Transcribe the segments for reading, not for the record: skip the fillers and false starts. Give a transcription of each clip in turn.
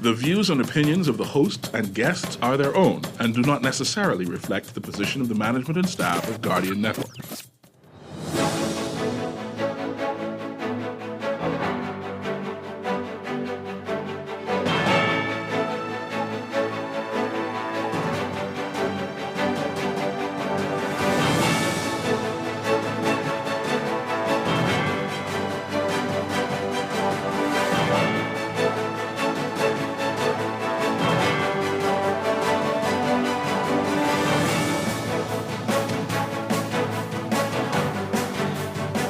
The views and opinions of the host and guests are their own and do not necessarily reflect the position of the management and staff of Guardian Network.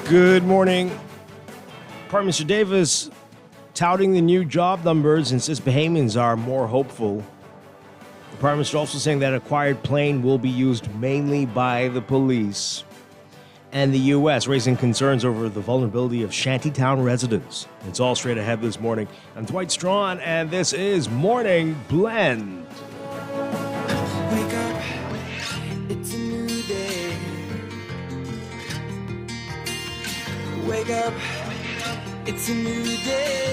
Good morning. Prime Minister Davis touting the new job numbers and says Bahamians are more hopeful. The Prime Minister also saying that acquired plane will be used mainly by the police. And the U.S. raising concerns over the vulnerability of shantytown residents. It's all straight ahead this morning. I'm Dwight Strachan, and this is Morning Blend. Wake up, it's a new day. Wake up, it's a new day.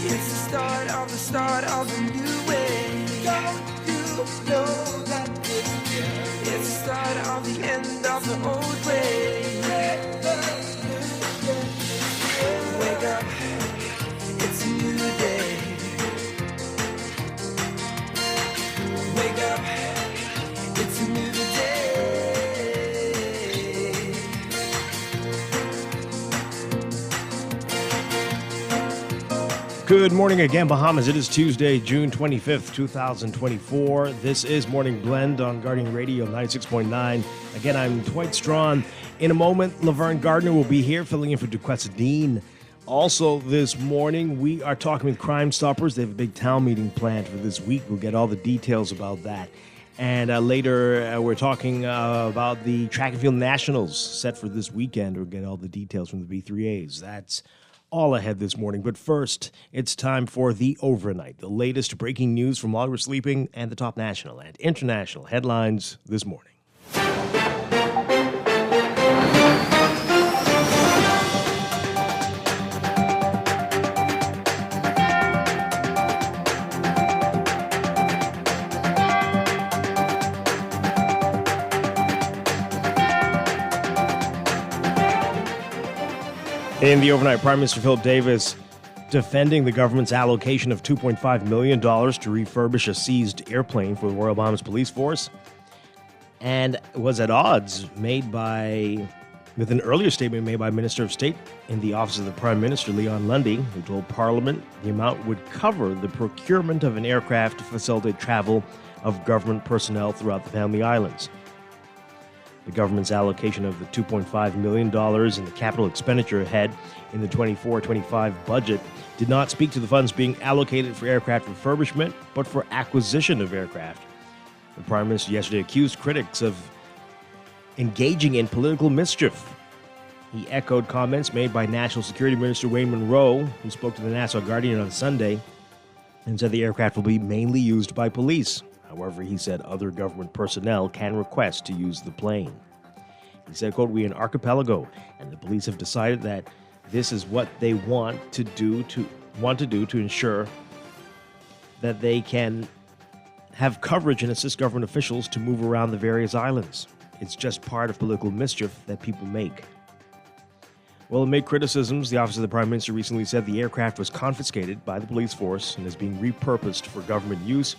It's the start of a new way. Don't you know that it's the start of the end of the old way. Wake up, it's a new day. Wake up, it's a new day. Good morning again, Bahamas. It is Tuesday, June 25th, 2024. This is Morning Blend on Guardian Radio 96.9. Again, I'm Dwight Strachan. In a moment, Laverne Gardner will be here filling in for Duquesne Dean. Also this morning, we are talking with Crime Stoppers. They have a big town meeting planned for this week. We'll get all the details about that. And later, we're talking about the Track and Field Nationals set for this weekend. We'll get all the details from the B3As. That's all ahead this morning. But first, it's time for the Overnight, the latest breaking news from while we're sleeping and the top national and international headlines this morning. In the overnight, Prime Minister Philip Davis defending the government's allocation of $2.5 million to refurbish a seized airplane for the Royal Bahamas Police Force, and was at odds with an earlier statement made by Minister of State in the Office of the Prime Minister, Leon Lundy, who told Parliament the amount would cover the procurement of an aircraft to facilitate travel of government personnel throughout the Family Islands. The government's allocation of the $2.5 million in the capital expenditure head in the 24-25 budget did not speak to the funds being allocated for aircraft refurbishment, but for acquisition of aircraft. The Prime Minister yesterday accused critics of engaging in political mischief. He echoed comments made by National Security Minister Wayne Munro, who spoke to the Nassau Guardian on Sunday, and said the aircraft will be mainly used by police. However, he said other government personnel can request to use the plane. He said, quote, "We are an archipelago, and the police have decided that this is what they want to do to ensure that they can have coverage and assist government officials to move around the various islands. It's just part of political mischief that people make." Well, amid criticisms, the Office of the Prime Minister recently said the aircraft was confiscated by the police force and is being repurposed for government use.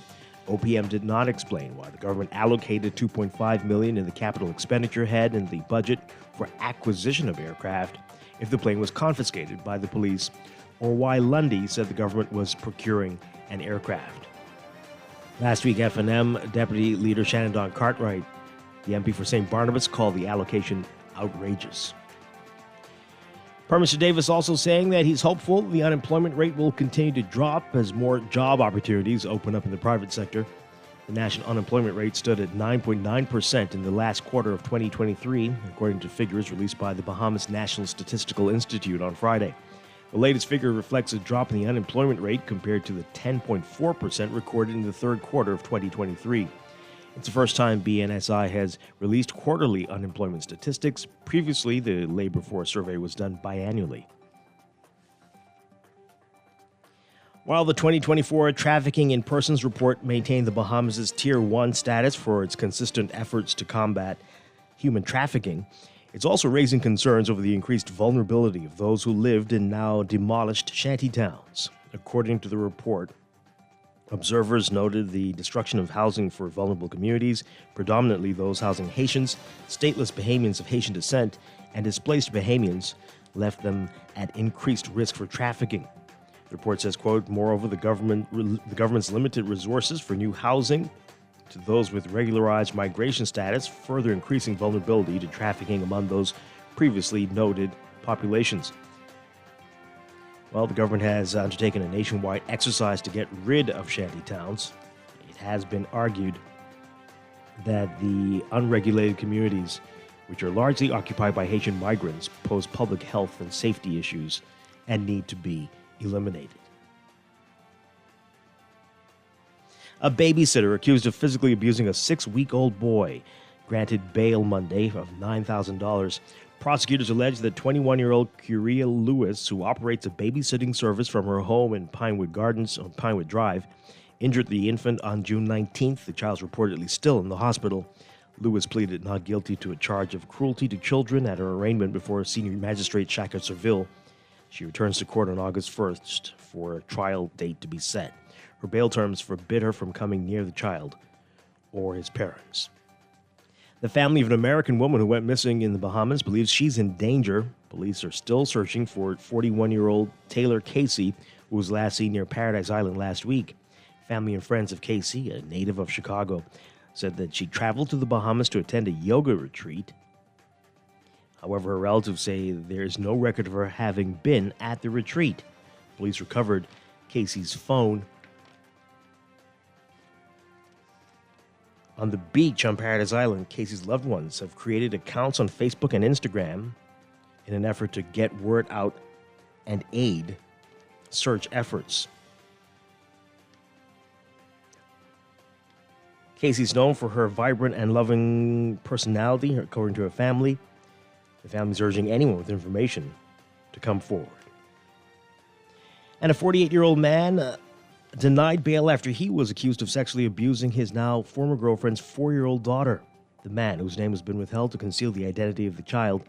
OPM did not explain why the government allocated $2.5 million in the capital expenditure head in the budget for acquisition of aircraft if the plane was confiscated by the police, or why Lundy said the government was procuring an aircraft. Last week, F&M Deputy Leader Shannon Don Cartwright, the MP for St. Barnabas, called the allocation outrageous. Prime Minister Davis also saying that he's hopeful the unemployment rate will continue to drop as more job opportunities open up in the private sector. The national unemployment rate stood at 9.9% in the last quarter of 2023, according to figures released by the Bahamas National Statistical Institute on Friday. The latest figure reflects a drop in the unemployment rate compared to the 10.4% recorded in the third quarter of 2023. It's the first time BNSI has released quarterly unemployment statistics. Previously, the labor force survey was done biannually. While the 2024 Trafficking in Persons report maintained the Bahamas' Tier 1 status for its consistent efforts to combat human trafficking, it's also raising concerns over the increased vulnerability of those who lived in now demolished shanty towns. According to the report, observers noted the destruction of housing for vulnerable communities, predominantly those housing Haitians, stateless Bahamians of Haitian descent, and displaced Bahamians left them at increased risk for trafficking. The report says, quote, moreover, the government's limited resources for new housing to those with regularized migration status, further increasing vulnerability to trafficking among those previously noted populations. Well, the government has undertaken a nationwide exercise to get rid of shanty towns. It has been argued that the unregulated communities, which are largely occupied by Haitian migrants, pose public health and safety issues and need to be eliminated. A babysitter accused of physically abusing a 6-week-old boy granted bail Monday of $9,000. Prosecutors allege that 21-year-old Curia Lewis, who operates a babysitting service from her home in Pinewood Gardens on Pinewood Drive, injured the infant on June 19th. The child's reportedly still in the hospital. Lewis pleaded not guilty to a charge of cruelty to children at her arraignment before Senior Magistrate Shaka Serville. She returns to court on August 1st for a trial date to be set. Her bail terms forbid her from coming near the child or his parents. The family of an American woman who went missing in the Bahamas believes she's in danger. Police are still searching for 41-year-old Taylor Casey, who was last seen near Paradise Island last week. Family and friends of Casey, a native of Chicago, said that she traveled to the Bahamas to attend a yoga retreat. However, her relatives say there is no record of her having been at the retreat. Police recovered Casey's phone on the beach on Paradise Island. Casey's loved ones have created accounts on Facebook and Instagram in an effort to get word out and aid search efforts. Casey's known for her vibrant and loving personality, according to her family. The family's urging anyone with information to come forward. And a 48-year-old man denied bail after he was accused of sexually abusing his now former girlfriend's 4-year-old daughter. The man, whose name has been withheld to conceal the identity of the child,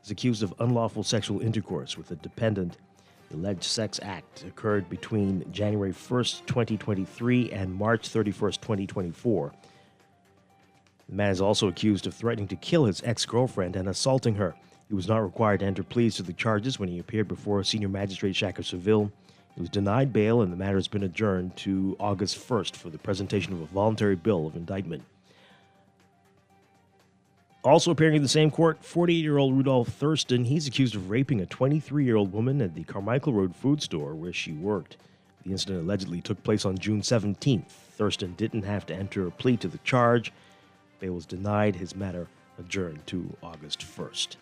is accused of unlawful sexual intercourse with a dependent. The alleged sex act occurred between January 1st, 2023 and March 31st, 2024. The man is also accused of threatening to kill his ex-girlfriend and assaulting her. He was not required to enter pleas to the charges when he appeared before Senior Magistrate Shaka Serville. He was denied bail, and the matter has been adjourned to August 1st for the presentation of a voluntary bill of indictment. Also appearing in the same court, 48-year-old Rudolph Thurston. He's accused of raping a 23-year-old woman at the Carmichael Road food store where she worked. The incident allegedly took place on June 17th. Thurston didn't have to enter a plea to the charge. Bail was denied. His matter adjourned to August 1st.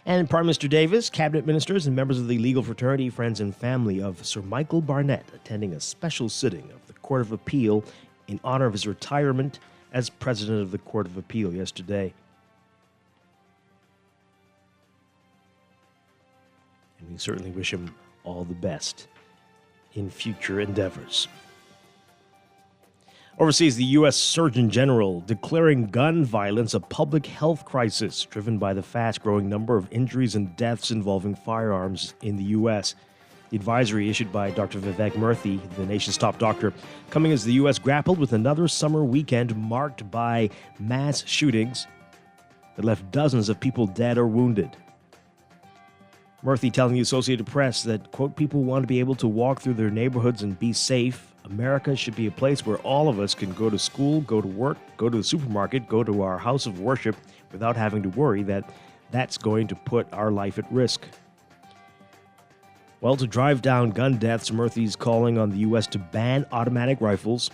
And Prime Minister Davis, cabinet ministers, and members of the legal fraternity, friends, and family of Sir Michael Barnett attending a special sitting of the Court of Appeal in honor of his retirement as president of the Court of Appeal yesterday. And we certainly wish him all the best in future endeavors. Overseas, the U.S. Surgeon General declaring gun violence a public health crisis driven by the fast-growing number of injuries and deaths involving firearms in the U.S. The advisory issued by Dr. Vivek Murthy, the nation's top doctor, coming as the U.S. grappled with another summer weekend marked by mass shootings that left dozens of people dead or wounded. Murthy telling the Associated Press that, quote, people want to be able to walk through their neighborhoods and be safe. America should be a place where all of us can go to school, go to work, go to the supermarket, go to our house of worship without having to worry that that's going to put our life at risk. Well, to drive down gun deaths, Murthy's calling on the U.S. to ban automatic rifles,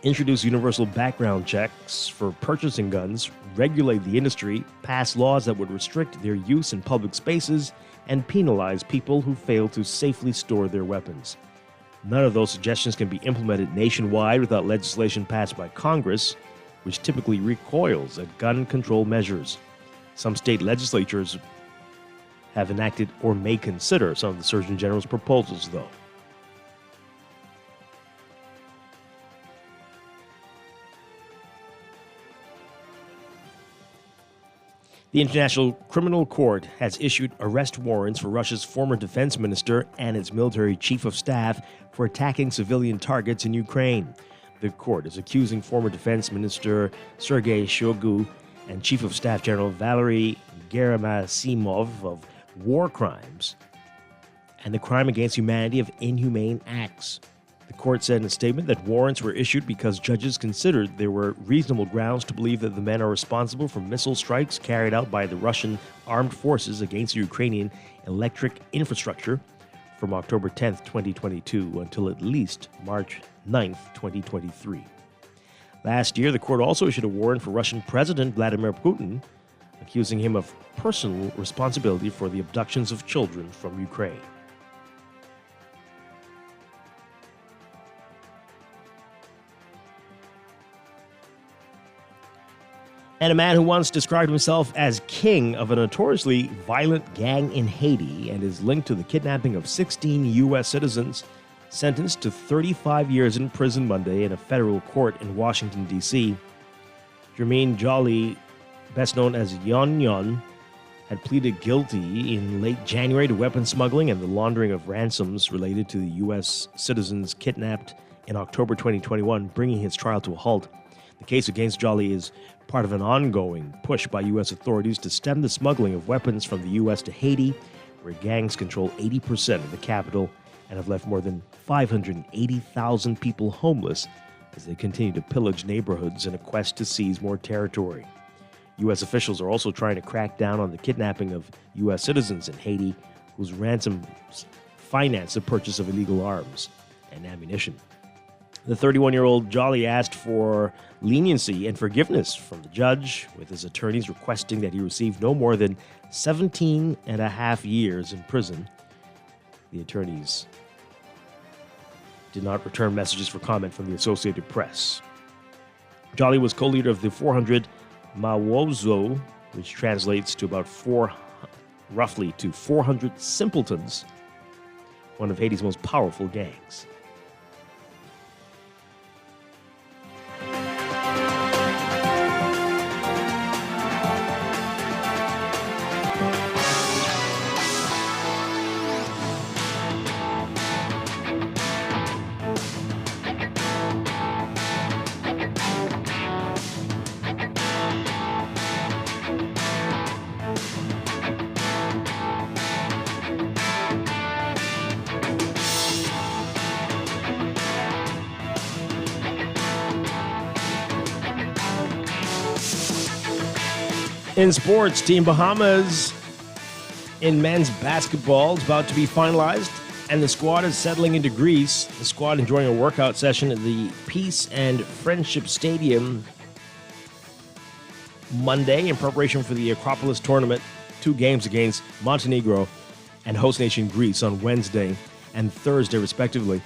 introduce universal background checks for purchasing guns, regulate the industry, pass laws that would restrict their use in public spaces, and penalize people who fail to safely store their weapons. None of those suggestions can be implemented nationwide without legislation passed by Congress, which typically recoils at gun control measures. Some state legislatures have enacted or may consider some of the Surgeon General's proposals, though. The International Criminal Court has issued arrest warrants for Russia's former defense minister and its military chief of staff for attacking civilian targets in Ukraine. The court is accusing former defense minister Sergei Shoigu and chief of staff General Valery Gerasimov of war crimes and the crime against humanity of inhumane acts. The court said in a statement that warrants were issued because judges considered there were reasonable grounds to believe that the men are responsible for missile strikes carried out by the Russian armed forces against Ukrainian electric infrastructure from October 10, 2022 until at least March 9, 2023. Last year, the court also issued a warrant for Russian President Vladimir Putin, accusing him of personal responsibility for the abductions of children from Ukraine. And a man who once described himself as king of a notoriously violent gang in Haiti and is linked to the kidnapping of 16 U.S. citizens, sentenced to 35 years in prison Monday in a federal court in Washington, D.C. Jermaine Jolly, best known as Yon Yon, had pleaded guilty in late January to weapons smuggling and the laundering of ransoms related to the U.S. citizens kidnapped in October 2021, bringing his trial to a halt. The case against Jolly is part of an ongoing push by U.S. authorities to stem the smuggling of weapons from the U.S. to Haiti, where gangs control 80% of the capital and have left more than 580,000 people homeless as they continue to pillage neighborhoods in a quest to seize more territory. U.S. officials are also trying to crack down on the kidnapping of U.S. citizens in Haiti, whose ransoms finance the purchase of illegal arms and ammunition. The 31-year-old Jolly asked for leniency and forgiveness from the judge, with his attorneys requesting that he receive no more than 17 and a half years in prison. The attorneys did not return messages for comment from the Associated Press. Jolly was co-leader of the 400 Mawozo, which translates to about roughly to 400 simpletons, one of Haiti's most powerful gangs. In sports, Team Bahamas in men's basketball is about to be finalized, and the squad is settling into Greece. The squad enjoying a workout session at the Peace and Friendship Stadium Monday in preparation for the Acropolis tournament. 2 games against Montenegro and host nation Greece on Wednesday and Thursday, respectively.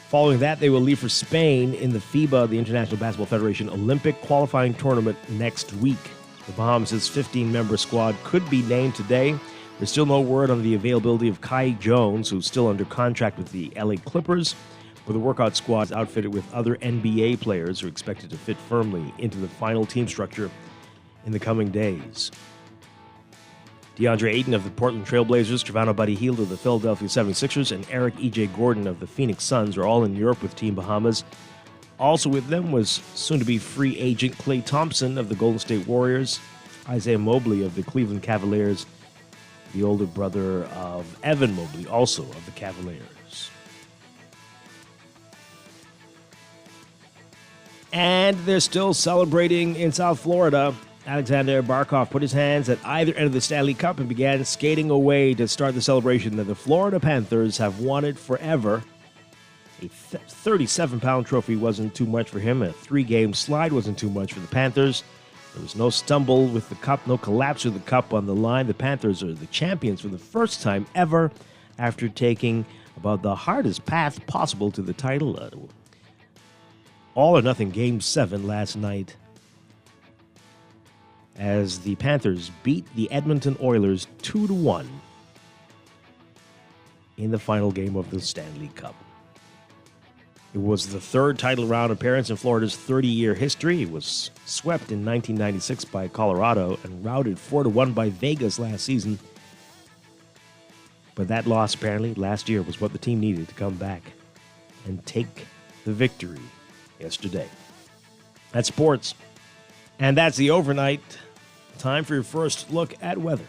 Following that, they will leave for Spain in the FIBA, the International Basketball Federation, Olympic qualifying tournament next week. The Bahamas' 15-member squad could be named today. There's still no word on the availability of Kai Jones, who's still under contract with the LA Clippers, but the workout squad is outfitted with other NBA players who are expected to fit firmly into the final team structure in the coming days. DeAndre Ayton of the Portland Trailblazers, Trevano Buddy Hield of the Philadelphia 76ers, and Eric E.J. Gordon of the Phoenix Suns are all in Europe with Team Bahamas. Also with them was soon-to-be free agent Klay Thompson of the Golden State Warriors, Isaiah Mobley of the Cleveland Cavaliers, the older brother of Evan Mobley, also of the Cavaliers. And they're still celebrating in South Florida. Alexander Barkov put his hands at either end of the Stanley Cup and began skating away to start the celebration that the Florida Panthers have wanted forever. A 37-pound trophy wasn't too much for him. A 3-game slide wasn't too much for the Panthers. There was no stumble with the cup, no collapse with the cup on the line. The Panthers are the champions for the first time ever after taking about the hardest path possible to the title. All or nothing Game 7 last night. as the Panthers beat the Edmonton Oilers 2-1 in the final game of the Stanley Cup. It was the third title round appearance in Florida's 30-year history. It was swept in 1996 by Colorado and routed 4-1 by Vegas last season. But that loss, apparently, last year was what the team needed to come back and take the victory yesterday. That's sports. And that's the overnight. Time for your first look at weather.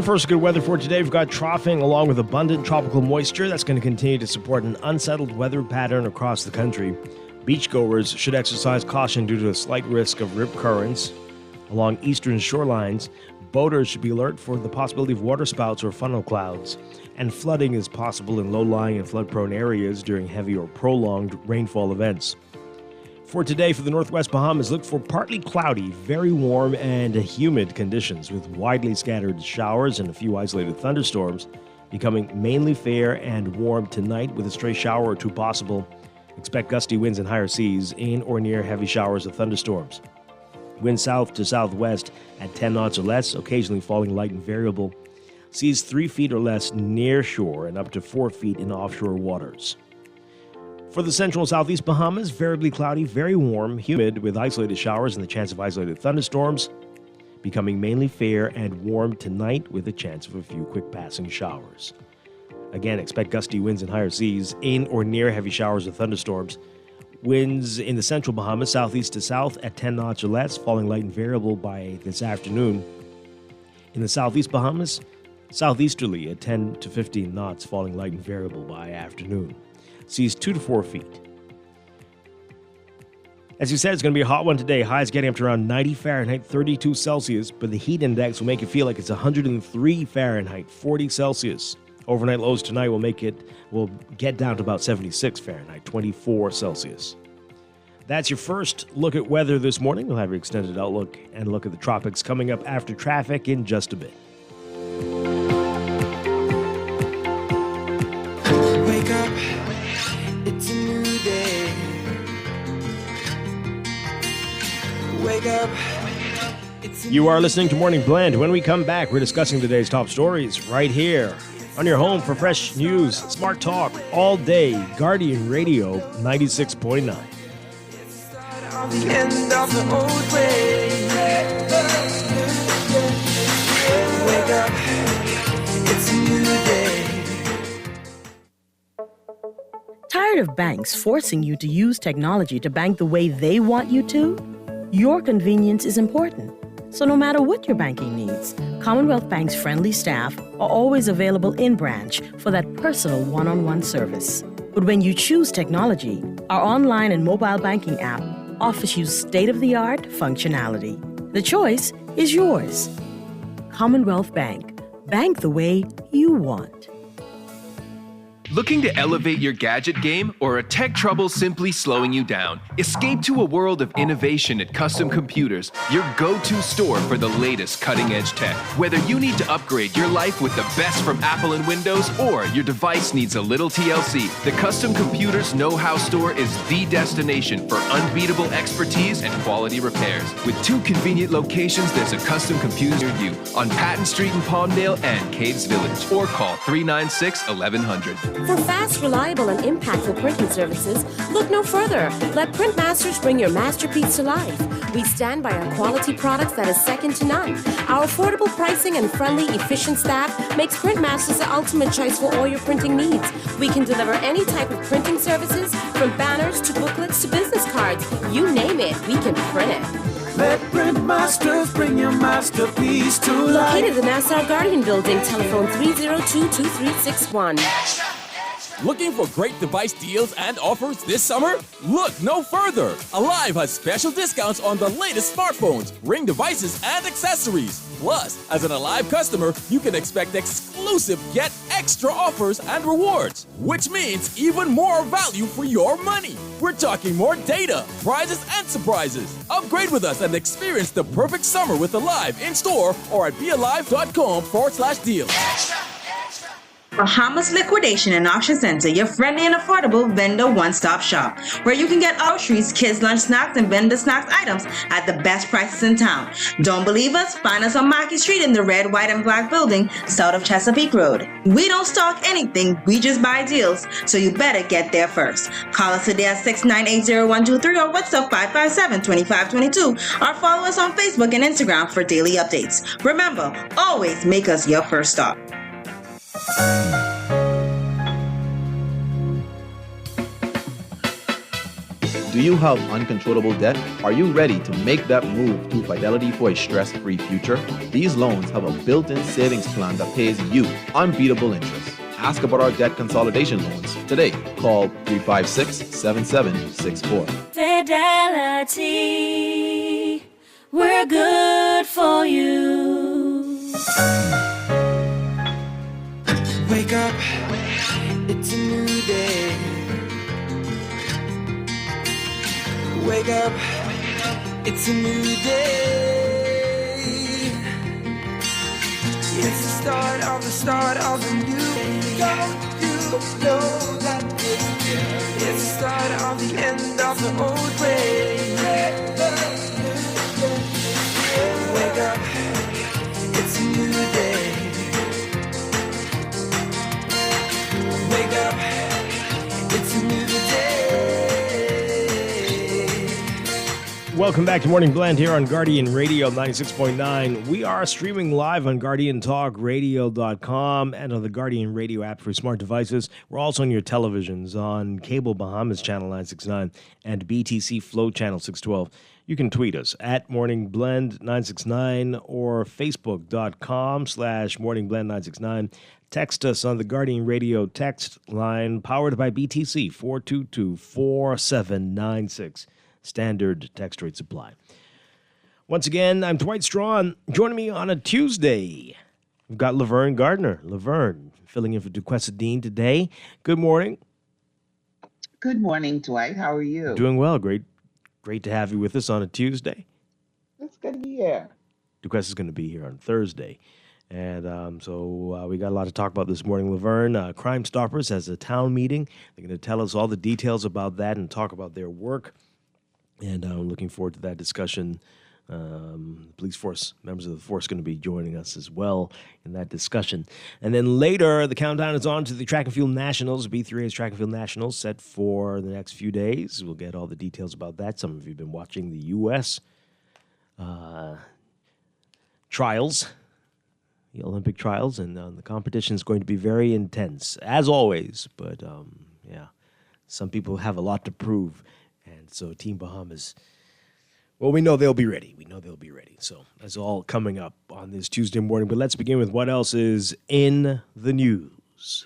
First, good weather for today. We've got troughing along with abundant tropical moisture. That's going to continue to support an unsettled weather pattern across the country. Beachgoers should exercise caution due to a slight risk of rip currents along eastern shorelines. Boaters should be alert for the possibility of waterspouts or funnel clouds. And flooding is possible in low-lying and flood-prone areas during heavy or prolonged rainfall events. For today, for the Northwest Bahamas, look for partly cloudy, very warm and humid conditions with widely scattered showers and a few isolated thunderstorms, becoming mainly fair and warm tonight with a stray shower or two possible. Expect gusty winds and higher seas in or near heavy showers or thunderstorms. Wind south to southwest at 10 knots or less, occasionally falling light and variable. Seas 3 feet or less near shore and up to 4 feet in offshore waters. For the central and southeast Bahamas, variably cloudy, very warm, humid with isolated showers and the chance of isolated thunderstorms, becoming mainly fair and warm tonight with a chance of a few quick passing showers. Again, expect gusty winds and higher seas in or near heavy showers or thunderstorms. Winds in the central Bahamas, southeast to south at 10 knots or less, falling light and variable by this afternoon. In the southeast Bahamas, southeasterly at 10 to 15 knots, falling light and variable by afternoon. Seas 2 to 4 feet. As you said, it's going to be a hot one today. Highs getting up to around 90 Fahrenheit, 32 Celsius, but the heat index will make it feel like it's 103 Fahrenheit, 40 Celsius. Overnight lows tonight will get down to about 76 Fahrenheit, 24 Celsius. That's your first look at weather this morning. We'll have your extended outlook and look at the tropics coming up after traffic in just a bit. Wake up, it's a new day. Wake up, it's a You are listening to Morning Blend. When we come back, we're discussing today's top stories right here on your home for fresh news, smart talk, all day, Guardian Radio 96.9. of the end of the old way. Wake up, it's a new day. Tired of banks forcing you to use technology to bank the way they want you to? Your convenience is important. So no matter what your banking needs, Commonwealth Bank's friendly staff are always available in branch for that personal one-on-one service. But when you choose technology, our online and mobile banking app offers you state-of-the-art functionality. The choice is yours. Commonwealth Bank. Bank the way you want. Looking to elevate your gadget game, or a tech trouble simply slowing you down? Escape to a world of innovation at Custom Computers, your go-to store for the latest cutting-edge tech. Whether you need to upgrade your life with the best from Apple and Windows, or your device needs a little TLC, the Custom Computers Know-How Store is the destination for unbeatable expertise and quality repairs. With 2 convenient locations, there's a Custom Computer near you on Patton Street in Palmdale and Cades Village, or call 396-1100. For fast, reliable, and impactful printing services, look no further. Let Printmasters bring your masterpiece to life. We stand by our quality products that is second to none. Our affordable pricing and friendly, efficient staff makes Printmasters the ultimate choice for all your printing needs. We can deliver any type of printing services, from banners to booklets to business cards. You name it, we can print it. Let Printmasters bring your masterpiece to life. Located in the Nassau Guardian Building, telephone 302-2361. Looking for great device deals and offers this summer? Look no further. Alive has special discounts on the latest smartphones, Ring devices, and accessories. Plus, as an Alive customer, you can expect exclusive Get Extra offers and rewards, which means even more value for your money. We're talking more data, prizes, and surprises. Upgrade with us and experience the perfect summer with Alive in store or at bealive.com/deals. Bahamas Liquidation and Auction Center, your friendly and affordable vendor one-stop shop, where you can get groceries, kids' lunch snacks, and vendor snacks items at the best prices in town. Don't believe us? Find us on Market Street in the red, white, and black building south of Chesapeake Road. We don't stock anything, we just buy deals, so you better get there first. Call us today at 698-0123 or WhatsApp 557-2522, or follow us on Facebook and Instagram for daily updates. Remember, always make us your first stop. Do you have uncontrollable debt? Are you ready to make that move to Fidelity for a stress-free future? These loans have a built-in savings plan that pays you unbeatable interest. Ask about our debt consolidation loans today. Call 356-7764. Fidelity, we're good for you. Wake up, it's a new day. Wake up, it's a new day. It's the start of a new day. Don't you know that it's the start of the end of the old way? Wake up, it's a new day. Wake up, it's a new day. Welcome back to Morning Blend here on Guardian Radio 96.9. We are streaming live on GuardianTalkRadio.com and on the Guardian Radio app for smart devices. We're also on your televisions on Cable Bahamas Channel 969 and BTC Flow Channel 612. You can tweet us at Morning Blend 969 or Facebook.com/Morning Blend 969. Text us on the Guardian Radio text line powered by BTC 422-4796. Standard text rate supply. Once again, I'm Dwight Strachan. Joining me on a Tuesday, we've got Laverne Gardner. Laverne, filling in for Duquesa Dean today. Good morning. Good morning, Dwight. How are you? Doing well. Great to have you with us on a Tuesday. It's good to be here. Duquesa's going to be here on Thursday. And so we got a lot to talk about this morning. Laverne, Crime Stoppers has a town meeting. They're going to tell us all the details about that and talk about their work. And I'm looking forward to that discussion. Police force, members of the force going to be joining us as well in that discussion. And then later, the countdown is on to the Track and Field Nationals, B3A's Track and Field Nationals, set for the next few days. We'll get all the details about that. Some of you have been watching the U.S. Trials, the Olympic trials, and the competition is going to be very intense, as always. But, some people have a lot to prove. And so Team Bahamas, well, we know they'll be ready. So that's all coming up on this Tuesday morning. But let's begin with what else is in the news.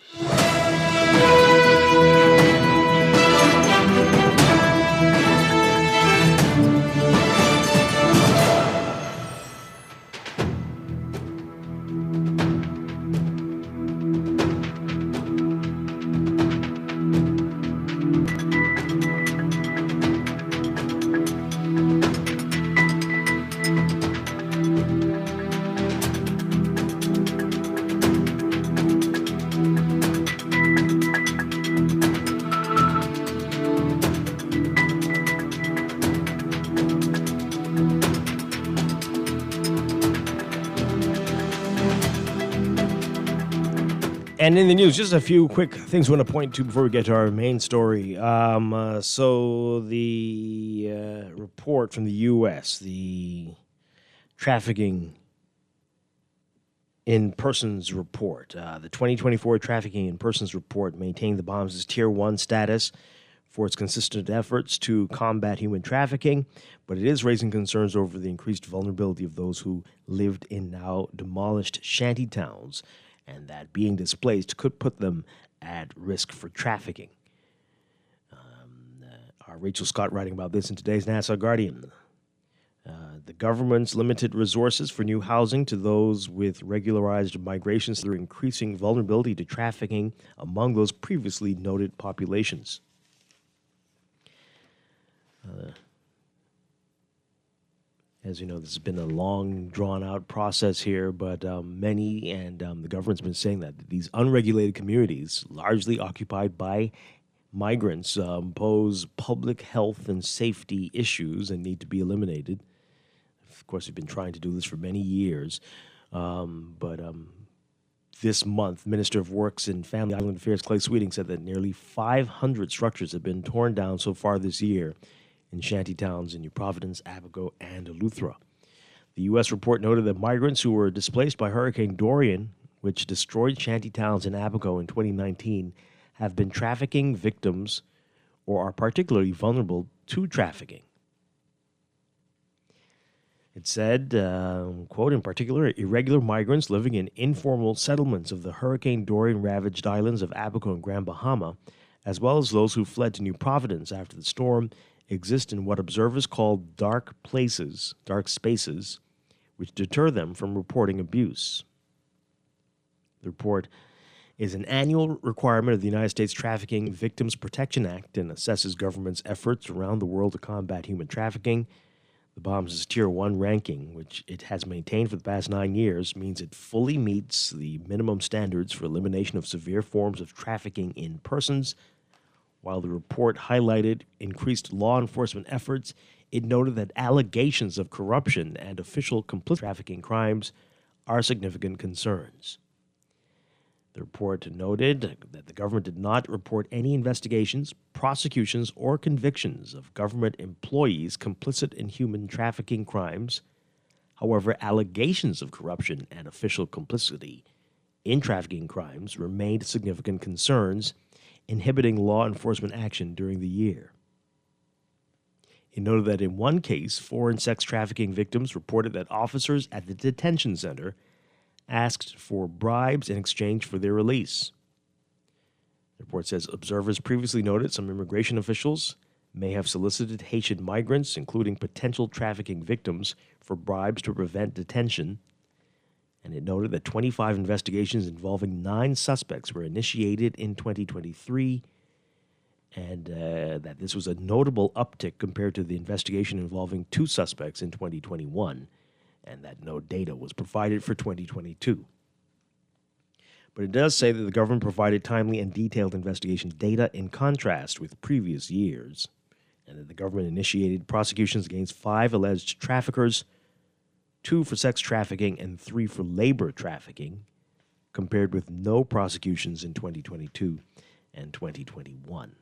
And in the news, just a few quick things we want to point to before we get to our main story. So the report from the U.S., the Trafficking in Persons report, the 2024 Trafficking in Persons report maintained the Bahamas' Tier 1 status for its consistent efforts to combat human trafficking, but it is raising concerns over the increased vulnerability of those who lived in now demolished shanty towns, and that being displaced could put them at risk for trafficking. Rachel Scott writing about this in today's Nassau Guardian. The government's limited resources for new housing to those with regularized migrations through increasing vulnerability to trafficking among those previously noted populations. As you know, this has been a long, drawn-out process here, but many, and the government's been saying that these unregulated communities, largely occupied by migrants, pose public health and safety issues and need to be eliminated. Of course, we've been trying to do this for many years, but this month, Minister of Works and Family Island Affairs Clay Sweeting said that nearly 500 structures have been torn down so far this year in shanty towns in New Providence, Abaco, and Eleuthera. The U.S. report noted that migrants who were displaced by Hurricane Dorian, which destroyed shanty towns in Abaco in 2019, have been trafficking victims or are particularly vulnerable to trafficking. It said, quote, in particular, irregular migrants living in informal settlements of the Hurricane Dorian-ravaged islands of Abaco and Grand Bahama, as well as those who fled to New Providence after the storm, exist in what observers call dark spaces, which deter them from reporting abuse. The report is an annual requirement of the United States Trafficking Victims Protection Act and assesses governments' efforts around the world to combat human trafficking. The Bahamas' Tier 1 ranking, which it has maintained for the past 9 years, means it fully meets the minimum standards for elimination of severe forms of trafficking in persons. While the report highlighted increased law enforcement efforts, it noted that allegations of corruption and official complicity in trafficking crimes are significant concerns. The report noted that the government did not report any investigations, prosecutions, or convictions of government employees complicit in human trafficking crimes. However, allegations of corruption and official complicity in trafficking crimes remained significant concerns, inhibiting law enforcement action during the year. It noted that in one case, foreign sex trafficking victims reported that officers at the detention center asked for bribes in exchange for their release. The report says observers previously noted some immigration officials may have solicited Haitian migrants, including potential trafficking victims, for bribes to prevent detention. And it noted that 25 investigations involving 9 suspects were initiated in 2023, and that this was a notable uptick compared to the investigation involving 2 suspects in 2021, and that no data was provided for 2022. But it does say that the government provided timely and detailed investigation data in contrast with previous years, and that the government initiated prosecutions against 5 alleged traffickers, 2 for sex trafficking and 3 for labor trafficking, compared with no prosecutions in 2022 and 2021.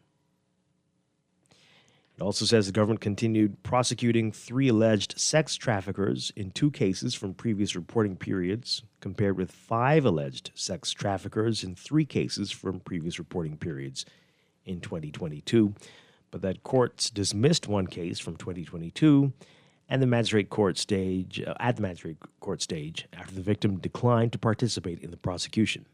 It also says the government continued prosecuting 3 alleged sex traffickers in 2 cases from previous reporting periods, compared with 5 alleged sex traffickers in 3 cases from previous reporting periods in 2022, but that courts dismissed 1 case from 2022 and the magistrate court stage after the victim declined to participate in the prosecution,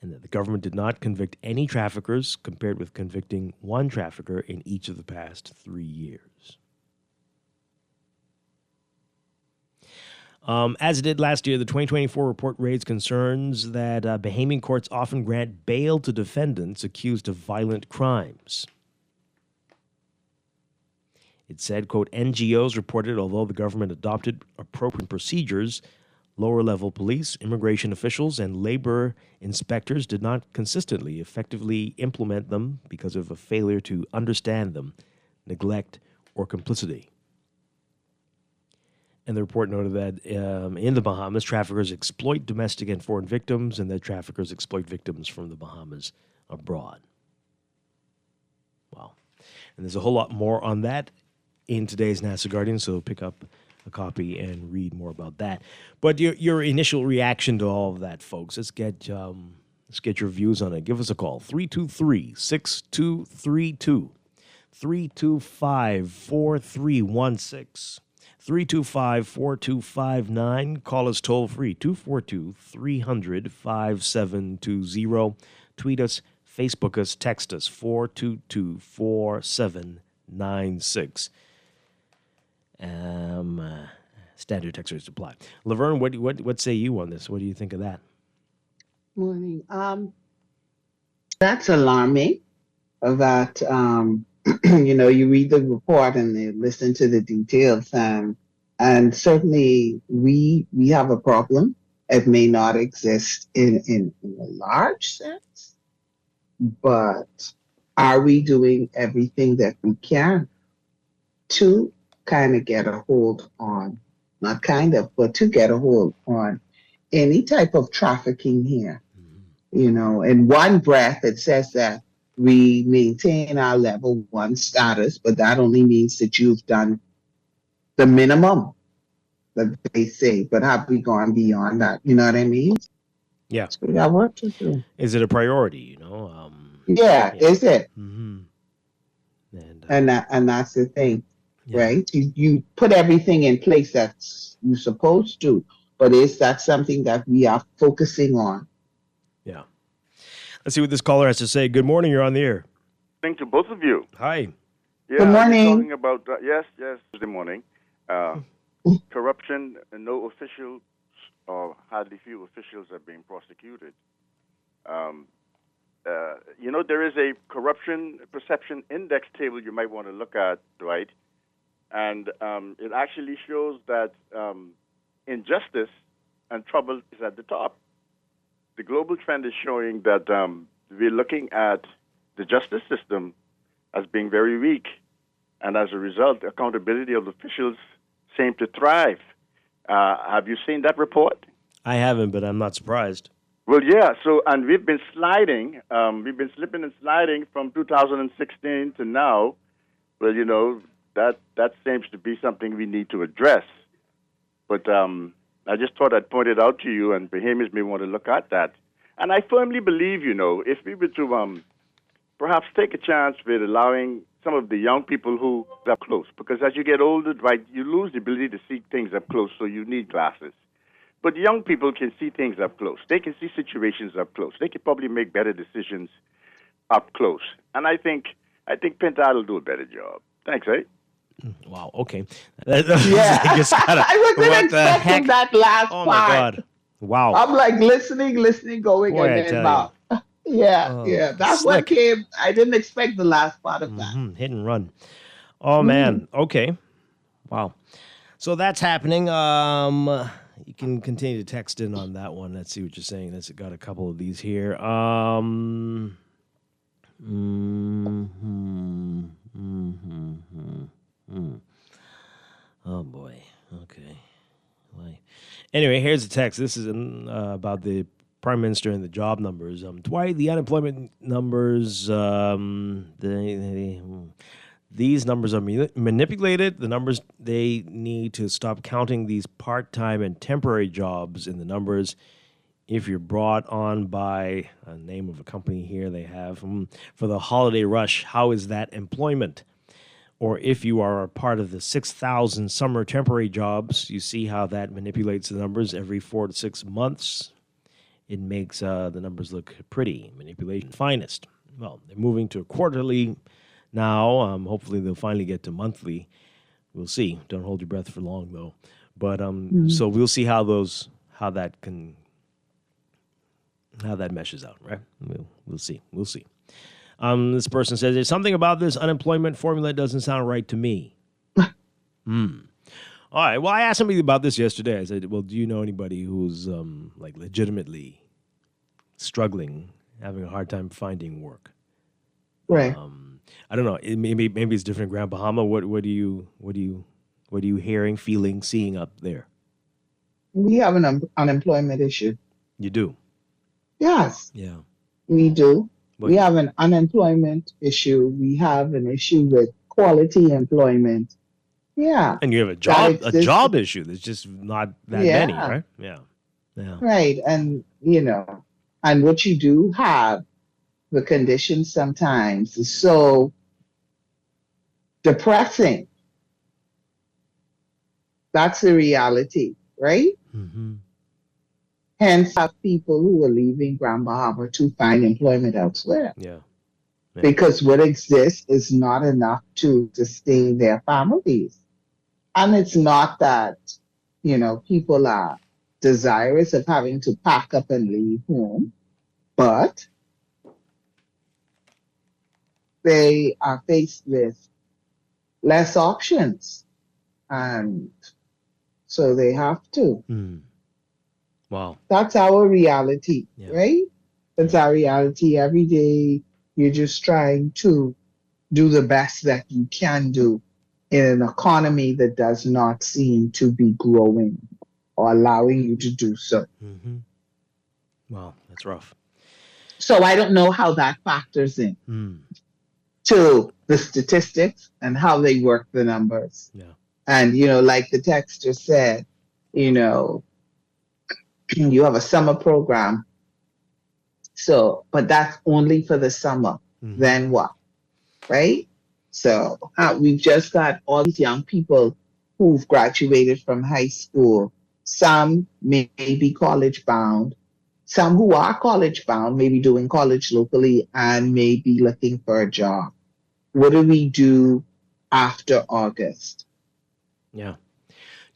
and that the government did not convict any traffickers, compared with convicting 1 trafficker in each of the past 3 years. As it did last year, the 2024 report raised concerns that Bahamian courts often grant bail to defendants accused of violent crimes. It said, quote, NGOs reported although the government adopted appropriate procedures, lower-level police, immigration officials, and labor inspectors did not consistently effectively implement them because of a failure to understand them, neglect, or complicity. And the report noted that in the Bahamas, traffickers exploit domestic and foreign victims, and that traffickers exploit victims from the Bahamas abroad. Wow. And there's a whole lot more on that in today's NASA Guardian, so pick up a copy and read more about that. But your initial reaction to all of that, folks, let's get your views on it. Give us a call, 323-6232, 325-4316. 325-4259. Call us toll free, 242-300-5720. Tweet us, Facebook us, text us, 422-4796. Standard text rate apply. Laverne, what say you on this? What do you think of that? Morning. That's alarming that, you read the report and you listen to the details, and certainly we have a problem. It may not exist in a large sense, but are we doing everything that we can to kind of get a hold on, not kind of, but to get a hold on any type of trafficking here? In one breath, it says that we maintain our level 1 status, but that only means that you've done the minimum that they say. But have we gone beyond that? You know what I mean? Yeah. So we got work to do. Is it a priority? Yeah, is it? Mm-hmm. And that's the thing, right? You put everything in place that you're supposed to, but is that something that we are focusing on? Yeah. Let's see what this caller has to say. Good morning. You're on the air. Thank to both of you. Hi. Yeah, good morning. Talking about yes. Good morning. Corruption. No officials or hardly few officials are being prosecuted. There is a corruption perception index table you might want to look at, Dwight, and it actually shows that injustice and trouble is at the top. The global trend is showing that we're looking at the justice system as being very weak, and as a result, accountability of officials seem to thrive. Have you seen that report? I haven't, but I'm not surprised. Well, yeah. So, and we've been sliding. We've been slipping and sliding from 2016 to now. Well, that seems to be something we need to address. But I just thought I'd point it out to you, and Bahamians may want to look at that. And I firmly believe, if we were to perhaps take a chance with allowing some of the young people who are up close, because as you get older, right, you lose the ability to see things up close, so you need glasses. But young people can see things up close. They can see situations up close. They can probably make better decisions up close. And I think Pentad will do a better job. Thanks, eh? Wow, okay. Yeah. I wasn't expecting that last part. Oh, my God. Wow. I'm like listening, going, Boy, and then wow. Yeah. That's slick. what came. I didn't expect the last part of that. Hit and run. Oh, man. Okay. Wow. So that's happening. You can continue to text in on that one. Let's see what you're saying. Let's got a couple of these here. Oh boy. Okay. Anyway, here's a text. This is about the Prime Minister and the job numbers. Dwight, the unemployment numbers. These numbers are manipulated. The numbers, they need to stop counting these part-time and temporary jobs in the numbers. If you're brought on by a name of a company here they have for the holiday rush, how is that employment? Or if you are a part of the 6,000 summer temporary jobs, you see how that manipulates the numbers every 4 to 6 months. It makes the numbers look pretty. Manipulation finest. Well, they're moving to a quarterly now. Hopefully they'll finally get to monthly. We'll see. Don't hold your breath for long, though. But so we'll see how that meshes out, right? We'll see. This person says, there's something about this unemployment formula that doesn't sound right to me. All right. Well, I asked somebody about this yesterday. I said, well, do you know anybody who's legitimately struggling, having a hard time finding work? Right. I don't know. Maybe it's different in Grand Bahama. What do you What are you hearing, feeling, seeing up there? We have an unemployment issue. You do? Yes, Yeah. we do. What? We have an unemployment issue. We have an issue with quality employment. Yeah. And you have a That job exists. issue. There's just not that many, Yeah. right? Yeah. Yeah. Right. And, and what you do have, the conditions sometimes is so depressing. That's the reality, right? Mm-hmm. Hence, have people who are leaving Grand Bahama to find employment elsewhere Yeah. because what exists is not enough to sustain their families. And it's not that, people are desirous of having to pack up and leave home, but they are faced with less options. And so they have to. Mm. Wow. That's our reality, right? That's our reality. Every day, you're just trying to do the best that you can do in an economy that does not seem to be growing or allowing you to do so. Mm-hmm. Wow, that's rough. So I don't know how that factors in Mm. to the statistics and how they work the numbers. Yeah. And, like the text just said, you have a summer program. So, but that's only for the summer. Mm-hmm. Then what? Right? So we've just got all these young people who've graduated from high school. Some may be college bound. Some who are college bound may be doing college locally and may be looking for a job. What do we do after August? Yeah.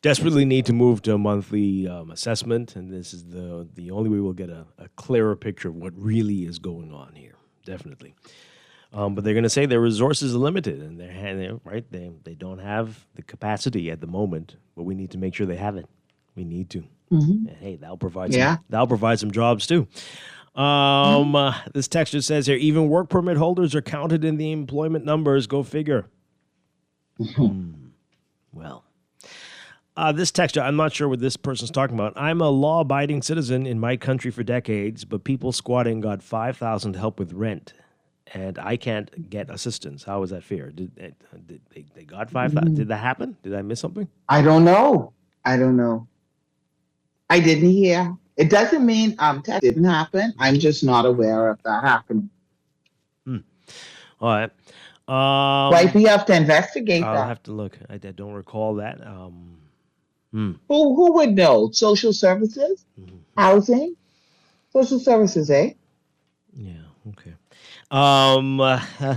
Desperately need to move to a monthly assessment, and this is the only way we'll get a clearer picture of what really is going on here. Definitely. But they're going to say their resources are limited, and they don't have the capacity at the moment, but we need to make sure they have it. We need to. Mm-hmm. And hey, that'll provide some jobs too. This text just says here, even work permit holders are counted in the employment numbers. Go figure. Well, this texture, I'm not sure what this person's talking about. I'm a law-abiding citizen in my country for decades, but people squatting got $5,000 to help with rent, and I can't get assistance. How is that fair? Did they got $5,000? Did that happen? Did I miss something? I don't know. I didn't hear. It doesn't mean that didn't happen. I'm just not aware of that happening. All right. Right, we have to investigate I'll that. have to look. I don't recall that. Who would know? Social services? Housing? Social services, eh? Yeah, okay.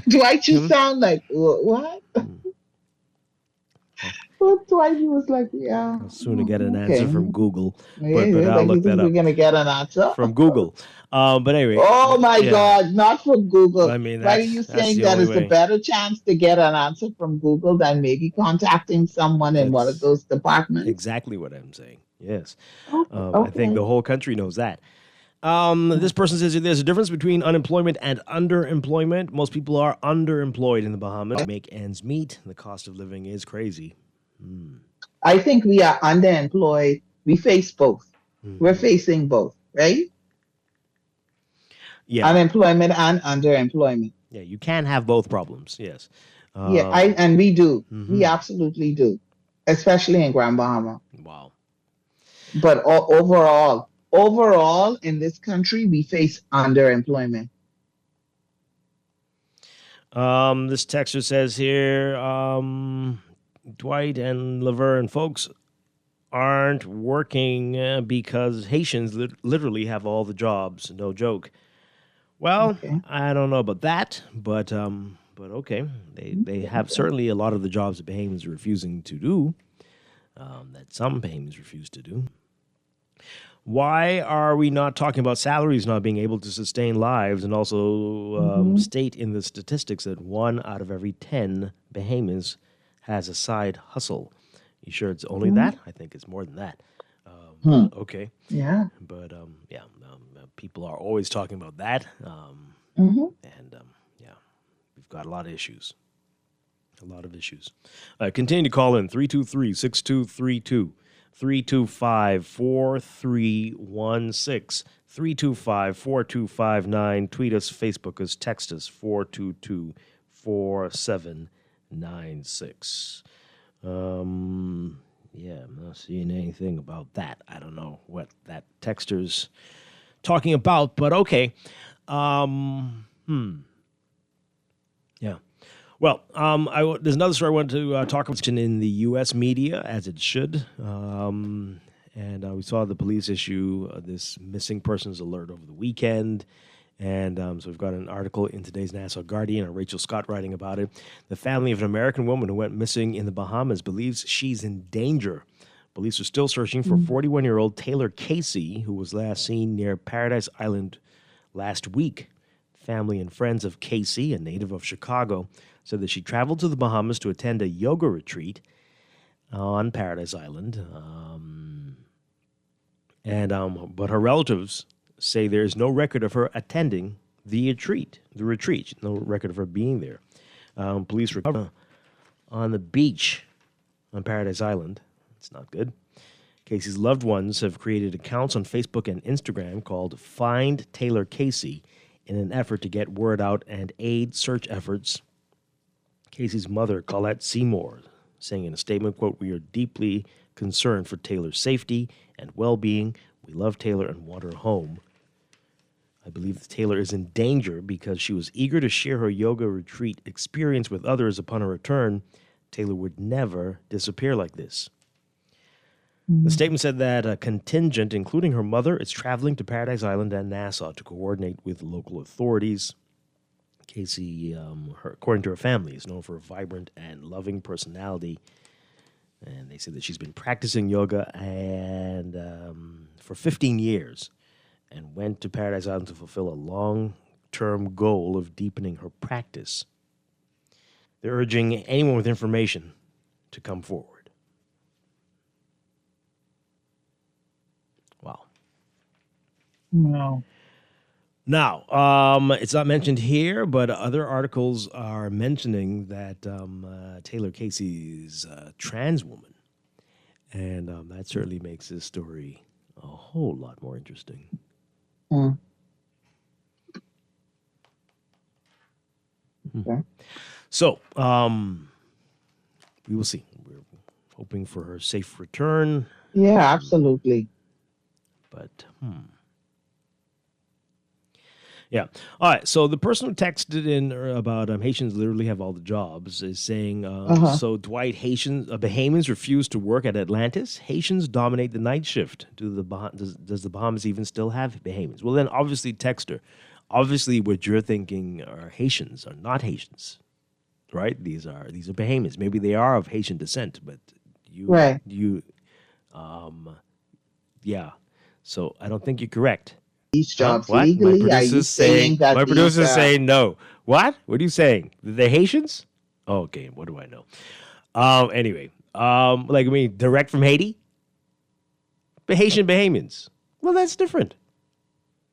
Dwight, you sound like, what? Well, Dwight, he was like, yeah. I'll sooner get an answer from Google, but I'll like look that up. We're going to get an answer? From Google. But anyway. Oh, my God, not from Google. I mean, why are you saying that is a better chance to get an answer from Google than maybe contacting someone in one of those departments? Exactly what I'm saying. Yes. Okay. I think the whole country knows that. This person says there's a difference between unemployment and underemployment. Most people are underemployed in the Bahamas. Make ends meet. The cost of living is crazy. I think we are underemployed. We face both. We're facing both, right? Yeah. Unemployment and underemployment. Yeah, you can have both problems. Yes. And we do. We absolutely do, especially in Grand Bahama. Wow. But overall in this country, we face underemployment. This texter says here, Dwight and Laverne folks aren't working because Haitians literally have all the jobs. No joke. Well, I don't know about that, but okay. They have certainly a lot of the jobs that Bahamians are refusing to do, that some Bahamians refuse to do. Why are we not talking about salaries not being able to sustain lives, and also state in the statistics that 1 out of every 10 Bahamians has a side hustle? You sure it's only that? I think it's more than that. Okay. Yeah. But people are always talking about that. And we've got a lot of issues. A lot of issues. Continue to call in 323-6232, 325-4316, 325-4259. Tweet us, Facebook us, text us, 422-4796. Yeah, I'm not seeing anything about that. I don't know what that texter's talking about, but okay. Yeah. Well, there's another story I wanted to talk about in the U.S. media, as it should. And we saw the police issue this missing persons alert over the weekend. And so we've got an article in today's Nassau Guardian, and Rachel Scott writing about it. The family of an American woman who went missing in the Bahamas believes she's in danger. Police are still searching for 41-year-old Taylor Casey, who was last seen near Paradise Island last week. Family and friends of Casey, a native of Chicago, said that she traveled to the Bahamas to attend a yoga retreat on Paradise Island. But her relatives say there's no record of her attending the retreat, no record of her being there. Police recovered on the beach on Paradise Island. It's not good. Casey's loved ones have created accounts on Facebook and Instagram called Find Taylor Casey in an effort to get word out and aid search efforts. Casey's mother, Colette Seymour, saying in a statement, quote, "We are deeply concerned for Taylor's safety and well-being. We love Taylor and want her home. I believe that Taylor is in danger because she was eager to share her yoga retreat experience with others upon her return. Taylor would never disappear like this." The statement said that a contingent, including her mother, is traveling to Paradise Island and Nassau to coordinate with local authorities. Casey, according to her family, is known for a vibrant and loving personality. And they said that she's been practicing yoga and for 15 years and went to Paradise Island to fulfill a long-term goal of deepening her practice. They're urging anyone with information to come forward. Wow. No. Now, it's not mentioned here, but other articles are mentioning that Taylor Casey's a trans woman. And that certainly makes this story a whole lot more interesting. Okay. So, we will see. We're hoping for her safe return. Yeah, absolutely. But, yeah. All right. So the person who texted in about Haitians literally have all the jobs is saying, so Dwight, Bahamians refuse to work at Atlantis. Haitians dominate the night shift. Does the Bahamas even still have Bahamians? Well, then obviously, texter, obviously what you're thinking are Haitians are not Haitians, right? These are Bahamians. Maybe they are of Haitian descent, but yeah. So I don't think you're correct. These jobs what? legally? My Are you saying that my producer's saying no? What? What are you saying? They're Haitians? Oh, okay. What do I know? Anyway, direct from Haiti? Haitian Bahamians. Well, that's different.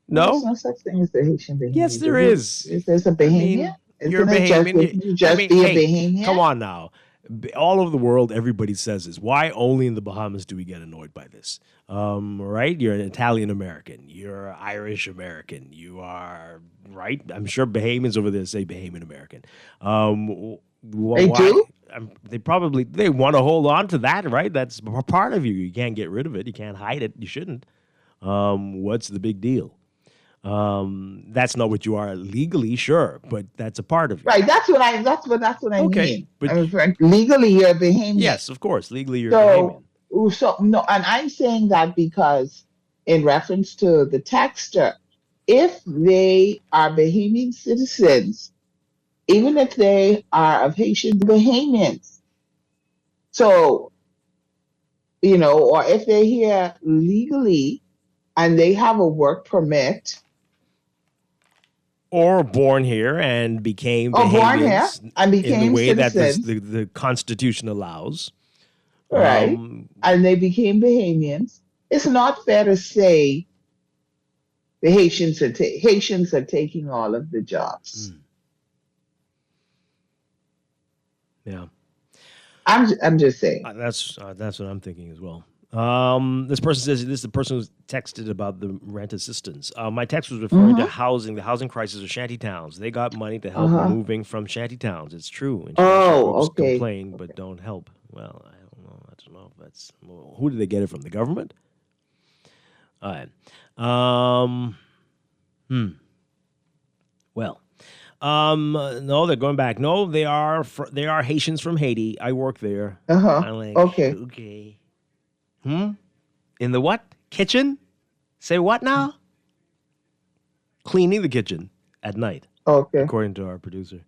No? There's no such thing as the Haitian Bahamian. Yes, there is. There's a Bahamian? You're a Bahamian. You just be a Bahamian? Come on now. All over the world, everybody says this. Why only in the Bahamas do we get annoyed by this? Right? You're an Italian American. You're Irish American. You are, right? I'm sure Bahamians over there say Bahamian American. They do? They want to hold on to that, right? That's part of you. You can't get rid of it. You can't hide it. You shouldn't. What's the big deal? That's not what you are legally, sure, but that's a part of you. Right. That's what I mean. But legally, you're a Bahamian. Yes, of course. Legally, you're a Bahamian. So no, and I'm saying that because in reference to the texter, if they are Bahamian citizens, even if they are of Haitian Bahamians, so, or if they're here legally and they have a work permit, or born here and became Bahamians in the way citizens. that the Constitution allows. Right. And they became Bahamians. It's not fair to say the Haitians are taking all of the jobs. Yeah. I'm just saying. That's what I'm thinking as well. This person says this is the person who's texted about the rent assistance. My text was referring to housing, the housing crisis of shanty towns. They got money to help moving from shanty towns. It's true. And groups complain but don't help. Well, I don't know. I don't know if that's who did they get it from? The government? All right. Well. No, they're going back. No, they are Haitians from Haiti. I work there. I'm like, okay. In the what? Kitchen? Say what now? Cleaning the kitchen at night. Okay. According to our producer.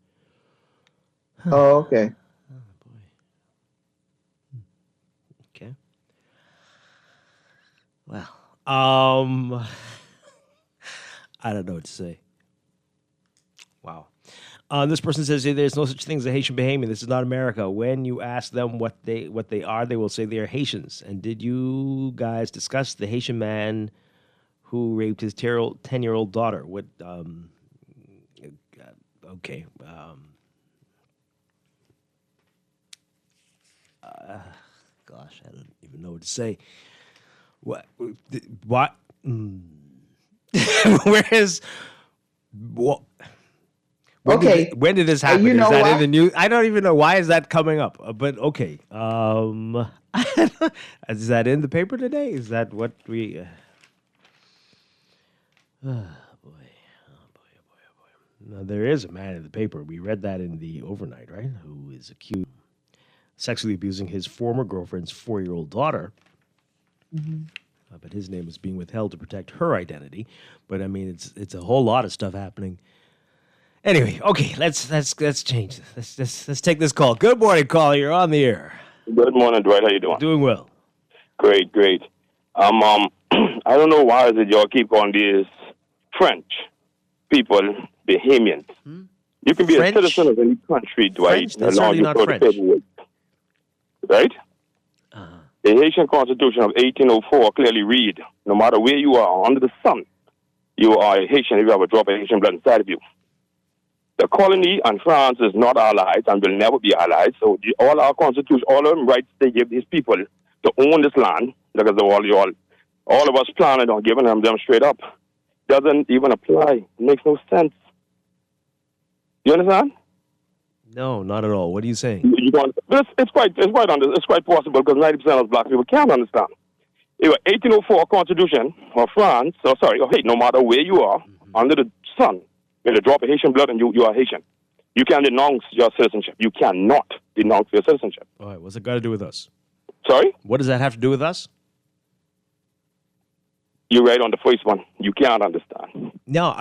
Oh, okay. Oh, boy. Okay. Well, I don't know what to say. Wow. This person says there's no such thing as a Haitian Bahamian. This is not America. When you ask them what they are, they will say they are Haitians. And did you guys discuss the Haitian man who raped his 10-year-old daughter? What? Okay. Gosh, I don't even know what to say. What? Where is? What? When did this happen? You know is that what? in the news? I don't even know why is that coming up. But okay, is that in the paper today? Is that what we? Oh boy! Now there is a man in the paper. We read that in the overnight, right? Who is accused of sexually abusing his former girlfriend's 4-year-old daughter. But his name is being withheld to protect her identity. But I mean, it's a whole lot of stuff happening. Anyway, okay, let's change this. Let's take this call. Good morning, caller. You're on the air. Good morning, Dwight. How you doing? Doing well. Great. I don't know why is it y'all keep calling these French people Bahamians. You can be French? a citizen of any country, Dwight. French? That's certainly not French. Right? The Haitian Constitution of 1804 clearly read, no matter where you are under the sun, you are a Haitian if you have a drop of Haitian blood inside of you. The colony and France is not allies and will never be allies. So all our constitution, all of them rights they give these people to own this land, because all of us planning on giving them straight up, doesn't even apply. It makes no sense. You understand? No, not at all. What are you saying? It's quite possible because 90% of black people can't understand. Anyway, 1804 Constitution of France, no matter where you are under the sun, when you drop a Haitian blood and you are Haitian, you can denounce your citizenship. You cannot denounce your citizenship. All right, what's it got to do with us? Sorry? What does that have to do with us? You're right on the first one. You can't understand. No,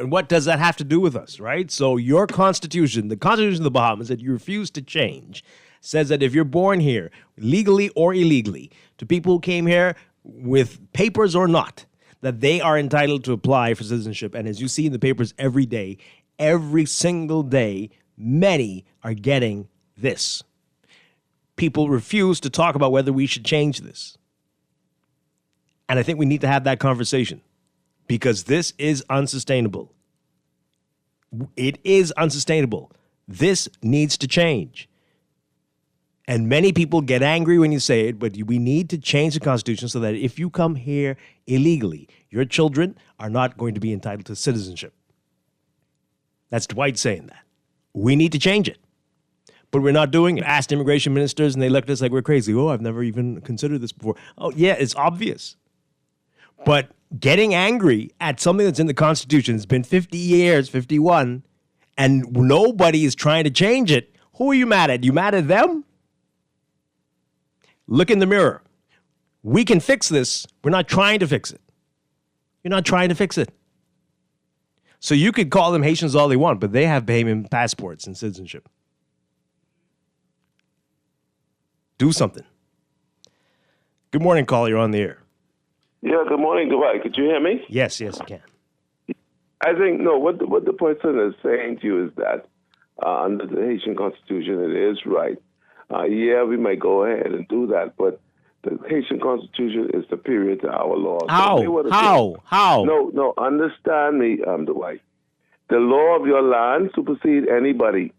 what does that have to do with us, right? So your Constitution, the Constitution of the Bahamas that you refuse to change, says that if you're born here, legally or illegally, to people who came here with papers or not, that they are entitled to apply for citizenship. And as you see in the papers every day, every single day, many are getting this. People refuse to talk about whether we should change this. And I think we need to have that conversation because this is unsustainable. It is unsustainable. This needs to change. And many people get angry when you say it, but we need to change the Constitution so that if you come here illegally, your children are not going to be entitled to citizenship. That's Dwight saying that. We need to change it. But we're not doing it. Asked immigration ministers, and they looked at us like we're crazy. Oh, I've never even considered this before. Oh, yeah, it's obvious. But getting angry at something that's in the Constitution, it's been 50 years, 51, and nobody is trying to change it, who are you mad at? You mad at them? Look in the mirror. We can fix this. We're not trying to fix it. You're not trying to fix it. So you could call them Haitians all they want, but they have Bahamian passports and citizenship. Do something. Good morning, caller. You're on the air. Yeah, good morning, Dwight. Could you hear me? Yes, I can. I think, no, what the person is saying to you is that under the Haitian Constitution, it is right. Yeah, we may go ahead and do that, but the Haitian Constitution is superior to our laws. How? No, understand me, Dwight. The law of your land supersedes anybody.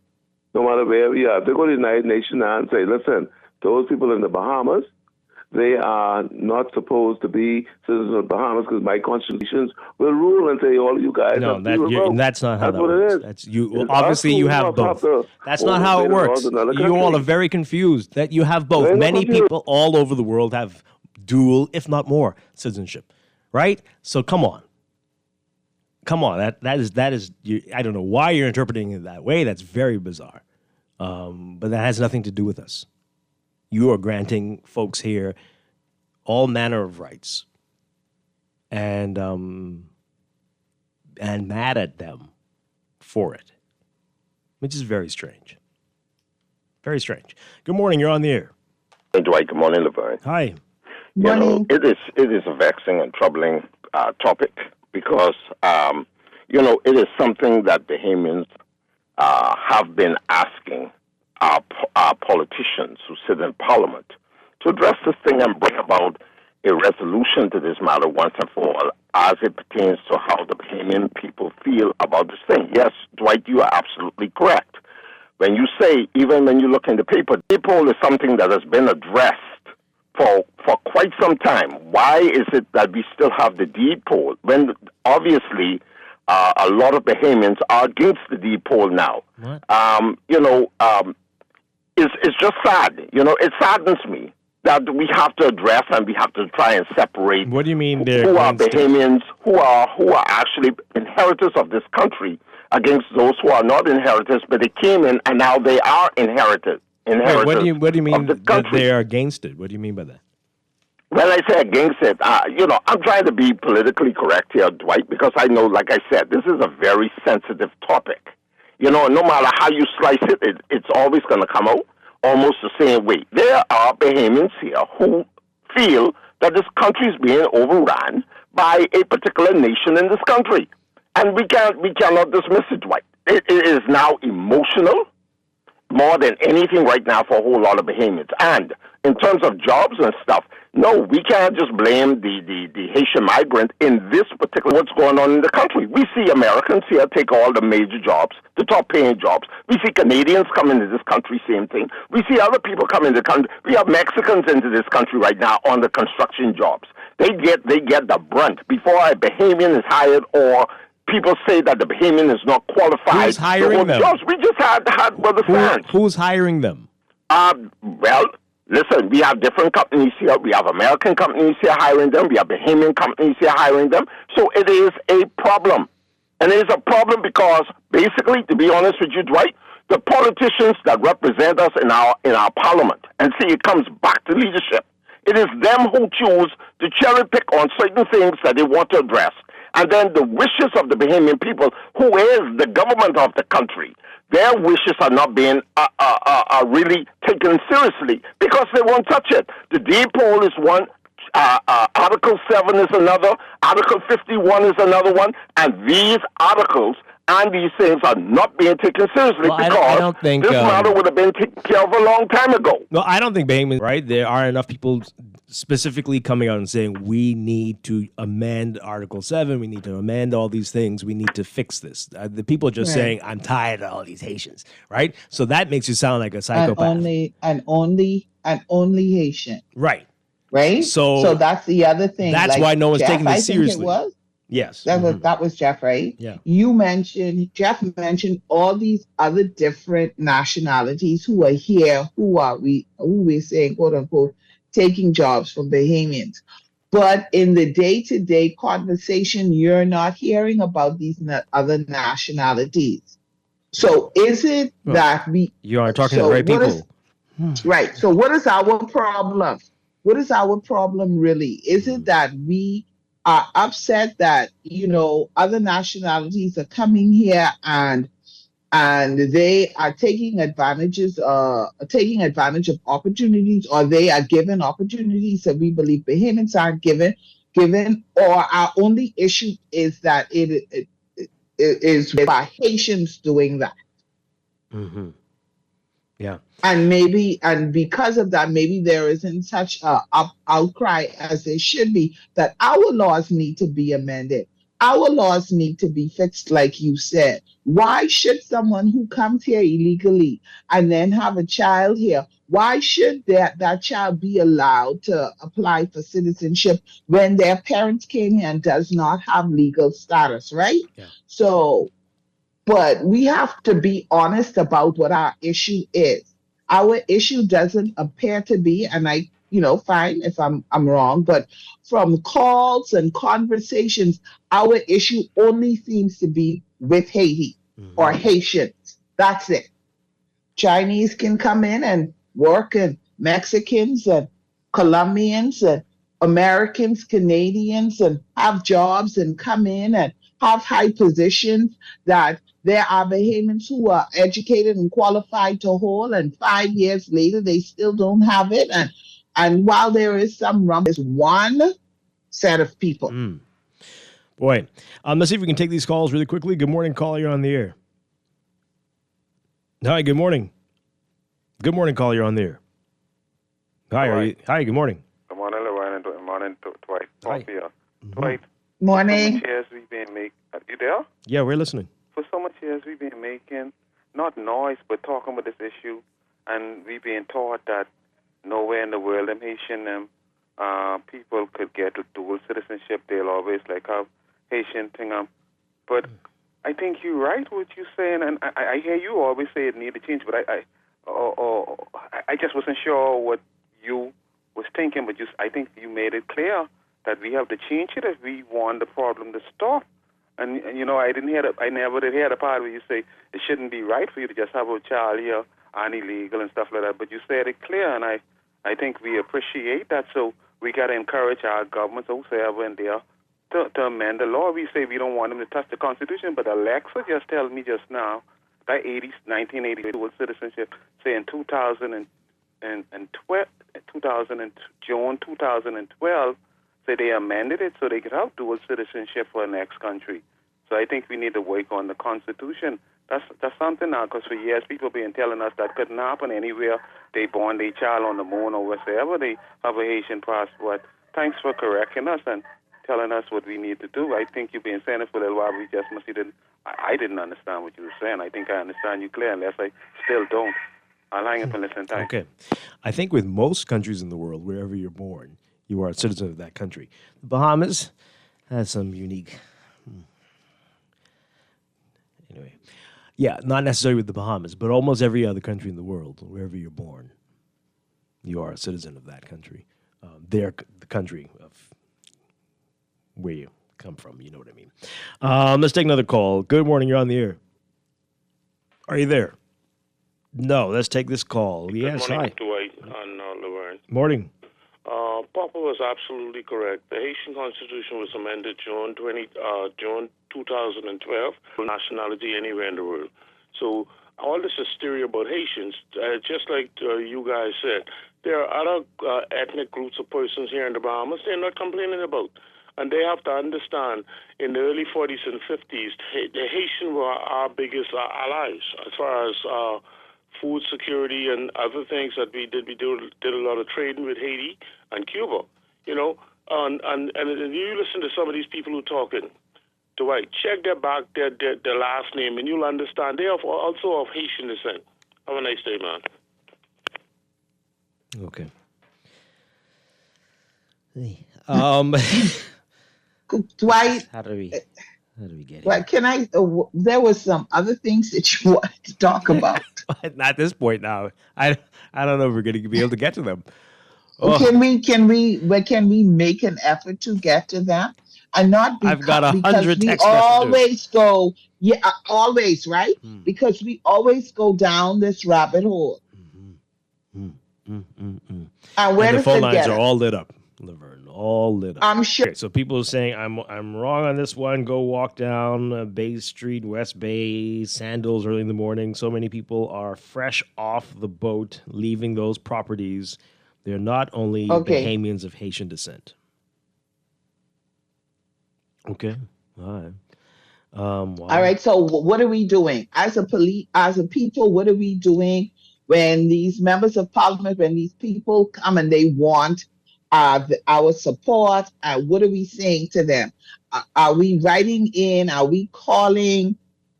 no matter where we are. If they go to the United Nations and say, listen, those people in the Bahamas, they are not supposed to be citizens of the Bahamas because my constitutions will rule and say all you guys No, have to be revoked. that's not how That's that what works. it is. That's you. It's Obviously, us you who have have both. to That's not how it overplay the works. laws in other You all are countries. very confused. That you have both. They're not Many confused. people all over the world have dual, if not more, citizenship. Right? So come on. That is. I don't know why you're interpreting it that way. That's very bizarre. But that has nothing to do with us. You are granting folks here all manner of rights, and mad at them for it, which is very strange. Very strange. Good morning. You're on the air. Hey, Dwight. Good morning, Laverne. Hi. You know, it is a vexing and troubling topic because it is something that Bahamians have been asking our politicians who sit in Parliament to address this thing and bring about a resolution to this matter once and for all as it pertains to how the Bahamian people feel about this thing. Yes, Dwight, you are absolutely correct. When you say, even when you look in the paper, dipole is something that has been addressed for quite some time. Why is it that we still have the dipole when obviously a lot of Bahamians are against the dipole now? It's just sad. It saddens me that we have to address and we have to try and separate. What do you mean who are Bahamians who are actually inheritors of this country against those who are not inheritors, but they came in and now they are inheritors. Wait, what do you mean that they are against it? What do you mean by that? When I say against it, I'm trying to be politically correct here, Dwight, because I know, like I said, this is a very sensitive topic. No matter how you slice it, it's always going to come out almost the same way. There are Bahamians here who feel that this country is being overrun by a particular nation in this country. And we cannot dismiss it, Dwight. It is now emotional more than anything right now for a whole lot of Bahamians. And in terms of jobs and stuff, no, we can't just blame the Haitian migrant in this particular what's going on in the country. We see Americans here take all the major jobs, the top paying jobs. We see Canadians come into this country, same thing. We see other people come into the country. We have Mexicans into this country right now on the construction jobs. They get the brunt before a Bahamian is hired or people say that the Bahamian is not qualified. Who's hiring them? Jobs. We just had Brother France. Who's hiring them? Well, listen, we have different companies here. We have American companies here hiring them. We have Bahamian companies here hiring them. So it is a problem. And it is a problem because, basically, to be honest with you, Dwight, the politicians that represent us in our parliament, and see, it comes back to leadership. It is them who choose to cherry pick on certain things that they want to address. And then the wishes of the Bahamian people, who is the government of the country, their wishes are not being are really taken seriously because they won't touch it. The dipole is one, Article 7 is another, Article 51 is another one, and these articles and these things are not being taken seriously because I don't think, this matter would have been taken care of a long time ago. No, I don't think Bahamian, right? There are enough people specifically coming out and saying we need to amend Article 7, we need to amend all these things, we need to fix this. The people are just saying, I'm tired of all these Haitians, right? So that makes you sound like a psychopath. And only Haitian. Right. Right? So that's the other thing. That's why no one's taking this seriously. It was? Yes. That was Jeff, right? Yeah. Jeff mentioned all these other different nationalities who are here, who we're saying, quote unquote, taking jobs from Bahamians. But in the day-to-day conversation, you're not hearing about these other nationalities. So is it that you are talking to the right people? Right. So what is our problem? What is our problem really? Is it that we are upset that, other nationalities are coming here and they are taking advantage of opportunities, or they are given opportunities that we believe Bahamians aren't given, or our only issue is that it is by Haitians doing that. Mm-hmm. Yeah. And because of that, maybe there isn't such a outcry as there should be that our laws need to be amended. our laws need to be fixed, like you said. Why should someone who comes here illegally and then have a child here, why should that child be allowed to apply for citizenship when their parents came here and does not have legal status, right? Yeah. So, but we have to be honest about what our issue is. Our issue doesn't appear to be, and I, fine if I'm wrong, but from calls and conversations, our issue only seems to be with Haiti or Haitians. That's it. Chinese can come in and work, and Mexicans and Colombians and Americans, Canadians, and have jobs and come in and have high positions that there are Bahamians who are educated and qualified to hold, and 5 years later they still don't have it. And while there is some rumble, there's one set of people. Boy, let's see if we can take these calls really quickly. Good morning, caller. You're on the air. Hi, good morning. Good morning, caller. You're on the air. Hi, are you? Hi, good morning. Good morning, Lorraine, and good morning, Dwight. Hi. Dwight. Morning. For so much years we've been making. Are you there? Yeah, we're listening. For so much years we've been making, not noise, but talking about this issue, and we've been taught that nowhere in the world them Haitian people could get a dual citizenship. They'll always have Haitian thing. But I think you're right what you're saying, and I hear you always say it need to change, but I just wasn't sure what you was thinking, but I think you made it clear that we have to change it if we want the problem to stop. And I never did hear the part where you say it shouldn't be right for you to just have a child here and illegal and stuff like that. But you said it clear, and I think we appreciate that. So we got to encourage our governments, whoever in there, to amend the law. We say we don't want them to touch the Constitution, but Alexa just told me just now that 1980 dual citizenship, say in June 2012, say they amended it so they could have dual citizenship for the next country. So I think we need to work on the Constitution. That's something now, because for years people been telling us that couldn't happen anywhere. They born their child on the moon or wherever they have a Haitian passport. Thanks for correcting us and telling us what we need to do. I think you've been saying it for a little while. We just must didn't. I didn't understand what you were saying. I think I understand you clear, unless I still don't. I'll hang up and listen. Thanks. Okay. I think with most countries in the world, wherever you're born, you are a citizen of that country. The Bahamas has some unique. Anyway, yeah, not necessarily with the Bahamas, but almost every other country in the world, wherever you're born, you are a citizen of that country. The country of where you come from, you know what I mean. Let's take another call. Good morning, you're on the air. Are you there? No, let's take this call. Yes, Good morning, hi. Dwight and Laverne. Morning. Papa was absolutely correct. The Haitian Constitution was amended June 2012 for nationality anywhere in the world. So all this hysteria about Haitians, just like you guys said, there are other ethnic groups of persons here in the Bahamas they're not complaining about. And they have to understand, in the early 40s and 50s, the Haitians were our biggest allies as far as food security and other things that we did. We did a lot of trading with Haiti and Cuba, and you listen to some of these people who talking, Dwight, check their last name, and you'll understand they are also of Haitian descent. Have a nice day, man. Okay. Dwight, How do we get here? Dwight, there was some other things that you wanted to talk about. Not at this point now. I don't know if we're going to be able to get to them. Can we make an effort to get to them? And not I've got 100 because we text always messages. go, always, right? Because we always go down this rabbit hole. And where And the does phone it lines get are us? all lit up, Laverne, all lit up. I'm sure. Okay, so people are saying I'm wrong on this one. Go walk down Bay Street, West Bay, sandals early in the morning. So many people are fresh off the boat, leaving those properties. They're not only Bahamians of Haitian descent. Okay, all right. Wow. All right. So what are we doing as a people? What are we doing when these members of parliament, when these people come and they want our support? What are we saying to them? Are we writing in? Are we calling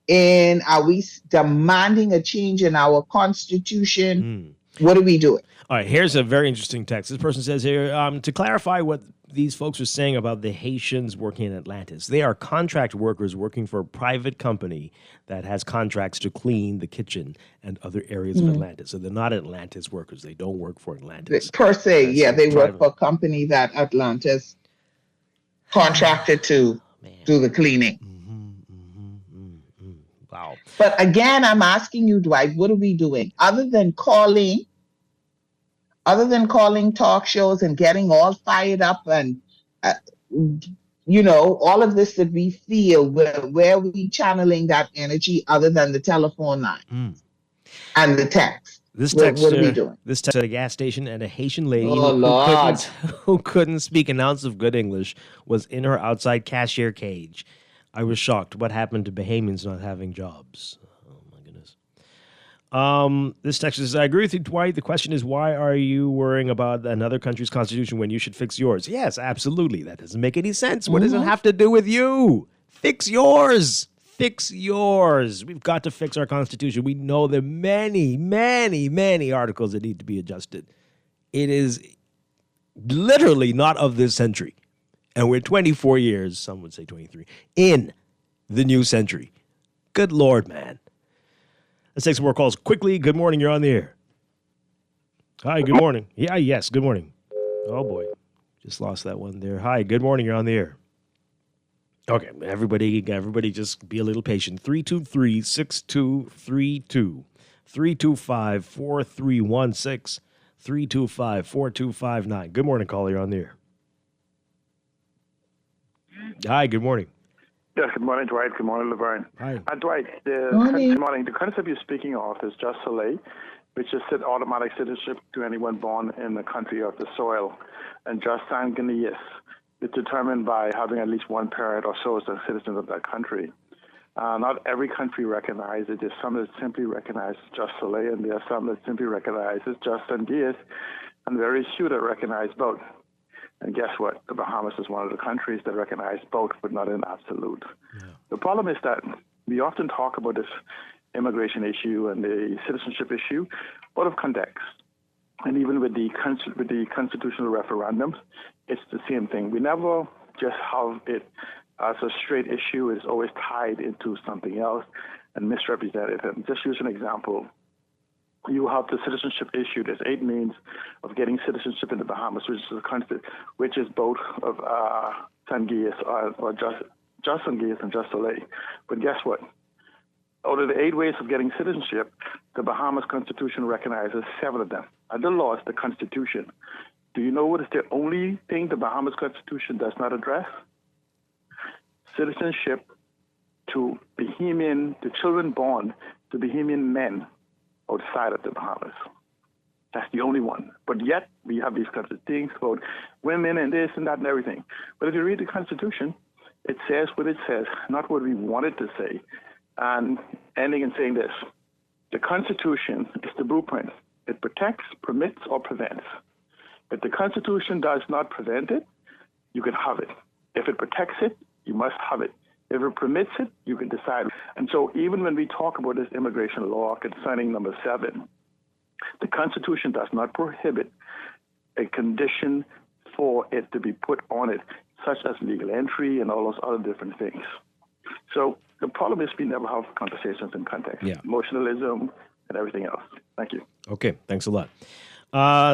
in? Are we demanding a change in our constitution? What are we doing? All right, here's a very interesting text. This person says here, to clarify what these folks are saying about the Haitians working in Atlantis. They are contract workers working for a private company that has contracts to clean the kitchen and other areas of Atlantis. So they're not Atlantis workers. They don't work for Atlantis. Per se, That's yeah, they work private. for a company that Atlantis contracted to do the cleaning. Wow. But again, I'm asking you, Dwight, what are we doing? Other than calling talk shows and getting all fired up and, all of this that we feel, where are we channeling that energy other than the telephone line and the text? What are we doing? This text at a gas station, and a Haitian lady Oh, Lord. who couldn't speak an ounce of good English was in her outside cashier cage. I was shocked. What happened to Bahamians not having jobs? Oh, my goodness. This text says, I agree with you, Dwight. The question is, why are you worrying about another country's constitution when you should fix yours? Yes, absolutely. That doesn't make any sense. What does it have to do with you? Fix yours. Fix yours. We've got to fix our constitution. We know there are many, many, many articles that need to be adjusted. It is literally not of this century. And we're 24 years, some would say 23, in the new century. Good Lord, man. Let's take some more calls quickly. Good morning. You're on the air. Hi, good morning. Yeah, yes, good morning. Oh, boy. Just lost that one there. Hi, good morning. You're on the air. Okay, everybody just be a little patient. 323-6232. 325-4316. 325-4259. Good morning, caller. You're on the air. Hi, good morning. Yes, good morning, Dwight. Good morning, Laverne. Hi. Dwight, good morning. The concept you're speaking of is just soleil, which is automatic citizenship to anyone born in the country of the soil. And just sanguineous, it's determined by having at least one parent or so as a citizen of that country. Not every country recognizes it. There's some that simply recognize just soleil, and there are some that simply recognize just sanguineous, and very few that recognize both. And guess what? The Bahamas is one of the countries that recognize both, but not in absolute. Yeah. The problem is that we often talk about this immigration issue and the citizenship issue out of context. And even with the constitutional referendums, it's the same thing. We never just have it as a straight issue. It's always tied into something else and misrepresented. And just use an example. You have the citizenship issue. There's 8 means of getting citizenship in the Bahamas, which is both of sanguineous or just sanguineous and just soleil. But guess what? Out of the 8 ways of getting citizenship, the Bahamas Constitution recognizes 7 of them. And the law is the Constitution. Do you know what is the only thing the Bahamas Constitution does not address? Citizenship to the children born to Bahamian men outside of the Bahamas. That's the only one. But yet, we have these kinds of things about women and this and that and everything. But if you read the Constitution, it says what it says, not what we want it to say. And ending in saying this, the Constitution is the blueprint. It protects, permits, or prevents. If the Constitution does not prevent it, you can have it. If it protects it, you must have it. If it permits it, you can decide. And so even when we talk about this immigration law concerning number 7, the Constitution does not prohibit a condition for it to be put on it, such as legal entry and all those other different things. So the problem is we never have conversations in context. Yeah. Emotionalism and everything else. Thank you. Okay, thanks a lot.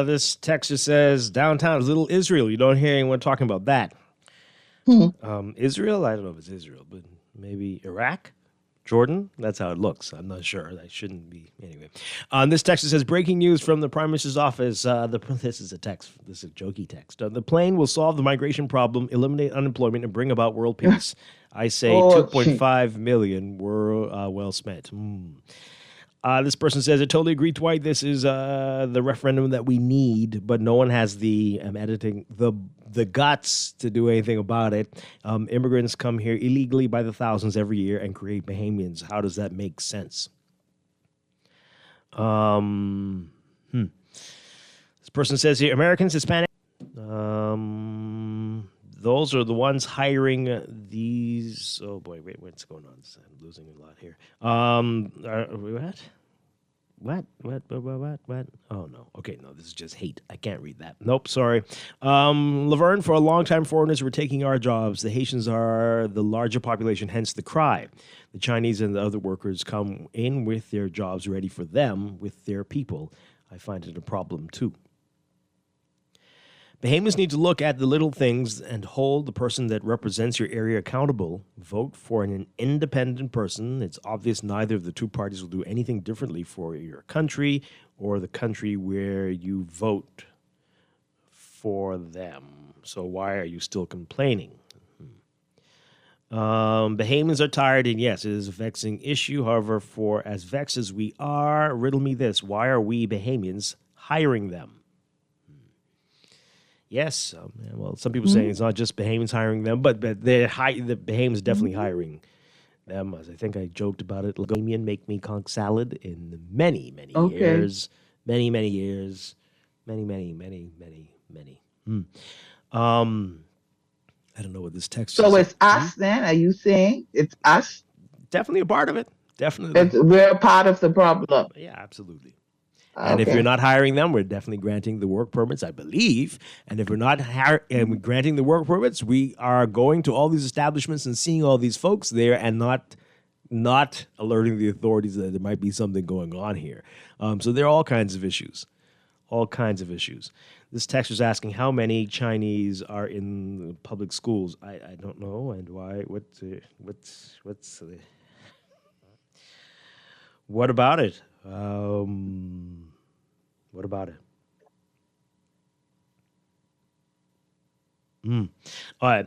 This text just says, downtown is Little Israel. You don't hear anyone talking about that. Israel? I don't know if it's Israel, but maybe Iraq? Jordan? That's how it looks. I'm not sure. That shouldn't be. Anyway. This text says, breaking news from the Prime Minister's office. This is a text. This is a jokey text. The plane will solve the migration problem, eliminate unemployment, and bring about world peace. I say 2.5 million were well spent. This person says, I totally agree, Dwight. This is the referendum that we need, but no one has the guts to do anything about it. Immigrants come here illegally by the thousands every year and create Bahamians. How does that make sense? This person says here, Americans, Hispanic. Those are the ones hiring these. Oh boy, wait, what's going on? I'm losing a lot here. What? Oh no. Okay, no, this is just hate. I can't read that. Nope, sorry. Laverne, for a long time, foreigners were taking our jobs. The Haitians are the larger population, hence the cry. The Chinese and the other workers come in with their jobs ready for them, with their people. I find it a problem too. Bahamians need to look at the little things and hold the person that represents your area accountable. Vote for an independent person. It's obvious neither of the two parties will do anything differently for your country or the country where you vote for them. So why are you still complaining? Bahamians are tired, and yes, it is a vexing issue. However, for as vexed as we are, riddle me this. Why are we Bahamians hiring them? Yes, well, some people saying it's not just Bahamians hiring them, but the Bahamians definitely hiring them. As I think I joked about it, Bahamian make me conch salad in many years. Many years. Many. I don't know what this text is. So it's us then? Are you saying it's us? Definitely a part of it. Definitely. We're a part of the problem. Yeah, absolutely. And if you're not hiring them, we're definitely granting the work permits, I believe. And if we're not granting the work permits, we are going to all these establishments and seeing all these folks there and not alerting the authorities that there might be something going on here. So there are all kinds of issues. All kinds of issues. This text was asking how many Chinese are in the public schools. I don't know, and why. What about it? What about it? All right.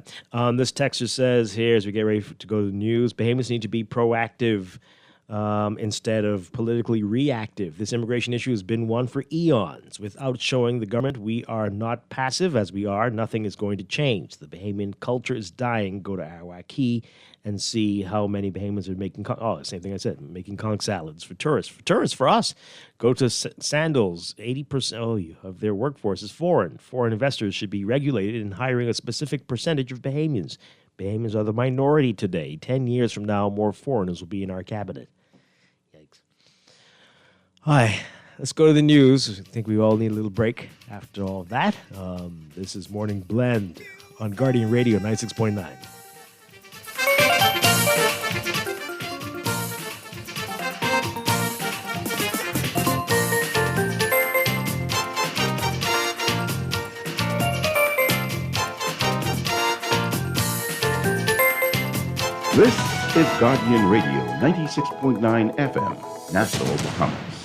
This texter says here, as we get ready to go to the news, Bahamians need to be proactive instead of politically reactive. This immigration issue has been one for eons. Without showing the government we are not passive as we are, nothing is going to change. The Bahamian culture is dying. Go to Arawaki and see how many Bahamians are making, same thing I said, making conch salads for tourists. For us, go to Sandals. 80% of their workforce is foreign. Foreign investors should be regulated in hiring a specific percentage of Bahamians. Bahamians are the minority today. 10 years from now, more foreigners will be in our cabinet. Yikes. All right, let's go to the news. I think we all need a little break after all of that. This is Morning Blend on Guardian Radio 96.9. This is Guardian Radio 96.9 FM, Nassau, Bahamas.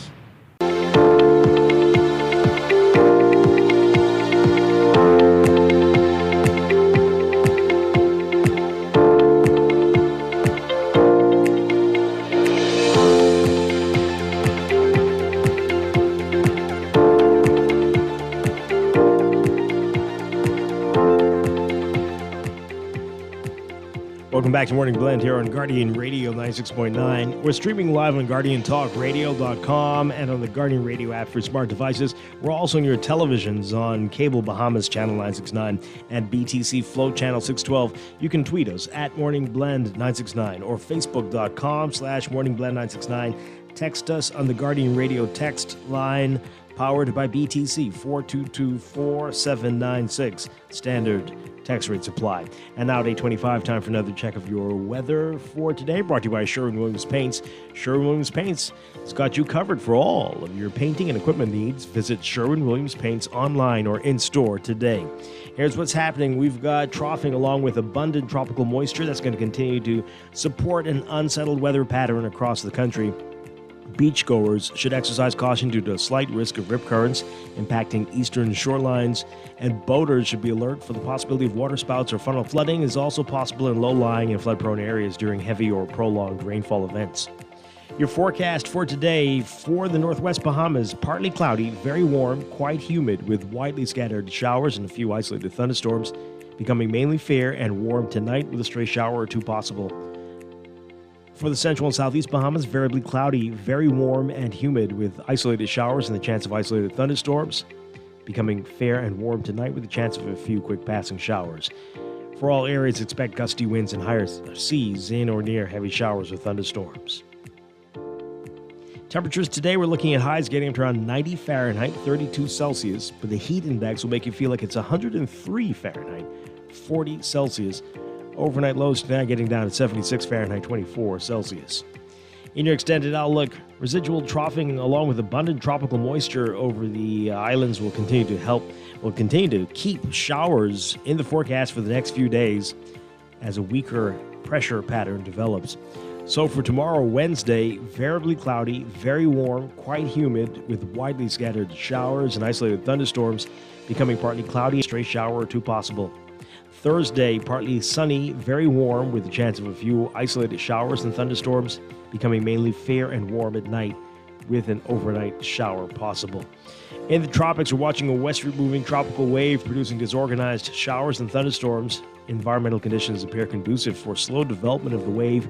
Welcome back to Morning Blend here on Guardian Radio 96.9. We're streaming live on GuardianTalkRadio.com and on the Guardian Radio app for smart devices. We're also on your televisions on Cable Bahamas Channel 969 and BTC Flow Channel 612. You can tweet us at Morning Blend 969 or Facebook.com/Morning Blend 969. Text us on the Guardian Radio text line powered by BTC 422-4796. Standard text rates apply. And now at 8:25, time for another check of your weather for today, brought to you by Sherwin-Williams Paints. Sherwin-Williams Paints has got you covered for all of your painting and equipment needs. Visit Sherwin-Williams Paints online or in-store today. Here's what's happening. We've got troughing along with abundant tropical moisture that's going to continue to support an unsettled weather pattern across the country. Beachgoers should exercise caution due to a slight risk of rip currents impacting eastern shorelines, and boaters should be alert for the possibility of waterspouts or funnel flooding is also possible in low-lying and flood-prone areas during heavy or prolonged rainfall events. Your forecast for today for the northwest Bahamas, partly cloudy, very warm, quite humid with widely scattered showers and a few isolated thunderstorms, becoming mainly fair and warm tonight with a stray shower or two possible. For the central and southeast Bahamas, variably cloudy, very warm and humid with isolated showers and the chance of isolated thunderstorms. Becoming fair and warm tonight with the chance of a few quick passing showers. For all areas, expect gusty winds and higher seas in or near heavy showers or thunderstorms. Temperatures today, we're looking at highs getting up to around 90 Fahrenheit, 32 Celsius, but the heat index will make you feel like it's 103 Fahrenheit, 40 Celsius. Overnight lows tonight getting down to 76 Fahrenheit, 24 Celsius. In your extended outlook, residual troughing along with abundant tropical moisture over the islands will continue to keep showers in the forecast for the next few days as a weaker pressure pattern develops. So for tomorrow, Wednesday, variably cloudy, very warm, quite humid, with widely scattered showers and isolated thunderstorms, becoming partly cloudy, a stray shower or two possible. Thursday, partly sunny, very warm, with a chance of a few isolated showers and thunderstorms, becoming mainly fair and warm at night, with an overnight shower possible. In the tropics, we're watching a westward moving tropical wave producing disorganized showers and thunderstorms. Environmental conditions appear conducive for slow development of the wave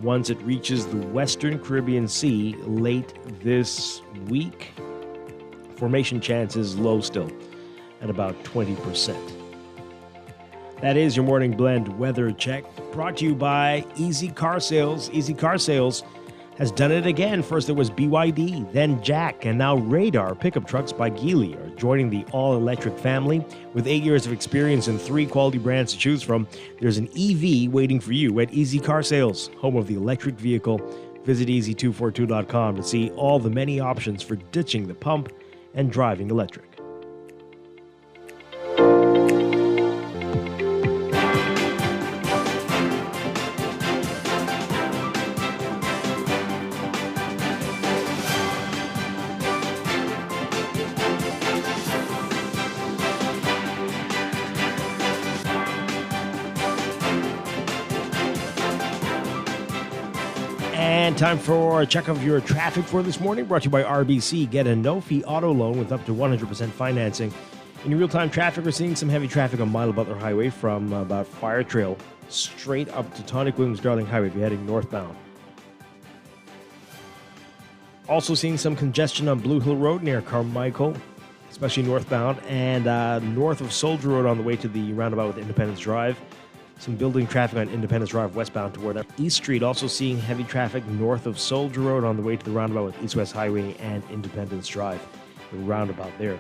once it reaches the western Caribbean Sea late this week. Formation chances low still at about 20%. That is your morning blend weather check, brought to you by Easy Car Sales. Easy Car Sales has done it again. First it was BYD, then Jack, and now Radar pickup trucks by Geely are joining the all-electric family. With 8 years of experience and 3 quality brands to choose from, there's an EV waiting for you at Easy Car Sales, home of the electric vehicle. Visit easy242.com to see all the many options for ditching the pump and driving electric. And time for a check of your traffic for this morning, brought to you by RBC. Get a no-fee auto loan with up to 100% financing. In your real-time traffic, we're seeing some heavy traffic on Milo Butler Highway from about Fire Trail straight up to Tonic Williams Darling Highway if you're heading northbound. Also seeing some congestion on Blue Hill Road near Carmichael, especially northbound, and north of Soldier Road on the way to the roundabout with Independence Drive. Some building traffic on Independence Drive westbound toward East Street. Also seeing heavy traffic north of Soldier Road on the way to the roundabout with East-West Highway and Independence Drive, the roundabout there.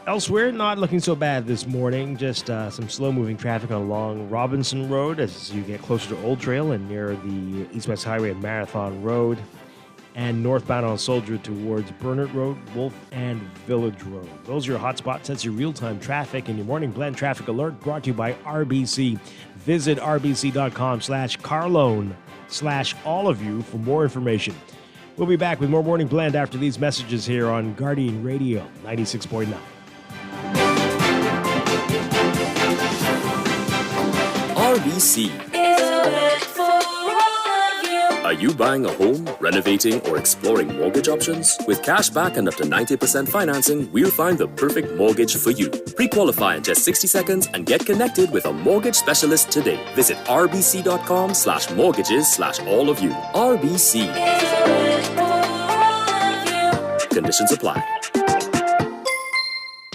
Elsewhere, not looking so bad this morning. Just some slow-moving traffic along Robinson Road as you get closer to Old Trail and near the East-West Highway and Marathon Road. And northbound on Soldier towards Burnett Road, Wolf, and Village Road. Those are your hot spots. That's your real-time traffic and your morning blend traffic alert brought to you by RBC. Visit rbc.com/carloan/all of you for more information. We'll be back with more morning blend after these messages here on Guardian Radio 96.9. RBC. Are you buying a home, renovating, or exploring mortgage options? With cash back and up to 90% financing, we'll find the perfect mortgage for you. Pre-qualify in just 60 seconds and get connected with a mortgage specialist today. Visit rbc.com/mortgages/all of you. RBC. Conditions apply.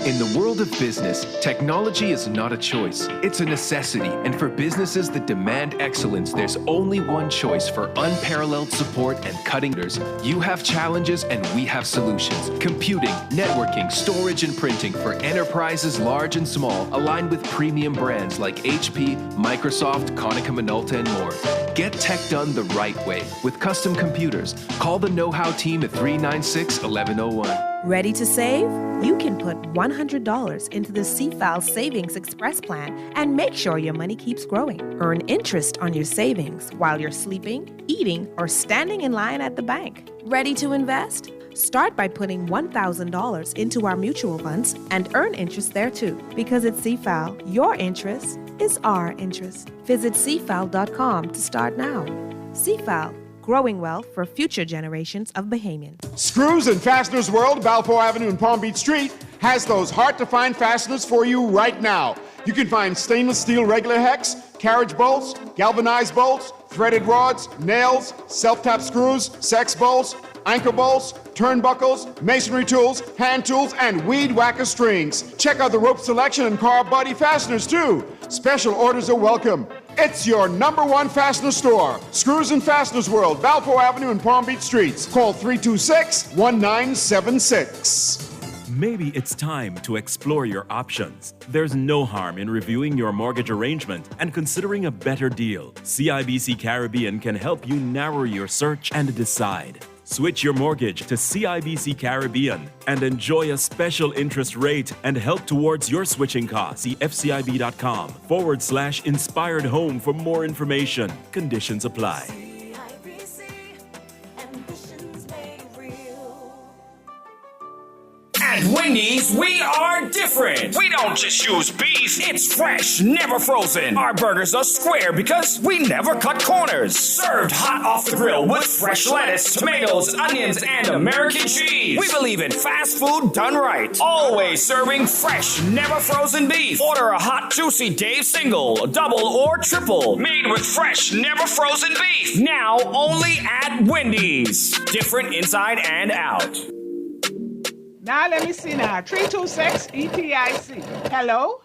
In the world of business, technology is not a choice, it's a necessity. And for businesses that demand excellence, there's only one choice for unparalleled support and cutting edge. You have challenges and we have solutions. Computing, networking, storage, and printing for enterprises large and small, aligned with premium brands like HP, Microsoft, Konica Minolta, and more. Get tech done the right way with custom computers. Call the Know-How team at 396-1101. Ready to save? You can put $100 into the CFAL Savings Express Plan and make sure your money keeps growing. Earn interest on your savings while you're sleeping, eating, or standing in line at the bank. Ready to invest? Start by putting $1,000 into our mutual funds and earn interest there too. Because at CFAL, your interest is our interest. Visit CFAL.com to start now. CFAL. Growing wealth for future generations of Bahamians. Screws and Fasteners World, Balfour Avenue and Palm Beach Street, has those hard-to-find fasteners for you right now. You can find stainless steel regular hex, carriage bolts, galvanized bolts, threaded rods, nails, self-tap screws, sex bolts, anchor bolts, turnbuckles, masonry tools, hand tools, and weed whacker strings. Check out the rope selection and car body fasteners too. Special orders are welcome. It's your #1 fastener store. Screws and Fasteners World, Balfour Avenue and Palm Beach Streets. Call 326-1976. Maybe it's time to explore your options. There's no harm in reviewing your mortgage arrangement and considering a better deal. CIBC Caribbean can help you narrow your search and decide. Switch your mortgage to CIBC Caribbean and enjoy a special interest rate and help towards your switching costs. See fcib.com/inspired home for more information. Conditions apply. At Wendy's, we are different. We don't just use beef. It's fresh, never frozen. Our burgers are square because we never cut corners. Served hot off the grill with fresh lettuce, tomatoes, onions, and American cheese. We believe in fast food done right. Always serving fresh, never frozen beef. Order a hot, juicy Dave single, double, or triple. Made with fresh, never frozen beef. Now only at Wendy's. Different inside and out. Now let me see now. 326 EPIC. Hello?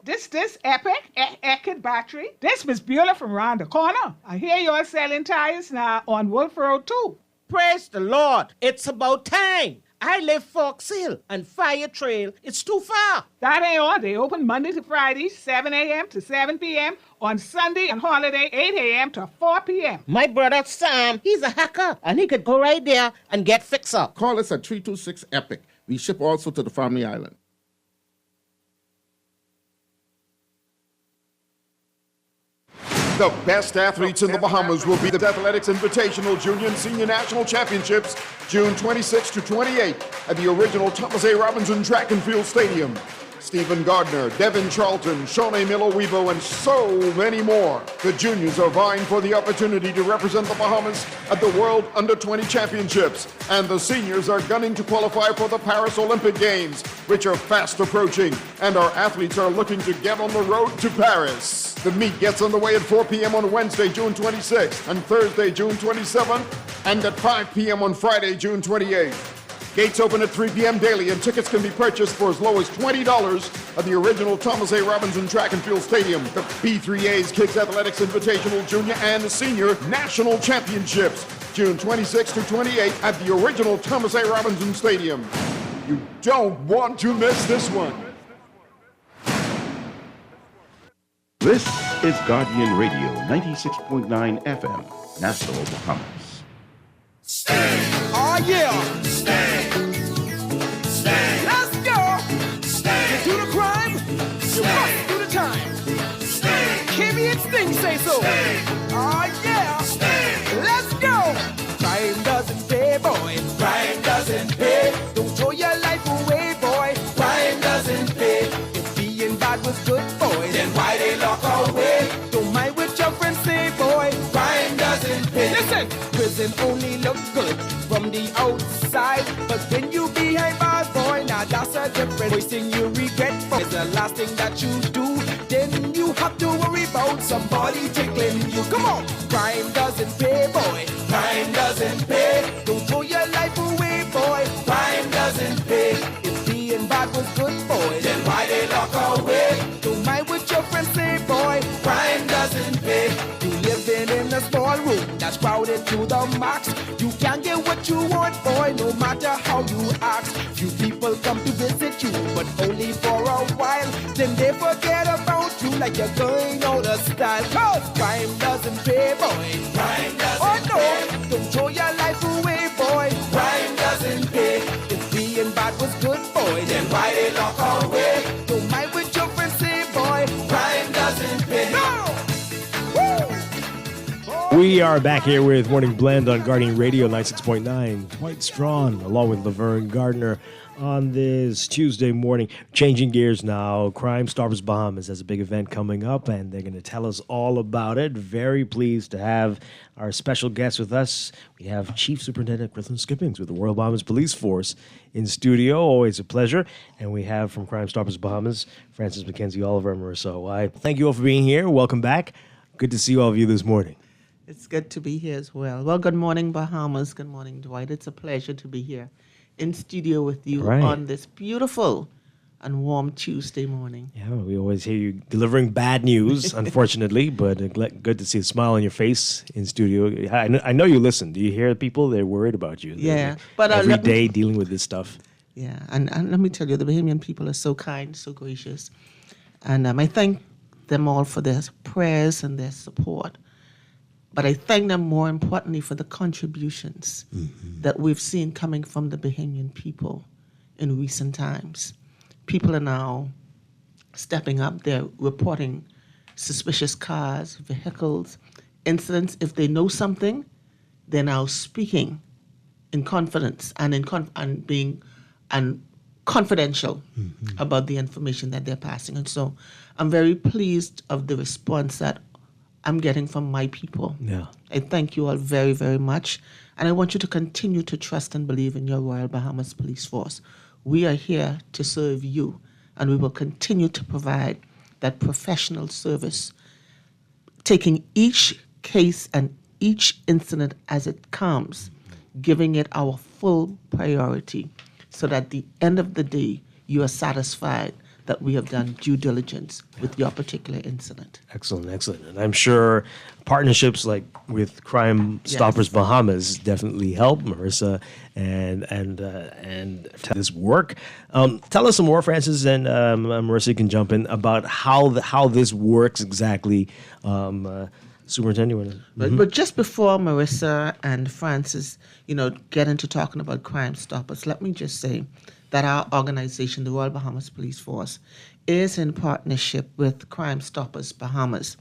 This Epic battery. This Miss Beulah from round the corner. I hear you're selling tires now on Wolf Road too. Praise the Lord. It's about time. I live Fox Hill and Fire Trail. It's too far. That ain't all. They open Monday to Friday, 7 a.m. to 7 p.m. On Sunday and holiday, 8 a.m. to 4 p.m. My brother Sam, he's a hacker, and he could go right there and get fixed up. Call us at 326 EPIC. We ship also to the Family Island. The best athletes in the Bahamas will be the Athletics Invitational Junior and Senior National Championships, June 26 to 28 at the original Thomas A. Robinson Track and Field Stadium. Stephen Gardner, Devin Charlton, Shawnee Miller-Weebo, and so many more. The juniors are vying for the opportunity to represent the Bahamas at the World Under-20 Championships, and the seniors are gunning to qualify for the Paris Olympic Games, which are fast approaching, and our athletes are looking to get on the road to Paris. The meet gets underway at 4 p.m. on Wednesday, June 26th, and Thursday, June 27th, and at 5 p.m. on Friday, June 28th. Gates open at 3 p.m. daily, and tickets can be purchased for as low as $20 at the original Thomas A. Robinson Track and Field Stadium. The B3A's Kids Athletics Invitational Junior and Senior National Championships, June 26 to 28 at the original Thomas A. Robinson Stadium. You don't want to miss this one. This is Guardian Radio 96.9 FM, Nassau, Bahamas. Oh yeah! Stay! Let's go! You do the crime, you must do the time. Kimmy and Sting say so. Oh yeah! Let's go! Crime doesn't pay, boy. Crime doesn't pay. Don't throw your life away, boy. Crime doesn't pay. If being bad was good, boy, then why they lock away? Don't mind what your friends say, boy. Crime doesn't pay. Listen, prison only look good from the outside, but when you behind bars, boy, now that's a different voice thing you regret for. It's the last thing that you do, then you have to worry about somebody tickling you. Come on, crime doesn't pay, boy. Crime doesn't pay. Don't throw your life away, boy. Crime doesn't pay. If being bad was good, boy, then why they lock away? Don't mind what your friends say, boy. Crime doesn't pay. You living in a small room that's crowded to the max. You can't get what you want, boy, no matter how you act. Few people come to visit you, but only for a while. Then they forget about you like you're going out of style. Cause crime doesn't pay, boy. Crime doesn't pay. Don't throw your life away, boy. Crime doesn't pay. If being bad was good, boy, then why they lock away? Don't mind what your friends say, boy. Crime doesn't pay. No! We are back here with Morning Blend on Guardian Radio 96.9. Dwight Strachan along with Laverne Gardner on this Tuesday morning. Changing gears now. Crime Stoppers Bahamas has a big event coming up, and they're going to tell us all about it. Very pleased to have our special guest with us. We have Chief Superintendent Griffin Skippings with the Royal Bahamas Police Force in studio. Always a pleasure. And we have from Crime Stoppers Bahamas, Francis Mackenzie Oliver and Marissa Hawaii. Thank you all for being here. Welcome back. Good to see all of you this morning. It's good to be here as well. Well, good morning, Bahamas. Good morning, Dwight. It's a pleasure to be here in studio with you on this beautiful and warm Tuesday morning. Yeah, we always hear you delivering bad news, unfortunately, but good to see a smile on your face in studio. I know you listen. Do you hear people? They're worried about you. Yeah. But every day dealing with this stuff. Yeah, and let me tell you, the Bahamian people are so kind, so gracious. And I thank them all for their prayers and their support. But I thank them more importantly for the contributions that we've seen coming from the Bahamian people in recent times. People are now stepping up. They're reporting suspicious cars, vehicles, incidents. If they know something, they're now speaking in confidence and being confidential about the information that they're passing. And so I'm very pleased of the response that I'm getting from my people. Yeah. I thank you all very, very much. And I want you to continue to trust and believe in your Royal Bahamas Police Force. We are here to serve you, and we will continue to provide that professional service, taking each case and each incident as it comes, giving it our full priority, so that at the end of the day, you are satisfied that we have done due diligence with your particular incident. Excellent, excellent. And I'm sure partnerships like with Crime Stoppers Bahamas definitely help, Marissa, and this work. Tell us some more, Francis, and Marissa, you can jump in about how this works exactly. Superintendent. But just before Marissa and Francis, get into talking about Crime Stoppers, let me just say that our organization, the Royal Bahamas Police Force, is in partnership with Crime Stoppers Bahamas.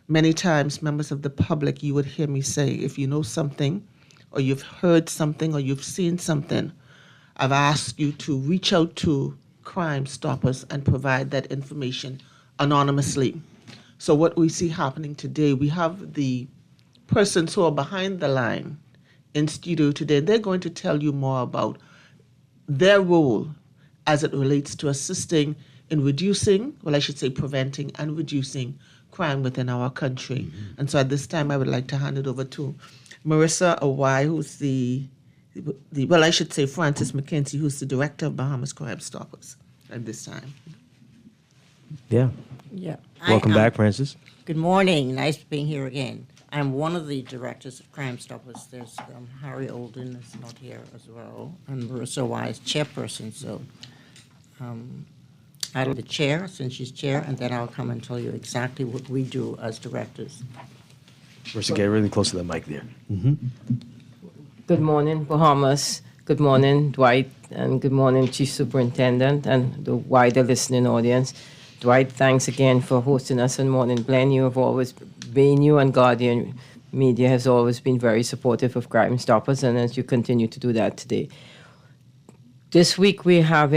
Many times, members of the public, you would hear me say, if you know something, or you've heard something, or you've seen something, I've asked you to reach out to Crime Stoppers and provide that information anonymously. So what we see happening today, we have the persons who are behind the line in studio today. They're going to tell you more about their role as it relates to assisting in preventing and reducing crime within our country. And so at this time, I would like to hand it over to Marissa Awai, who's Francis McKenzie, who's the director of Bahamas Crime Stoppers at this time. Yeah. Yeah. Welcome back, Francis. Good morning. Nice being here again. I'm one of the directors of Crime Stoppers. There's Harry Olden is not here as well, and Marissa Wise, chairperson. So I'll be the chair since she's chair, and then I'll come and tell you exactly what we do as directors. Marissa, get really close to the mic there. Good morning, Bahamas. Good morning, Dwight, and good morning, Chief Superintendent, and the wider listening audience. Dwight, thanks again for hosting us on Morning Blend. You and Guardian Media has always been very supportive of Crime Stoppers, and as you continue to do that today. This week we have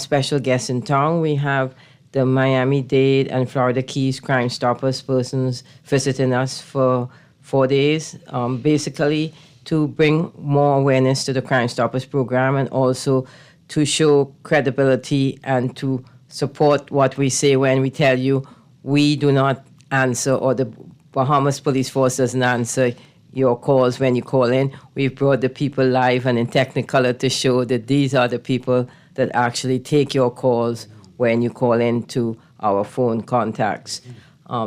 special guests in town. We have the Miami-Dade and Florida Keys Crime Stoppers persons visiting us for 4 days, basically to bring more awareness to the Crime Stoppers program and also to show credibility and to support what we say when we tell you we do not answer, or the Bahamas Police Force doesn't answer your calls when you call in. We've brought the people live and in Technicolor to show that these are the people that actually take your calls when you call in to our phone contacts.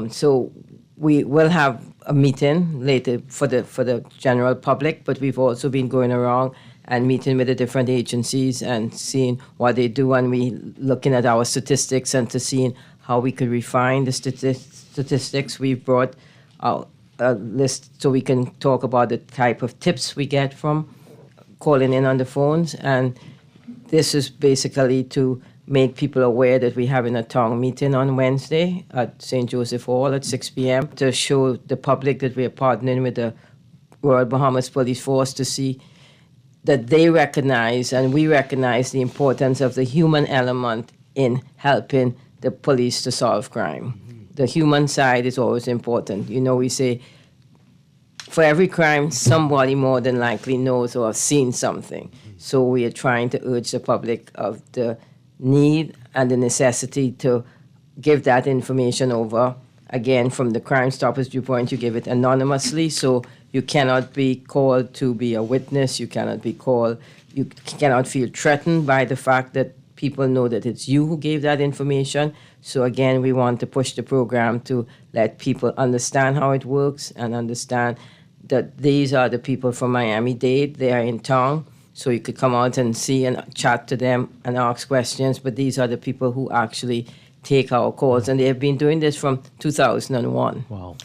So we will have a meeting later for the general public, but we've also been going around and meeting with the different agencies and seeing what they do, and we looking at our statistics and to seeing how we could refine the statistics. We've brought out a list so we can talk about the type of tips we get from calling in on the phones, and this is basically to make people aware that we're having a town meeting on Wednesday at St. Joseph Hall at 6 p.m. to show the public that we're partnering with the Royal Bahamas Police Force to see that they recognize and we recognize the importance of the human element in helping the police to solve crime. The human side is always important. We say for every crime, somebody more than likely knows or has seen something. So we are trying to urge the public of the need and the necessity to give that information over again, from the Crime Stoppers viewpoint, you give it anonymously, so you cannot be called to be a witness. You cannot feel threatened by the fact that people know that it's you who gave that information. So again, we want to push the program to let people understand how it works and understand that these are the people from Miami-Dade. They are in town, so you could come out and see and chat to them and ask questions, but these are the people who actually take our calls, and they have been doing this from 2001. Wow.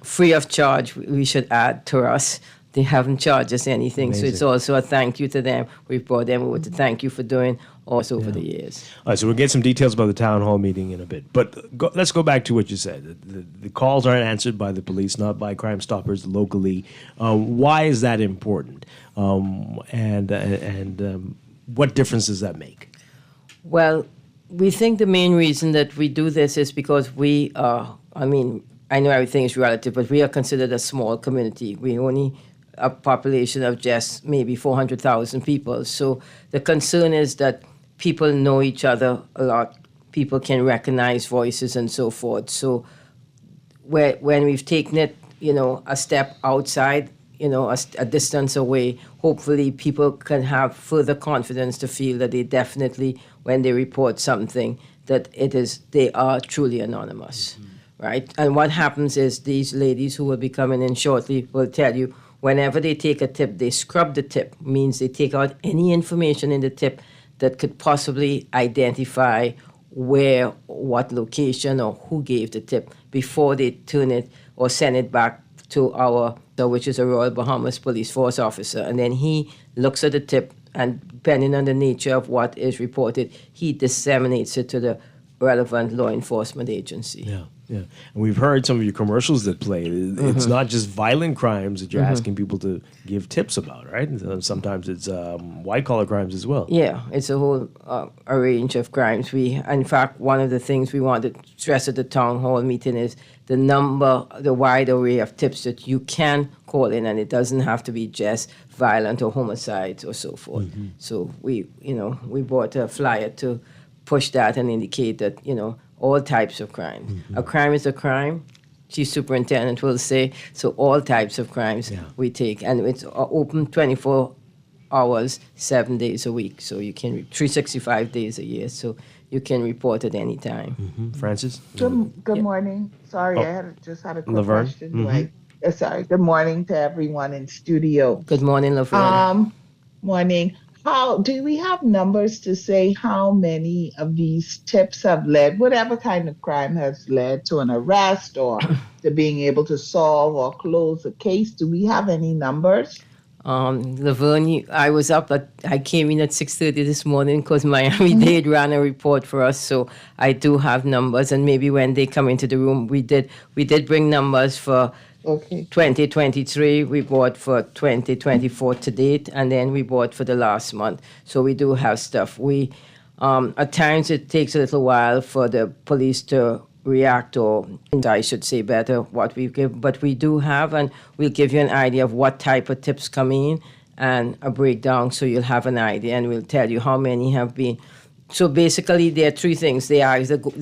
Free of charge, we should add to us. They haven't charged us anything, so it's also a thank you to them. We've brought them over to thank you for doing us over the years. All right, so we'll get some details about the town hall meeting in a bit. But let's go back to what you said. The calls aren't answered by the police, not by Crime Stoppers locally. Why is that important? What difference does that make? Well, we think the main reason that we do this is because we are, I know everything is relative, but we are considered a small community. We only a population of just maybe 400,000 people. So the concern is that people know each other a lot. People can recognize voices and so forth. So when we've taken it, a step outside, a distance away, hopefully people can have further confidence to feel that they definitely, when they report something, that they are truly anonymous, right? And what happens is these ladies who will be coming in shortly will tell you, whenever they take a tip, they scrub the tip, means they take out any information in the tip that could possibly identify where, what location, or who gave the tip before they turn it or send it back to which is a Royal Bahamas Police Force officer. And then he looks at the tip, and depending on the nature of what is reported, he disseminates it to the relevant law enforcement agency. Yeah. And we've heard some of your commercials that play. It's not just violent crimes that you're asking people to give tips about, right? Sometimes it's white-collar crimes as well. Yeah, it's a whole a range of crimes. In fact, one of the things we want to stress at the town hall meeting is the wide array of tips that you can call in, and it doesn't have to be just violent or homicides or so forth. So we brought a flyer to push that and indicate that, all types of crimes. A crime is a crime, Chief Superintendent will say. So all types of crimes we take. And it's open 24 hours, 7 days a week. So you can, 365 days a year. So you can report at any time. Francis? Good morning. Sorry, I just had a quick Laverne? question. Right? Sorry. Good morning to everyone in studio. Good morning, Laverne. Morning. Do we have numbers to say how many of these tips have led, whatever kind of crime has led to an arrest or to being able to solve or close a case? Do we have any numbers? Laverne, I came in at 6:30 this morning because Miami-Dade ran a report for us, so I do have numbers, and maybe when they come into the room, we did bring numbers for 2023, we bought for 2024 to date, and then we bought for the last month. So we do have stuff. At times it takes a little while for the police to react, or I should say better, what we give. But we do have, and we'll give you an idea of what type of tips come in and a breakdown, so you'll have an idea, and we'll tell you how many have been. So basically, there are three things. They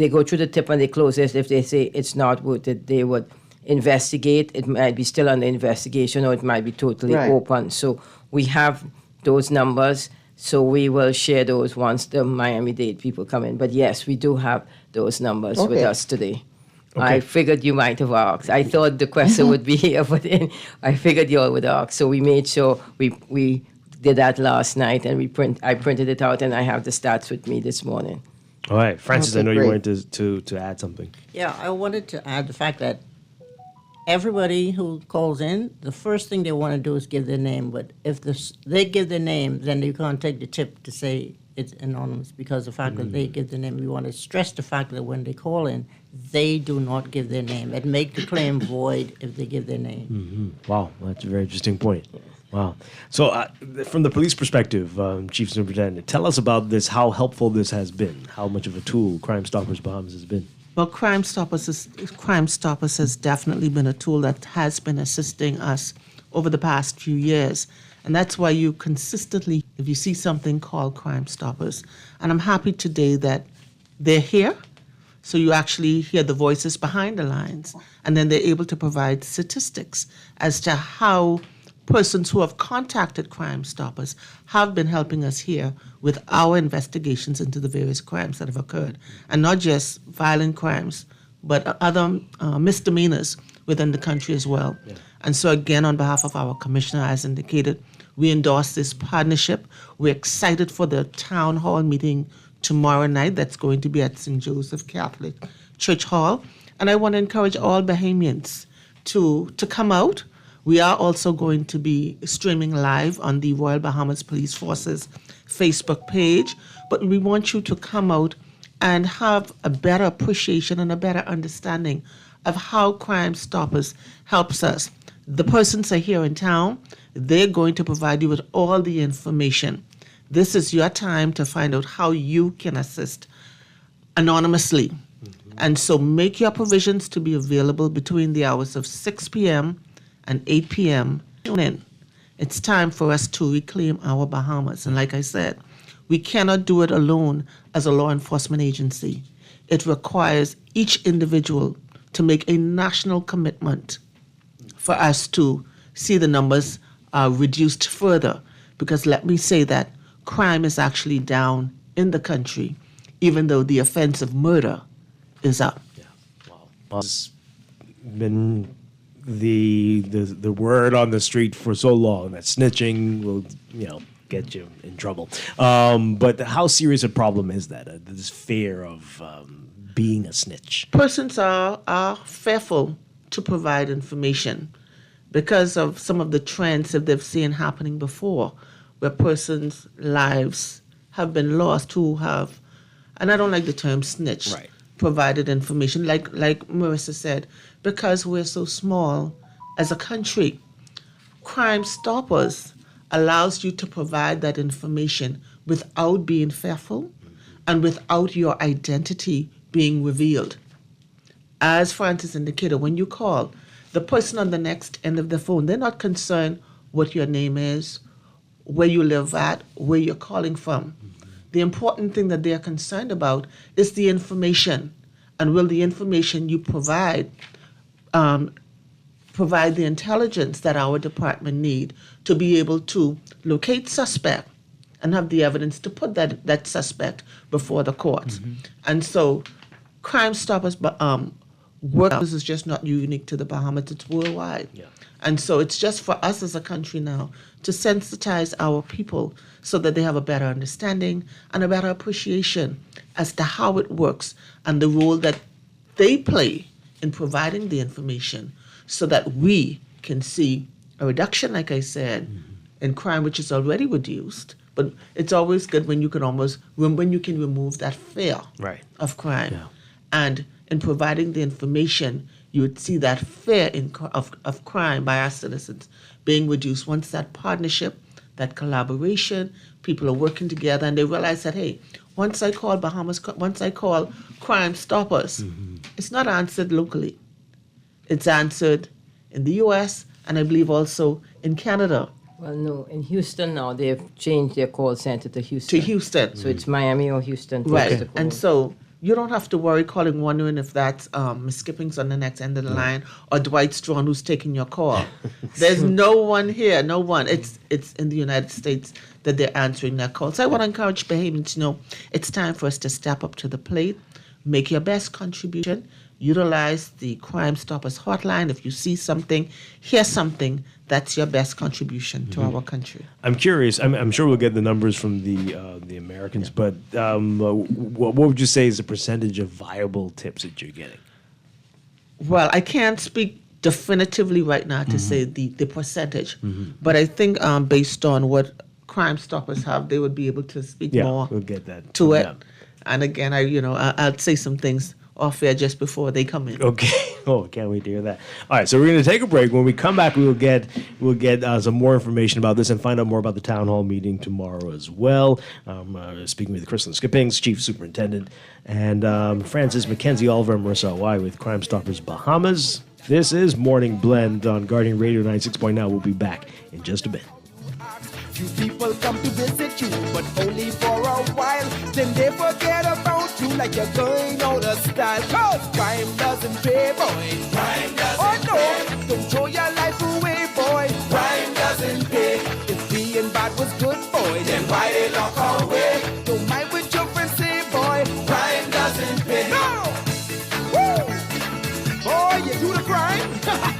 go through the tip and they close it. If they say it's not worth it, they would investigate. It might be still under investigation, or it might be totally open. So we have those numbers, so we will share those once the Miami-Dade people come in. But yes, we do have those numbers with us today. I figured you might have asked. I thought the question would be here, but then I figured you all would ask. So we made sure we did that last night, and I printed it out, and I have the stats with me this morning. All right, Francis, I know you wanted to add something. Yeah, I wanted to add the fact that everybody who calls in, the first thing they want to do is give their name. But if they give their name, then you can't take the tip to say it's anonymous, because the fact that they give their name, we want to stress the fact that when they call in, they do not give their name and make the claim void if they give their name. Wow, that's a very interesting point. Wow. So from the police perspective, Chief Superintendent, tell us about this, how helpful this has been, how much of a tool Crime Stoppers Bahamas has been. Well, Crime Stoppers has definitely been a tool that has been assisting us over the past few years. And that's why you consistently, if you see something, call Crime Stoppers. And I'm happy today that they're here So you actually hear the voices behind the lines, and then they're able to provide statistics as to how persons who have contacted Crime Stoppers have been helping us here with our investigations into the various crimes that have occurred, and not just violent crimes, but other misdemeanors within the country as well. Yeah. And so again, on behalf of our commissioner, as indicated, we endorse this partnership. We're excited for the town hall meeting tomorrow night that's going to be at St. Joseph Catholic Church Hall. And I want to encourage all Bahamians to come out. We are also going to be streaming live on the Royal Bahamas Police Force's Facebook page, but we want you to come out and have a better appreciation and a better understanding of how Crime Stoppers helps us. The persons are here in town. They're going to provide you with all the information. This is your time to find out how you can assist anonymously. And so make your provisions to be available between the hours of 6 p.m. and 8 p.m. Tune in. It's time for us to reclaim our Bahamas. And like I said, we cannot do it alone as a law enforcement agency. It requires each individual to make a national commitment for us to see the numbers reduced further. Because let me say that crime is actually down in the country, even though the offense of murder is up. Yeah. Wow. It's been the word on the street for so long that snitching will, get you in trouble. But how serious a problem is that? This fear of being a snitch. Persons are fearful to provide information because of some of the trends that they've seen happening before, where persons' lives have been lost who have, and I don't like the term snitch, right, provided information, like Marissa said, because we're so small as a country. Crime Stoppers allows you to provide that information without being fearful and without your identity being revealed. As Francis indicated, when you call, the person on the next end of the phone, they're not concerned what your name is, where you live at, where you're calling from. The important thing that they're concerned about is the information, and will the information you provide the intelligence that our department need to be able to locate suspect and have the evidence to put that suspect before the courts. And so Crime Stoppers work is just not unique to the Bahamas, it's worldwide. Yeah. And so it's just for us as a country now to sensitize our people so that they have a better understanding and a better appreciation as to how it works and the role that they play in providing the information so that we can see a reduction, like I said, in crime, which is already reduced. But it's always good when you can remove that fear of crime. Yeah. And in providing the information, you would see that fear of crime by our citizens being reduced. Once that partnership, that collaboration, people are working together and they realize that, hey, once I call Crime Stoppers, it's not answered locally. It's answered in the U.S. and I believe also in Canada. Well, no, in Houston now they've changed their call center to Houston. So it's Miami or Houston. Right, and so you don't have to worry calling wondering if that's Miss Skipping's on the next end of the line or Dwight Strachan who's taking your call. There's no one here, no one. It's in the United States that they're answering that call. So I want to encourage Bahamians to know it's time for us to step up to the plate, make your best contribution, utilize the Crime Stoppers hotline. If you see something, hear something, that's your best contribution to our country. I'm curious. I'm sure we'll get the numbers from the Americans, but what would you say is the percentage of viable tips that you're getting? Well, I can't speak definitively right now to say the percentage, but I think based on what Crime Stoppers have, they would be able to speak more we'll get that to it. And again, I'll say some things off air just before they come in. Okay. Oh, can't wait to hear that. All right, so we're going to take a break. When we come back, we'll get some more information about this and find out more about the town hall meeting tomorrow as well. Speaking with Crystal Skippings, Chief Superintendent, and Francis Mackenzie Oliver and Marissa Hawaii with Crime Stoppers Bahamas. This is Morning Blend on Guardian Radio 96.9. We'll be back in just a bit. Few people come to visit you, but only for a while. Then they forget about you like you're going out of style. Cause crime doesn't pay, boy. Crime doesn't pay. Don't throw your life away, boy. Crime doesn't pay. If being bad was good, boy, then why they lock away? Don't mind what your friends say, boy. Crime doesn't pay. No! Woo! Boy, you do the crime.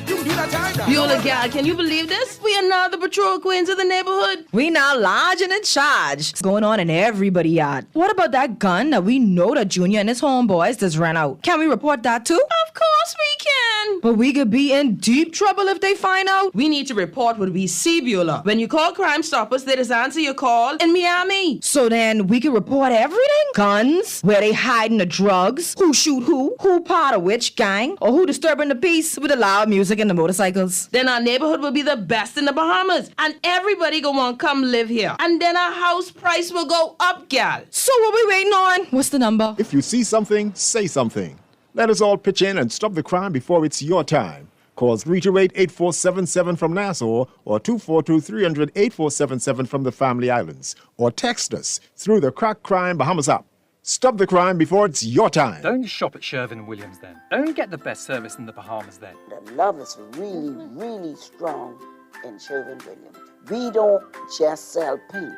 You can do that time now. Beulah, gal, can you believe this? We are now the patrol queens of the neighborhood. We now large and in charge. It's going on in everybody's yard. What about that gun that we know that Junior and his homeboys just ran out? Can we report that too? Of course we can. But we could be in deep trouble if they find out. We need to report what we see, Beulah. When you call Crime Stoppers, they just answer your call in Miami. So then we can report everything? Guns, where they hiding the drugs, who shoot who part of which gang, or who disturbing the peace with the loud music and the motorcycles. Then our neighborhood will be the best in the Bahamas, and everybody go want to come live here. And then our house price will go up, gal. So what we waiting on? What's the number? If you see something, say something. Let us all pitch in and stop the crime before it's your time. Call 328-8477 from Nassau or 242-300-8477 from the Family Islands. Or text us through the Crack Crime Bahamas app. Stop the crime before it's your time. Don't shop at Sherwin-Williams then. Don't get the best service in the Bahamas then. The love is really, really strong in Sherwin-Williams. We don't just sell paint.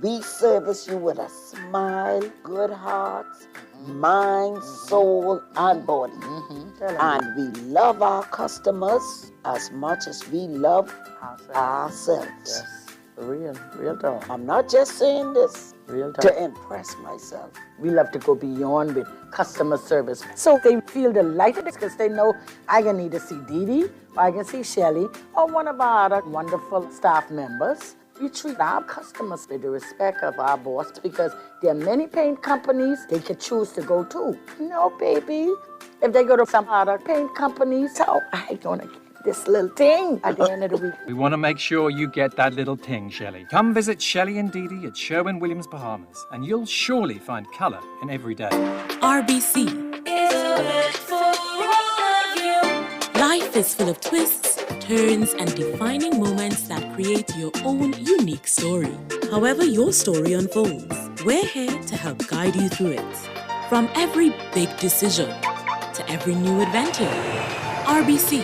We service you with a smile, good hearts, mind, soul, and body. And we love our customers as much as we love ourselves. Yes. Real talk. I'm not just saying this Real talk. to impress myself. We love to go beyond with customer service. So they feel delighted because they know I can either see Dee Dee, or I can see Shelly, or one of our other wonderful staff members. We treat our customers with the respect of our boss because there are many paint companies they could choose to go to. No, baby. If they go to some other paint companies, so I'm gonna get this little thing at the end of the week. We want to make sure you get that little ting, Shelley. Come visit Shelley and Dee Dee at Sherwin-Williams Bahamas, and you'll surely find colour in every day. RBC. Life is full of twists, turns, and defining moments that create your own unique story. However your story unfolds, we're here to help guide you through it. From every big decision to every new adventure. RBC.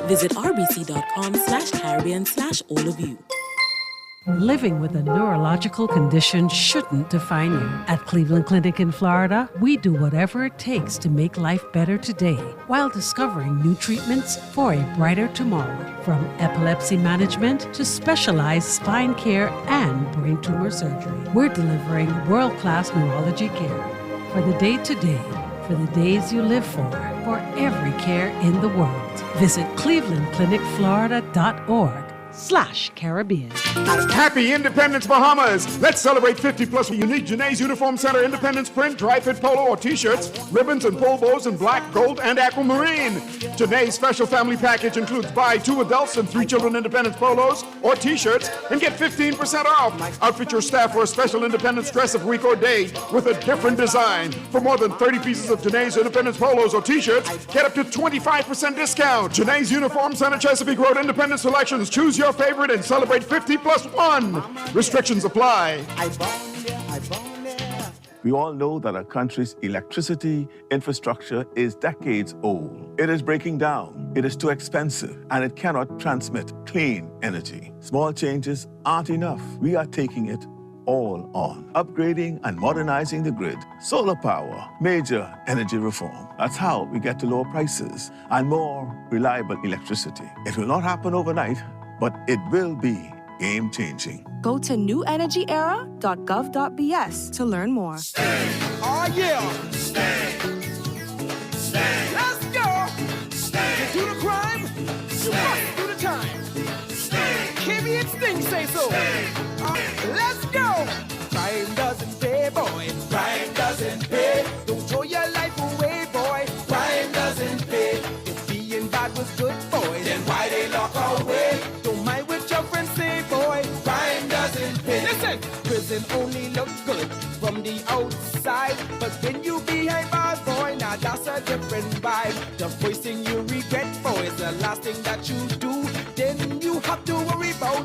Visit rbc.com/Caribbean/all of you. Living with a neurological condition shouldn't define you. At Cleveland Clinic in Florida, we do whatever it takes to make life better today while discovering new treatments for a brighter tomorrow. From epilepsy management to specialized spine care and brain tumor surgery, we're delivering world-class neurology care for the day-to-day, for the days you live for every care in the world. Visit clevelandclinicflorida.org/Caribbean. Happy Independence Bahamas! Let's celebrate 50 plus unique Janae's Uniform Center Independence print, dry fit polo or t-shirts, ribbons and pole bows in black, gold, and aquamarine. Janae's special family package includes buy 2 adults and 3 children Independence polos or t-shirts and get 15% off. Outfit your staff for a special Independence dress of week or day with a different design. For more than 30 pieces of Janae's Independence polos or t-shirts, get up to 25% discount. Janae's Uniform Center Chesapeake Road Independence Selections. Choose your favorite and celebrate 50 plus 1. Restrictions apply. We all know that our country's electricity infrastructure is decades old. It is breaking down, it is too expensive, and it cannot transmit clean energy. Small changes aren't enough. We are taking it all on. Upgrading and modernizing the grid, solar power, major energy reform. That's how we get to lower prices and more reliable electricity. It will not happen overnight, but it will be game-changing. Go to newenergyera.gov.bs to learn more. Oh yeah! Let's go! You do the crime, you must do the time. Give me instinct, say so. Let's go! Crime doesn't pay, boy. Crime doesn't pay. Don't throw your life away, boy. Crime doesn't pay. If being bad was good, boy, then why they lock away? Don't mind what your friends say, boy. Crime doesn't pay. Listen, prison only look good from the outside, but when you behind bars, boy, now that's a different vibe. The first thing you regret, boy, is the last thing that you do. Then you have to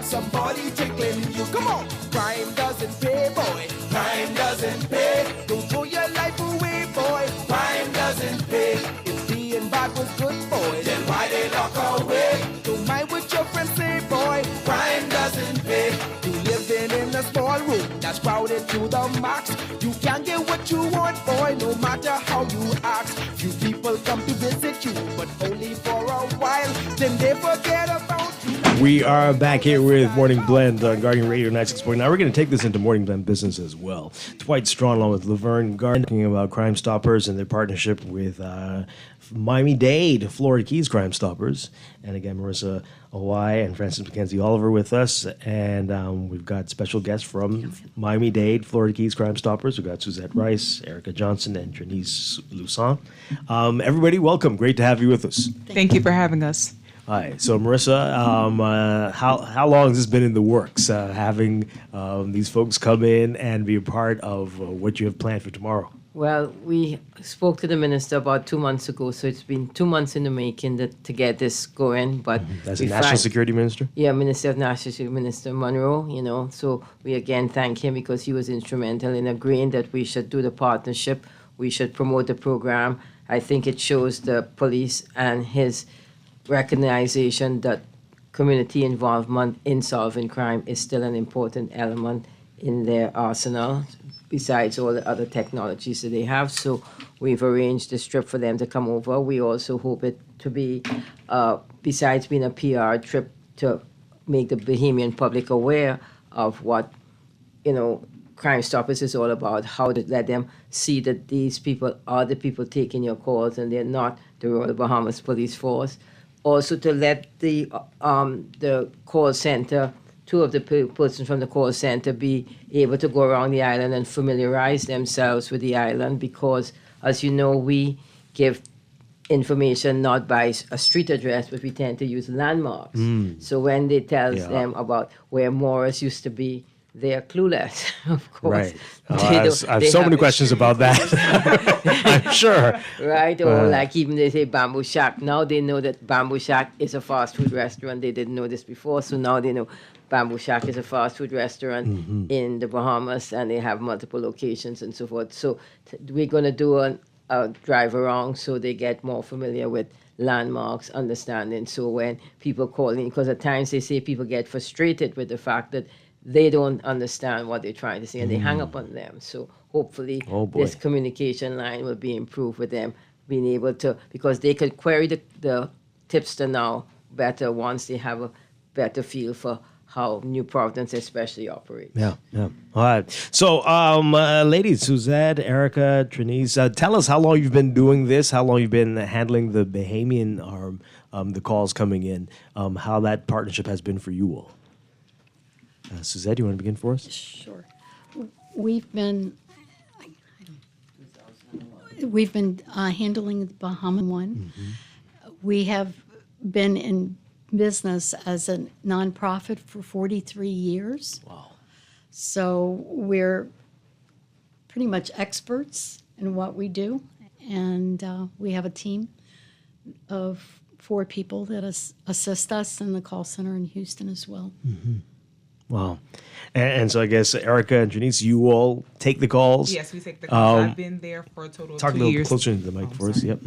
somebody tickling you. Come on. Crime doesn't pay, boy. Crime doesn't pay. Don't throw your life away, boy. Crime doesn't pay. If being bad was good, boy, then why they lock away? Don't mind what your friends say, boy. Crime doesn't pay. You living in a small room that's crowded to the max. You can't get what you want, boy, no matter how you ask. Few people come to visit you, but only for a while. Then they forget about you. We are back here with Morning Blend on Guardian Radio 96.9. We're going to take this into Morning Blend business as well. Dwight Strachan along with Laverne Garden talking about Crime Stoppers and their partnership with Miami-Dade, Florida Keys Crime Stoppers. And again, Marissa Owai and Francis Mackenzie Oliver with us. And we've got special guests from Miami-Dade, Florida Keys Crime Stoppers. We've got Suzette Rice, Erica Johnson, and Trinice Lusson. Everybody, welcome. Great to have you with us. Thank you for having us. Hi. So, Marissa, how long has this been in the works, having these folks come in and be a part of what you have planned for tomorrow? Well, we spoke to the minister about 2 months ago, so it's been 2 months in the making to get this going. But That's the National Security Minister? Yeah, Minister of National Security, Minister Monroe, So we again thank him because he was instrumental in agreeing that we should do the partnership. We should promote the program. I think it shows the police and his recognition that community involvement in solving crime is still an important element in their arsenal, besides all the other technologies that they have. So we've arranged this trip for them to come over. We also hope it to be, besides being a PR trip, to make the Bahamian public aware of what, Crime Stoppers is all about, how to let them see that these people are the people taking your calls and they're not the Royal Bahamas Police Force. Also to let the call center, two of the persons from the call center be able to go around the island and familiarize themselves with the island because, as you know, we give information not by a street address, but we tend to use landmarks. So when they tell them about where Morris used to be, they are clueless, of course. Right. I have so many questions about that. I'm sure. Right? Or like even they say Bamboo Shack. Now they know that Bamboo Shack is a fast food restaurant. They didn't know this before, so now they know Bamboo Shack is a fast food restaurant in the Bahamas, and they have multiple locations and so forth. So we're going to do a drive around so they get more familiar with landmarks, understanding. So when people call in, because at times they say people get frustrated with the fact that they don't understand what they're trying to say and they hang up on them. So hopefully this communication line will be improved with them being able to, because they could query the tipster now better once they have a better feel for how New Providence especially operates. Yeah. All right. So, ladies, Suzette, Erica, Trinice, tell us how long you've been doing this, how long you've been handling the Bahamian arm, the calls coming in, how that partnership has been for you all. Suzette, you want to begin for us? Sure. We've been handling the Bahama one. We have been in business as a nonprofit for 43 years. Wow. So we're pretty much experts in what we do. And we have a team of 4 people that assist us in the call center in Houston as well. Wow. And so I guess Erica and Janice, you all take the calls? Yes, we take the calls. I've been there for a total of 2 years. Talk a little closer into the mic for us. Yep.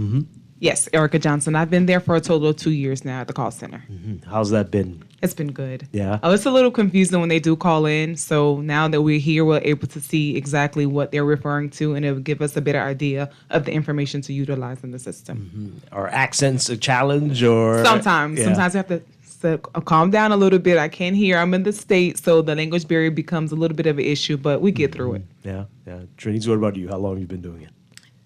Yes, Erica Johnson. I've been there for a total of 2 years now at the call center. How's that been? It's been good. Yeah. Oh, it's a little confusing when they do call in. So now that we're here, we're able to see exactly what they're referring to, and it'll give us a better idea of the information to utilize in the system. Are accents a challenge or? Sometimes. Yeah. Sometimes you have to calm down a little bit. I can't hear. I'm in the States, so the language barrier becomes a little bit of an issue, but we get through it. Yeah. Trinice, what about you? How long have you been doing it?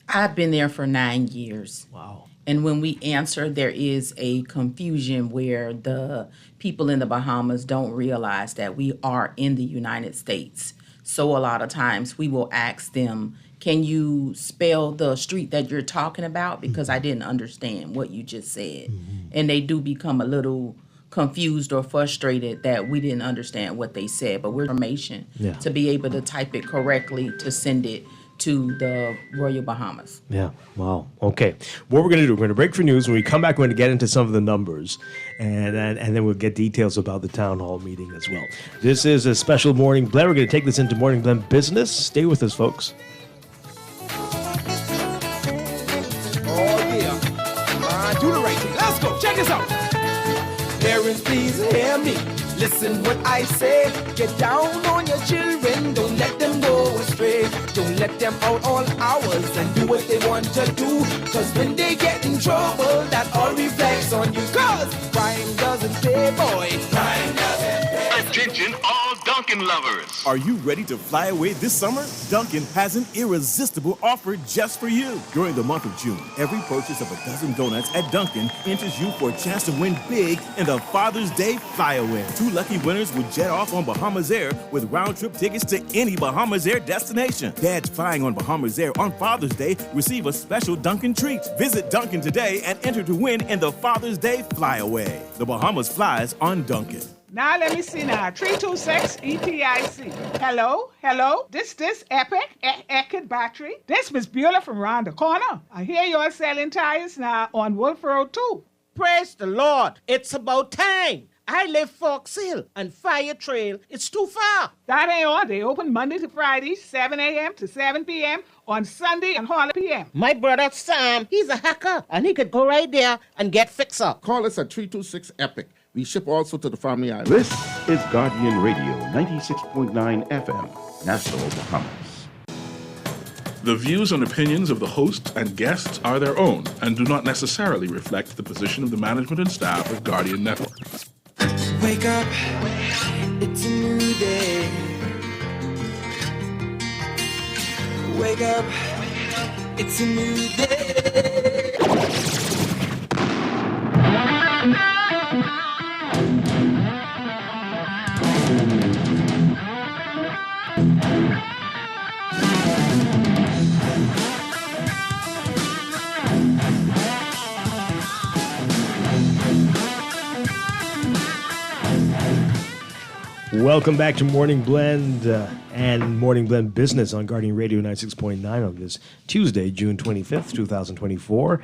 I've been there for 9 years. Wow. And when we answer, there is a confusion where the people in the Bahamas don't realize that we are in the United States. So a lot of times we will ask them, can you spell the street that you're talking about? Because I didn't understand what you just said. And they do become a little confused or frustrated that we didn't understand what they said. But we're information to be able to type it correctly to send it to the Royal Bahamas. Yeah. Wow. Okay. What we're going to do, we're going to break for news. When we come back, we're going to get into some of the numbers, and then we'll get details about the town hall meeting as well. This is a special Morning Blend. We're going to take this into Morning Blend business. Stay with us, folks. Oh, yeah. Do the right thing. Let's go. Check this out. Parents, please hear me. Listen what I say. Get down on your children. Don't let them go astray. Don't let them out all hours and do what they want to do. Cause when they get in trouble, that all reflects on you. Cause crime doesn't pay, boy. Crime doesn't pay. Attention all Dunkin' lovers. Are you ready to fly away this summer? Dunkin' has an irresistible offer just for you. During the month of June, every purchase of a dozen donuts at Dunkin' enters you for a chance to win big in the Father's Day Flyaway. 2 lucky winners will jet off on Bahamas Air with round-trip tickets to any Bahamas Air destination. Dads flying on Bahamas Air on Father's Day receive a special Dunkin' treat. Visit Dunkin' today and enter to win in the Father's Day Flyaway. The Bahamas flies on Dunkin'. Now let me see now. 326 ETIC. Hello. This Epic Eckert battery. This Miss Beulah from round the corner. I hear you're selling tires now on Wolf Road too. Praise the Lord. It's about time. I live Fox Hill and Fire Trail. It's too far. That ain't all. They open Monday to Friday, 7 a.m. to 7 p.m. on Sunday and holiday p.m. My brother Sam, he's a hacker, and he could go right there and get fixed up. Call us at 326 EPIC. We ship also to the Family Island. This is Guardian Radio 96.9 FM, Nassau, Bahamas. The views and opinions of the host and guests are their own and do not necessarily reflect the position of the management and staff of Guardian Network. Wake up, it's a new day. Wake up, it's a new day. Welcome back to Morning Blend and Morning Blend Business on Guardian Radio 96.9 on this Tuesday, June 25th, 2024.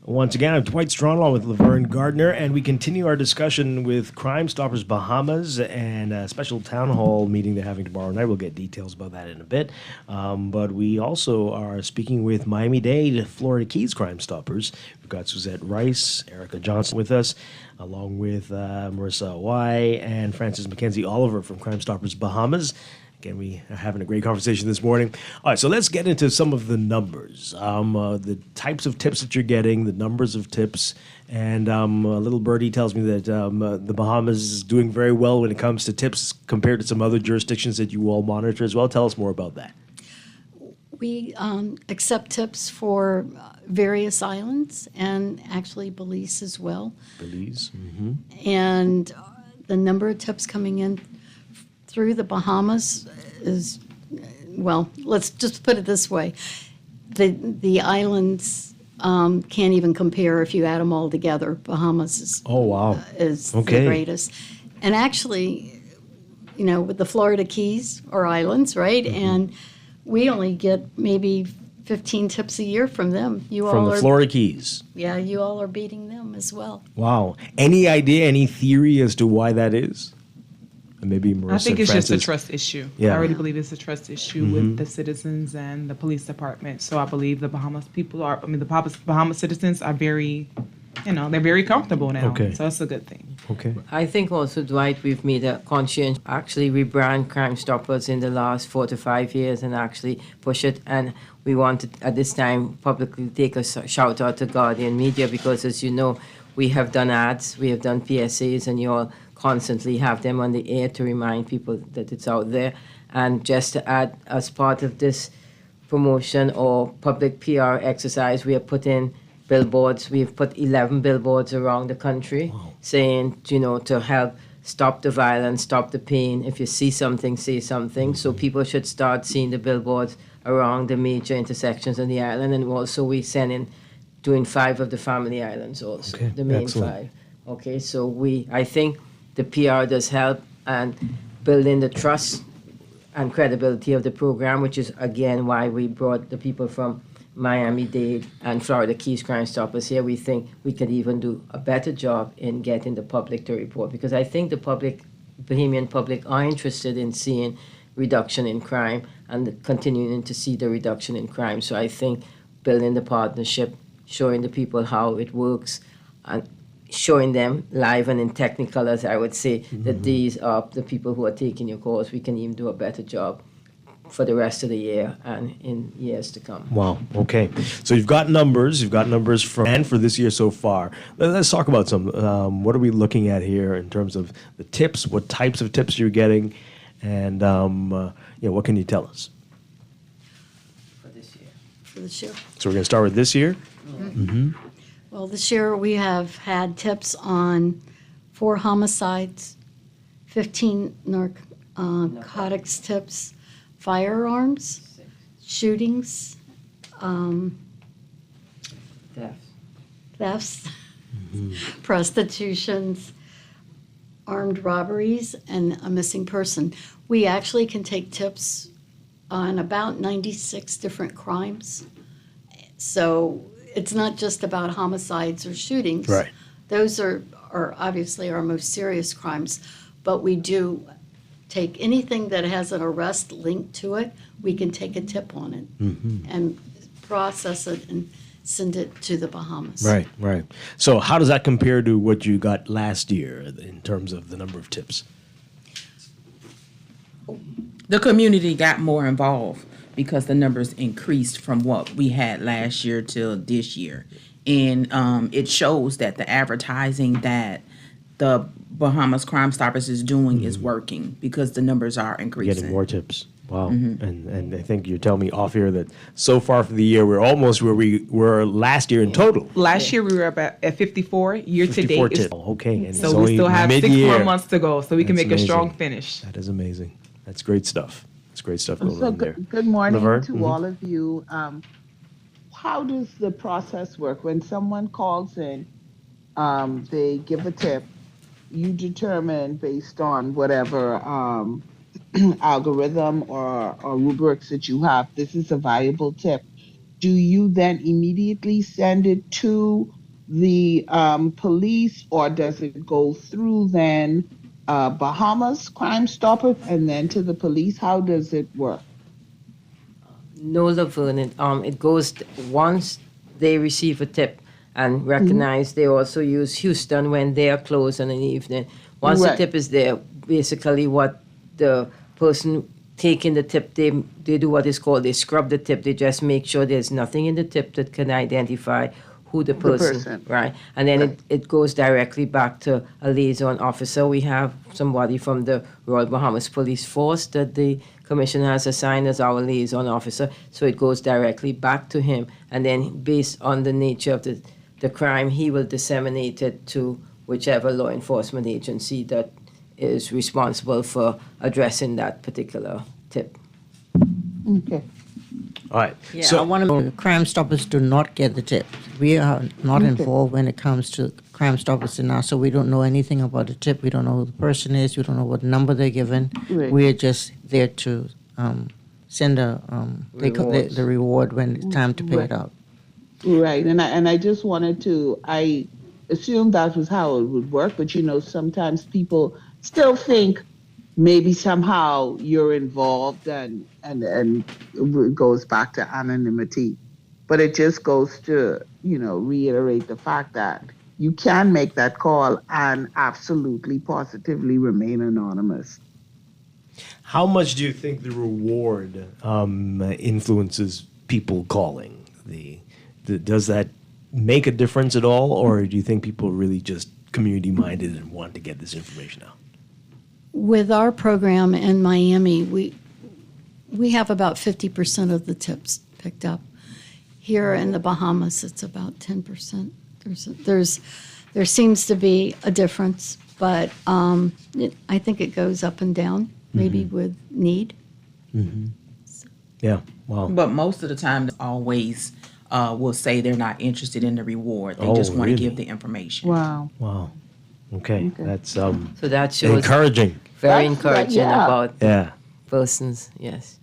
Once again, I'm Dwight Strong along with Laverne Gardner, and we continue our discussion with Crime Stoppers Bahamas and a special town hall meeting they're having tomorrow night. We'll get details about that in a bit. But we also are speaking with Miami-Dade, Florida Keys Crime Stoppers. We've got Suzette Rice, Erica Johnson with us, along with Marissa Y. and Francis Mackenzie Oliver from Crime Stoppers Bahamas. Again, we are having a great conversation this morning. All right, so let's get into some of the numbers, the types of tips that you're getting, the numbers of tips, and a little birdie tells me that the Bahamas is doing very well when it comes to tips compared to some other jurisdictions that you all monitor as well. Tell us more about that. We accept tips for various islands and actually Belize as well. Belize. Mm-hmm. And the number of tips coming in through the Bahamas is, well, let's just put it this way. The islands can't even compare if you add them all together. Bahamas is, is the greatest. And actually, you know, with the Florida Keys or islands, right? Mm-hmm. And we only get maybe 15 tips a year from them. From the Florida Keys. Yeah, you all are beating them as well. Wow. Any idea, any theory as to why that is? And maybe Marissa, I think it's Francis. just a trust issue. Yeah. I really believe it's a trust issue with the citizens and the police department. So I believe the Bahamas people are, the Bahamas citizens are very, they're very comfortable now. Okay. So that's a good thing. Okay. I think also, Dwight, we've made a conscience actually rebrand Crime Stoppers in the last 4 to 5 years and actually push it. And we want to, at this time, publicly take a shout out to Guardian Media because, as you know, we have done ads, we have done PSAs, and you all constantly have them on the air to remind people that it's out there. And just to add, as part of this promotion or public PR exercise, we have put in billboards. We've put 11 billboards around the country saying, to help stop the violence, stop the pain. If you see something, say something. So people should start seeing the billboards around the major intersections on the island. And also we send in doing 5 of the family islands also, the main excellent. 5. Okay, so I think the PR does help and building the trust and credibility of the program, which is again why we brought the people from Miami-Dade and Florida Keys Crime Stoppers here. We think we could even do a better job in getting the public to report, because I think the public, Bahamian public, are interested in seeing reduction in crime and continuing to see the reduction in crime. So I think building the partnership, showing the people how it works, and showing them live and in technical, as I would say, that these are the people who are taking your calls. We can even do a better job for the rest of the year and in years to come. Wow. Okay. So you've got numbers. You've got numbers for this year so far. Let's talk about some. What are we looking at here in terms of the tips? What types of tips you're getting, and what can you tell us for this year? For this year. So we're going to start with this year. Mm-hmm. Well, this year we have had tips on 4 homicides, 15 narcotics tips, firearms, shootings, thefts, prostitutions, armed robberies, and a missing person. We actually can take tips on about 96 different crimes. So it's not just about homicides or shootings. Right. Those are obviously our most serious crimes, but we do take anything that has an arrest linked to it, we can take a tip on it and process it and send it to the Bahamas. Right. So how does that compare to what you got last year in terms of the number of tips? The community got more involved because the numbers increased from what we had last year till this year. And it shows that the advertising that the Bahamas Crime Stoppers is doing is working because the numbers are increasing. Getting more tips. Wow. And I think you're telling me off here that so far for the year, we're almost where we were last year in total. Last year we were at 54. Year to 54 date. tips. Okay. And So we still have 6 more months to go, so we can make That's a strong amazing. finish. That is amazing. That's great stuff. That's great stuff going So on there. good morning Laverne? to all of you. How does the process work? When someone calls in, they give a tip, you determine based on whatever algorithm or rubrics that you have, this is a valuable tip. Do you then immediately send it to the police, or does it go through then Bahamas Crime Stoppers and then to the police? How does it work? No, Laverne. It goes once they receive a tip and recognize. They also use Houston when they are closed in the evening. Once the tip is there, basically what the person taking the tip, they do what is called, they scrub the tip. They just make sure there's nothing in the tip that can identify who the person. Right? And then it goes directly back to a liaison officer. We have somebody from the Royal Bahamas Police Force that the Commission has assigned as our liaison officer, so it goes directly back to him. And then based on the nature of the crime, he will disseminate it to whichever law enforcement agency that is responsible for addressing that particular tip. Okay. All right. Yeah, so I want to. Crime Stoppers do not get the tip. We are not involved when it comes to Crime Stoppers in us, so we don't know anything about the tip. We don't know who the person is. We don't know what number they're given. Right. We are just there to send the reward when it's time to pay it out. Right, and I just wanted to. I assumed that was how it would work, but sometimes people still think maybe somehow you're involved and it goes back to anonymity. But it just goes to, reiterate the fact that you can make that call and absolutely positively remain anonymous. How much do you think the reward influences people calling? Does that make a difference at all, or do you think people are really just community-minded and want to get this information out? With our program in Miami, we have about 50% of the tips picked up. Here in the Bahamas, it's about 10%. There seems to be a difference, but I think it goes up and down, maybe with need. Yeah, wow. But most of the time, always will say they're not interested in the reward. They just want to give the information. Wow. Okay. That's so that shows encouraging. Very encouraging about. Yeah. persons, yes.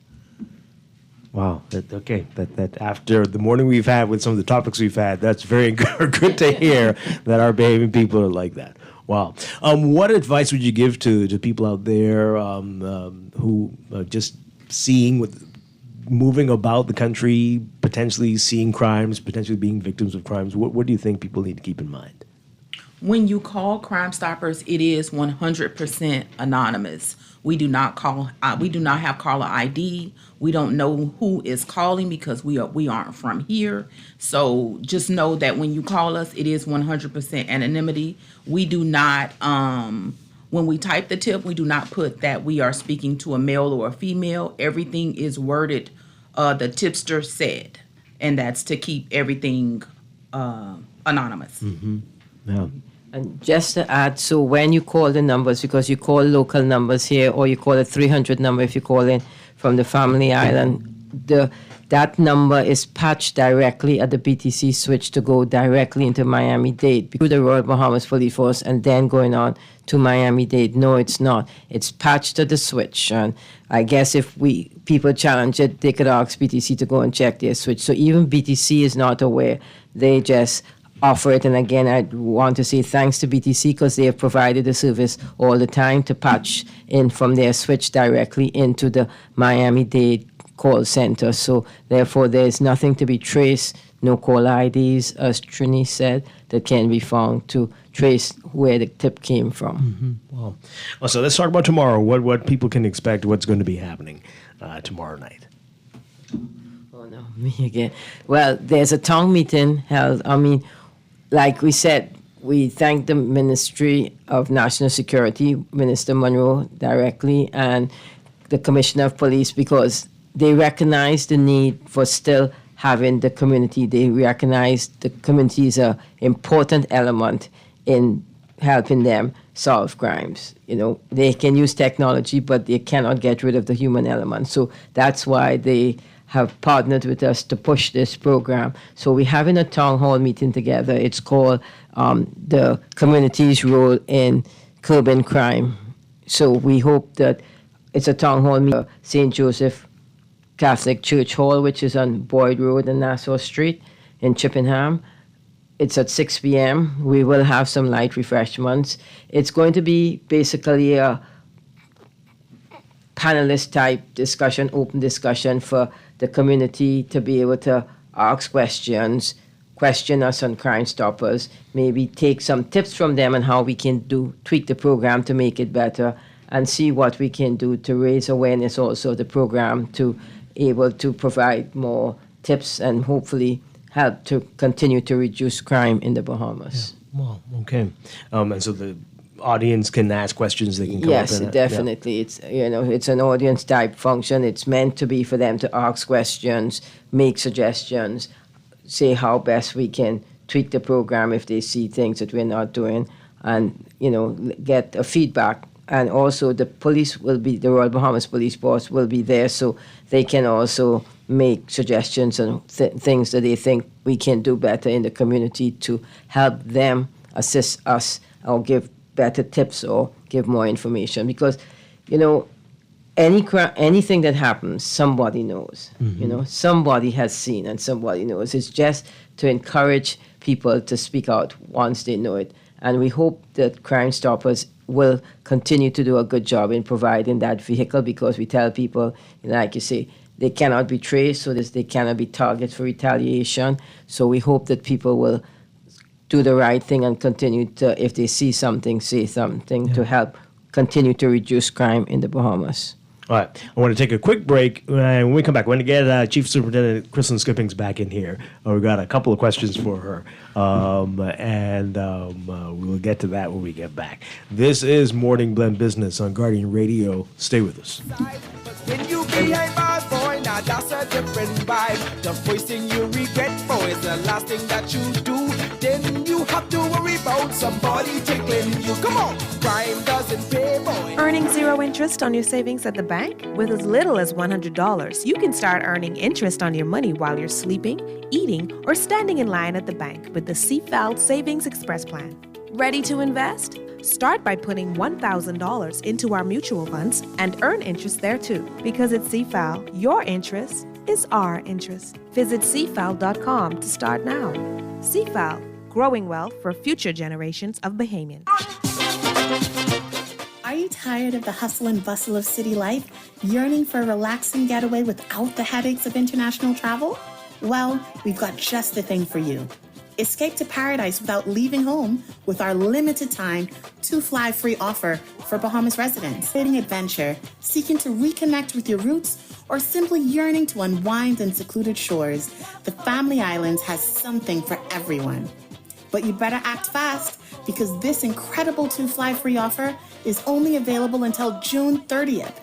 Wow. That after the morning we've had with some of the topics we've had, that's very good to hear that our Bahamian people are like that. Wow. What advice would you give to people out there who just moving about the country, potentially seeing crimes, potentially being victims of crimes? What do you think people need to keep in mind? When you call Crime Stoppers, it is 100% anonymous. We do not have caller ID. We don't know who is calling because we aren't from here. So just know that when you call us, it is 100% anonymity. We do not, when we type the tip, we do not put that we are speaking to a male or a female. Everything is worded, the tipster said, and that's to keep everything anonymous. Mm-hmm. Yeah. And just to add, so when you call the numbers, because you call local numbers here, or you call a 300 number if you call in from the Family Island, that number is patched directly at the BTC switch to go directly into Miami-Dade through the Royal Bahamas Police Force and then going on to Miami-Dade. No, it's not. It's patched to the switch. And I guess if people challenge it, they could ask BTC to go and check their switch. So even BTC is not aware. They just offer it. And again, I want to say thanks to BTC because they have provided the service all the time to patch in from their switch directly into the Miami-Dade call center. So therefore, there's nothing to be traced, no call IDs, as Trini said, that can be found to trace where the tip came from. Mm-hmm. Wow. Well, so let's talk about tomorrow. What people can expect, what's going to be happening tomorrow night. Oh, no, me again. Well, there's a town meeting held. I mean, like we said, we thank the Ministry of National Security, Minister Monroe directly, and the Commissioner of Police because they recognize the need for still having the community. They recognize the community is an important element in helping them solve crimes. You know, they can use technology, but they cannot get rid of the human element. So that's why they have partnered with us to push this program. So we're having a town hall meeting together. It's called the community's role in curbing crime. So we hope that it's a town hall meeting at St. Joseph Catholic Church Hall, which is on Boyd Road and Nassau Street in Chippenham. It's at 6 p.m. We will have some light refreshments. It's going to be basically a panelist type discussion, open discussion for the community to be able to ask questions, question us on Crime Stoppers, maybe take some tips from them on how we can tweak the program to make it better, and see what we can do to raise awareness also of the program to able to provide more tips and hopefully help to continue to reduce crime in the Bahamas. Yeah. Well, okay. And so the audience can ask questions. They can come yes, up and definitely. It's it's an audience type function. It's meant to be for them to ask questions, make suggestions, say how best we can tweak the program if they see things that we're not doing, and get a feedback. And also the police will be, the Royal Bahamas Police Force will be there, so they can also make suggestions and things that they think we can do better in the community to help them assist us or give better tips or give more information. Because, anything that happens, somebody knows. Mm-hmm. Somebody has seen and somebody knows. It's just to encourage people to speak out once they know it. And we hope that Crime Stoppers will continue to do a good job in providing that vehicle, because we tell people, like you say, they cannot be traced, so they cannot be targets for retaliation. So we hope that people will do the right thing and continue to, if they see something, say something to help continue to reduce crime in the Bahamas. All right. I want to take a quick break. And when we come back, we're going to get Chief Superintendent Kristen Skippings back in here. We've got a couple of questions for her. We'll get to that when we get back. This is Morning Blend Business on Guardian Radio. Stay with us. When you be a bad boy, now that's a different vibe. The first thing you regret for is the last thing that you do. Then you have to worry about somebody tickling you. Come on, crime doesn't pay, boy. Earning zero interest on your savings at the bank? With as little as $100, you can start earning interest on your money while you're sleeping, eating, or standing in line at the bank with the CFAL Savings Express Plan. Ready to invest? Start by putting $1,000 into our mutual funds and earn interest there too. Because at CFAL, your interest is our interest. Visit cfal.com to start now. CFAL, growing wealth for future generations of Bahamians. Are you tired of the hustle and bustle of city life, yearning for a relaxing getaway without the headaches of international travel? Well, we've got just the thing for you. Escape to paradise without leaving home with our limited time 2-fly free offer for Bahamas residents. Creating adventure, seeking to reconnect with your roots, or simply yearning to unwind in secluded shores, the Family Islands has something for everyone. But you better act fast because this incredible 2-fly free offer is only available until June 30th.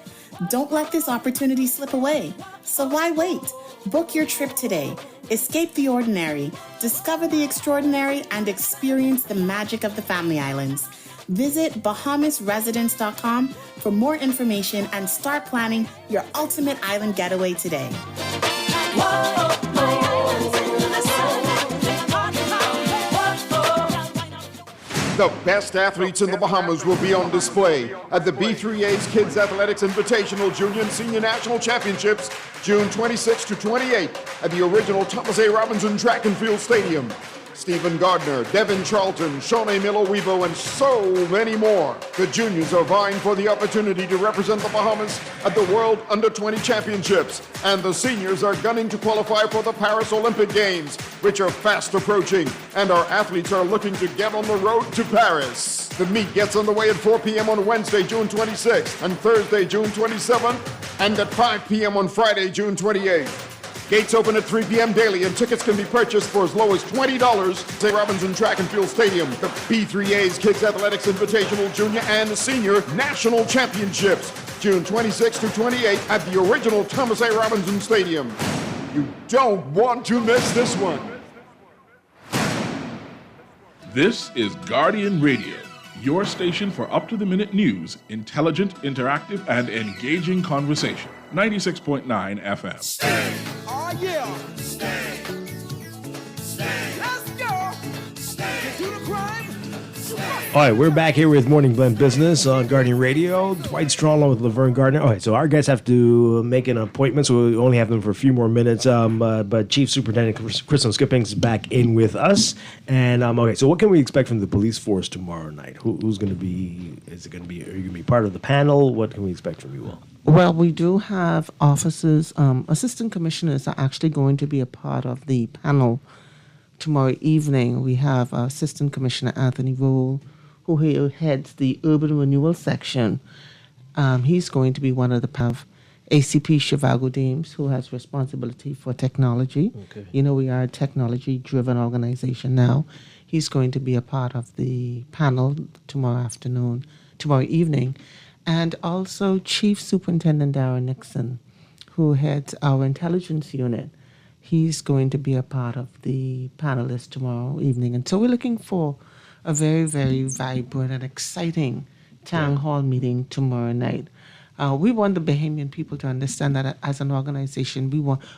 Don't let this opportunity slip away. So why wait? Book your trip today. Escape the ordinary, discover the extraordinary, and experience the magic of the Family Islands. Visit BahamasResidence.com for more information and start planning your ultimate island getaway today. The best athletes in the Bahamas will be on display at the B3A's Kids Athletics Invitational Junior and Senior National Championships, June 26 to 28 at the original Thomas A. Robinson Track and Field Stadium. Stephen Gardner, Devin Charlton, Shawnee Miller-Wevo, and so many more. The juniors are vying for the opportunity to represent the Bahamas at the World Under-20 Championships, and the seniors are gunning to qualify for the Paris Olympic Games, which are fast approaching, and our athletes are looking to get on the road to Paris. The meet gets underway at 4 p.m. on Wednesday, June 26th, and Thursday, June 27th, and at 5 p.m. on Friday, June 28th. Gates open at 3 p.m. daily, and tickets can be purchased for as low as $20 at Robinson Track and Field Stadium. The B3A's Kids Athletics Invitational Junior and Senior National Championships, June 26 to 28 at the original Thomas A. Robinson Stadium. You don't want to miss this one. This is Guardian Radio, your station for up-to-the-minute news, intelligent, interactive, and engaging conversation. 96.9 FM. Stay. Oh, yeah. Stay. Stay. Let's go. Stay. Do the crime. All right, we're back here with Morning Blend Business on Guardian Radio. Dwight Strachan with Laverne Gardner. All right, so our guests have to make an appointment, so we only have them for a few more minutes. But Chief Superintendent Kristen Skippings is back in with us. And okay, so what can we expect from the police force tomorrow night? Who's going to be? Is it going to be? Are you going to be part of the panel? What can we expect from you all? Well, we do have officers, assistant commissioners are actually going to be a part of the panel tomorrow evening. We have Assistant Commissioner Anthony Rule, who heads the Urban Renewal section. He's going to be one of the ACP Shivago Deems, who has responsibility for technology. Okay. You know, we are a technology-driven organization now. He's going to be a part of the panel tomorrow evening. And also Chief Superintendent Darren Nixon, who heads our intelligence unit. He's going to be a part of the panelists tomorrow evening. And so we're looking for a very, very vibrant and exciting town hall meeting tomorrow night. We want the Bahamian people to understand that as an organization,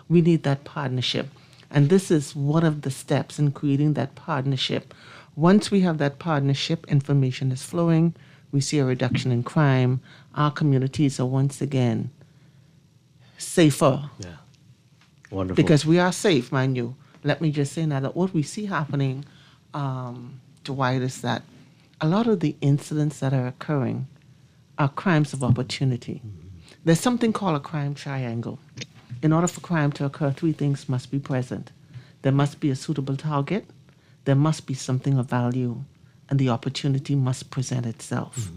we need that partnership. And this is one of the steps in creating that partnership. Once we have that partnership, information is flowing, we see a reduction in crime, our communities are once again safer. Yeah. Wonderful. Because we are safe, mind you. Let me just say now that what we see happening, Dwight, is that a lot of the incidents that are occurring are crimes of opportunity. There's something called a crime triangle. In order for crime to occur, three things must be present. There must be a suitable target, there must be something of value, and the opportunity must present itself.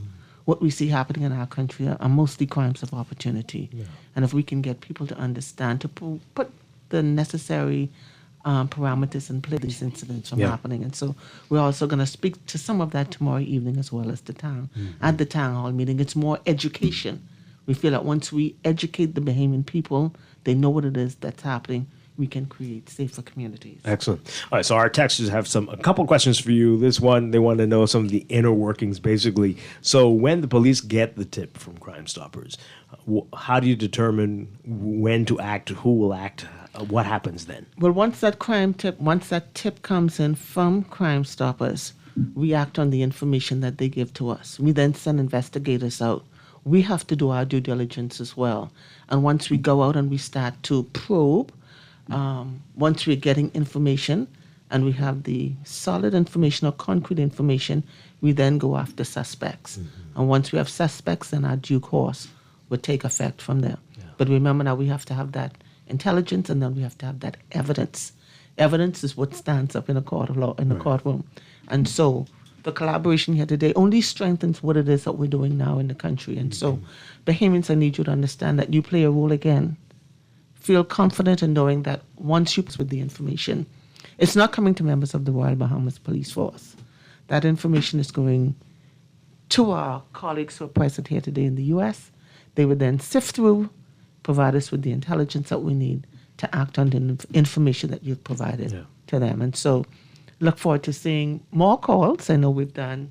What we see happening in our country are mostly crimes of opportunity. Yeah. And if we can get people to understand, to put the necessary parameters in place, these incidents from happening. And so we're also going to speak to some of that tomorrow evening as well as the town. At the town hall meeting, it's more education. We feel that once we educate the Bahamian people, they know what it is that's happening, we can create safer communities. Excellent. All right, so our texters have a couple questions for you. This one, they want to know some of the inner workings, basically. So when the police get the tip from Crime Stoppers, how do you determine when to act, who will act, what happens then? Well, once that tip comes in from Crime Stoppers, we act on the information that they give to us. We then send investigators out. We have to do our due diligence as well. And once we go out and we start to probe, once we're getting information and we have the solid information or concrete information, we then go after suspects. And once we have suspects, then our due course will take effect from there. But remember now, we have to have that intelligence, and then we have to have that evidence. Evidence is what stands up in a court of law, in the courtroom. And so the collaboration here today only strengthens what it is that we're doing now in the country. And so, Bahamians, I need you to understand that you play a role again. Feel confident in knowing that once you with the information, it's not coming to members of the Royal Bahamas Police Force. That information is going to our colleagues who are present here today in the U.S. They would then sift through, provide us with the intelligence that we need to act on the information that you've provided to them. And so look forward to seeing more calls. I know we've done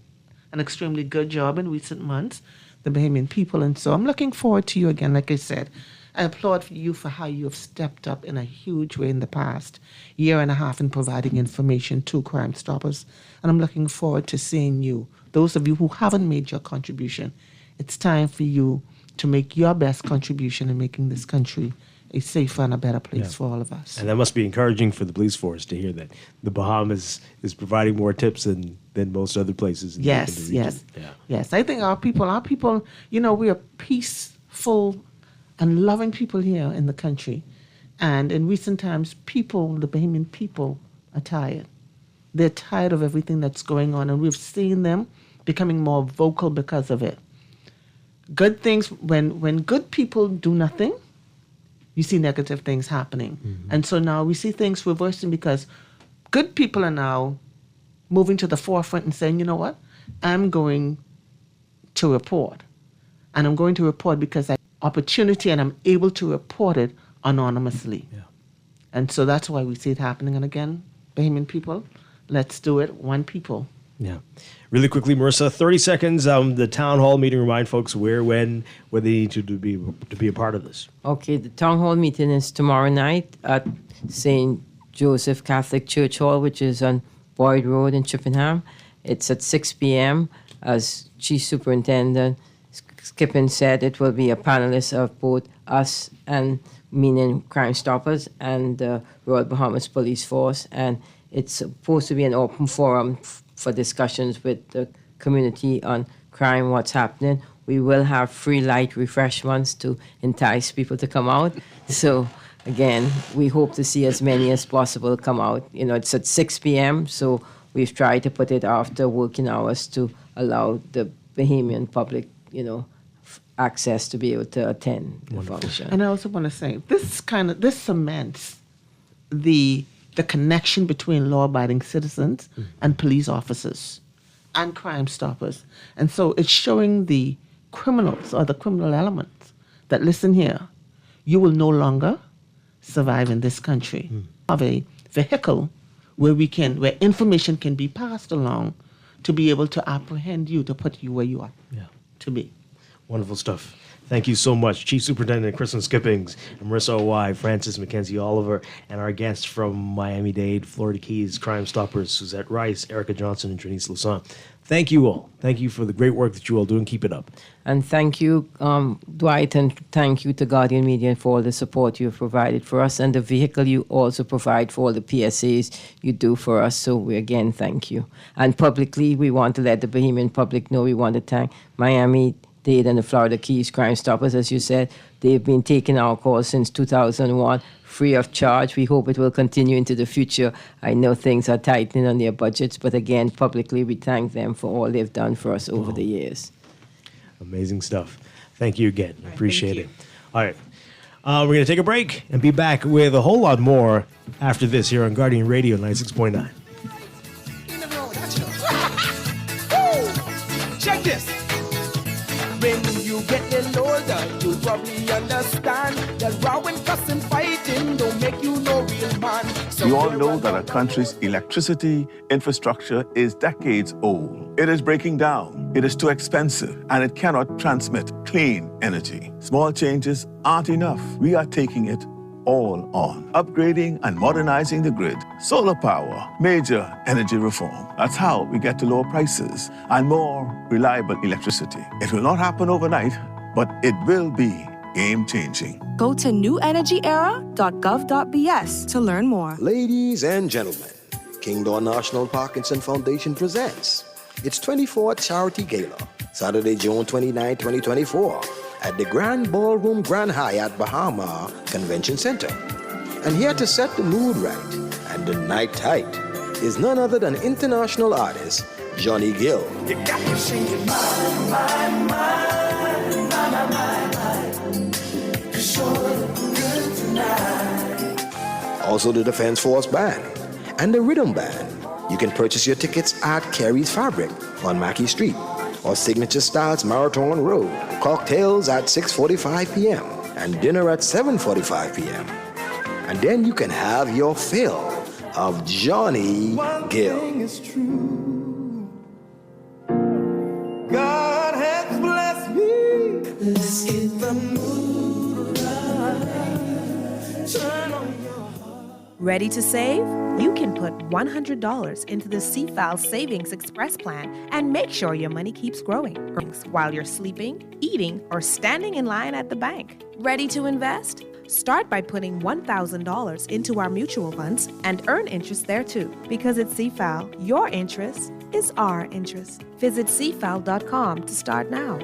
an extremely good job in recent months, the Bahamian people. And so I'm looking forward to you again. Like I said, I applaud you for how you have stepped up in a huge way in the past year and a half in providing information to Crime Stoppers. And I'm looking forward to seeing you, those of you who haven't made your contribution. It's time for you to make your best contribution in making this country a safer and a better place for all of us. And that must be encouraging for the police force to hear that the Bahamas is providing more tips than most other places in the region. Yes. I think our people, you know, we are peaceful and loving people here in the country. And in recent times, the Bahamian people are tired. They're tired of everything that's going on, and we've seen them becoming more vocal because of it. Good things, when good people do nothing, you see negative things happening. And so now we see things reversing because good people are now moving to the forefront and saying, you know what, I'm going to report. And I'm going to report because I have opportunity and I'm able to report it anonymously. And so that's why we see it happening. And again, Bahamian people, let's do it, one people. Yeah. Really quickly, Marissa, 30 seconds. The town hall meeting, remind folks where they need to be a part of this. Okay, the town hall meeting is tomorrow night at St. Joseph Catholic Church Hall, which is on Boyd Road in Chippenham. It's at 6 p.m. As Chief Superintendent Skippin said, it will be a panelist of both us and meaning Crime Stoppers and the Royal Bahamas Police Force. And it's supposed to be an open forum for discussions with the community on crime, what's happening. We will have free light refreshments to entice people to come out. So again, we hope to see as many as possible come out. You know, it's at 6 p.m., so we've tried to put it after working hours to allow the Bahamian public, you know, access to be able to attend the function. And I also want to say, this cements the connection between law-abiding citizens and police officers and Crime Stoppers. And so it's showing the criminals or the criminal elements that, listen here, you will no longer survive in this country. Have a vehicle where information can be passed along to be able to apprehend you, to put you where you are to be. Wonderful stuff. Thank you so much, Chief Superintendent Kristen Skippings, and Marissa O.Y., Francis Mackenzie Oliver, and our guests from Miami-Dade, Florida Keys, Crime Stoppers, Suzette Rice, Erica Johnson, and Trinice Lusan. Thank you all. Thank you for the great work that you all do, and keep it up. And thank you, Dwight, and thank you to Guardian Media for all the support you have provided for us and the vehicle you also provide for all the PSAs you do for us. So we again thank you. And publicly, we want to let the Bahamian public know we want to thank Miami-Dade and the Florida Keys Crime Stoppers. As you said, they've been taking our calls since 2001, free of charge. We hope it will continue into the future. I know things are tightening on their budgets, but again, publicly, we thank them for all they've done for us over the years. Amazing stuff. Thank you again. Appreciate it. All right. We're going to take a break and be back with a whole lot more after this here on Guardian Radio 96.9. Check this. When you get a little older, you'll probably understand that rowing, fussing, fighting don't make you no real man. So We all know that our country's electricity infrastructure is decades old. It is breaking down, it is too expensive, and it cannot transmit clean energy. Small changes aren't enough. We are taking it all on. Upgrading and modernizing the grid, solar power, major energy reform. That's how we get to lower prices and more reliable electricity. It will not happen overnight, but it will be game-changing. Go to newenergyera.gov.bs to learn more. Ladies and gentlemen, Kingdom National Parkinson Foundation presents its 24th Charity Gala, Saturday, June 29, 2024, at the Grand Ballroom Grand Hyatt Bahamas Convention Center. And here to set the mood right and the night tight is none other than international artist Johnny Gill. You got me singing, my. You sure look good tonight. Also the Defense Force Band and the Rhythm Band. You can purchase your tickets at Carey's Fabric on Mackey Street or Signature Styles Marathon Road. Cocktails at 6:45 p.m. and dinner at 7:45 p.m. And then you can have your fill of Johnny Gill. Is true. God has blessed me. Let's get the mood right. Turn on your Ready to save? You can put $100 into the CFAL Savings Express Plan and make sure your money keeps growing while you're sleeping, eating, or standing in line at the bank. Ready to invest? Start by putting $1,000 into our mutual funds and earn interest there too. Because at CFAL, your interest is our interest. Visit cfal.com to start now.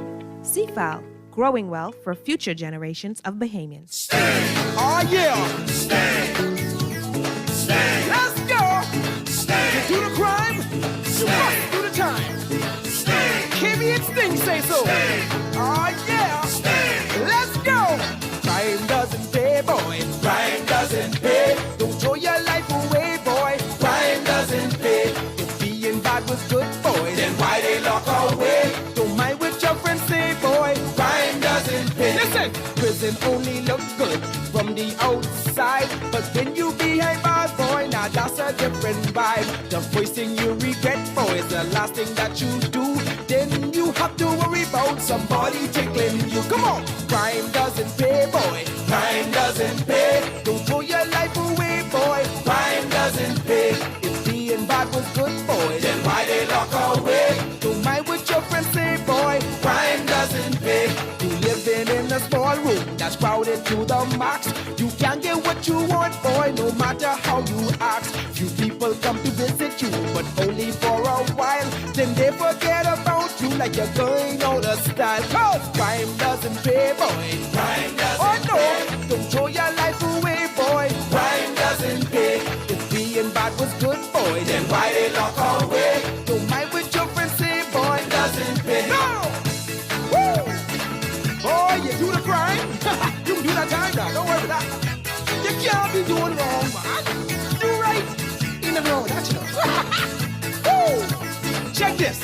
CFAL, growing wealth for future generations of Bahamians. Oh yeah! Let's go! You do the crime, you must do the time. Kimmy and Sting say so. Oh yeah! Let's go! Crime doesn't pay, boy. Crime doesn't pay. Don't throw your life away, boy. Crime doesn't pay. If being bad was good, boy, then why they lock away? Don't mind what your friends say, boy. Crime doesn't pay. Listen, prison only look good from the outside, but when you behind bars, boy, now that's a different vibe. The first thing you regret, boy, is the last thing that you do. Then you have to worry about somebody tickling you. Come on, crime doesn't pay, boy. Crime doesn't pay. Don't throw your life away, boy. Crime doesn't pay. If being bad was good, boy, then why they lock away? Don't mind what your friends say, boy. Crime doesn't pay. You living in a small room that's crowded to the max. You can't get what you want, boy, no matter how you ask. Few people come to visit you, but only for a while. Then they forget about you like you're going out of style. Cause crime doesn't pay, boy. Crime doesn't pay. Don't throw your life away, boy. Crime doesn't pay. If being bad was good, boy, then why they lock away? Don't mind what your friends say, boy. Doesn't pay. No! Woo! Boy, you do the crime. You can do that time now. Don't worry about that. You can't be doing wrong, man. Do right. Ain't nothing wrong with that, you know. Woo! Check this.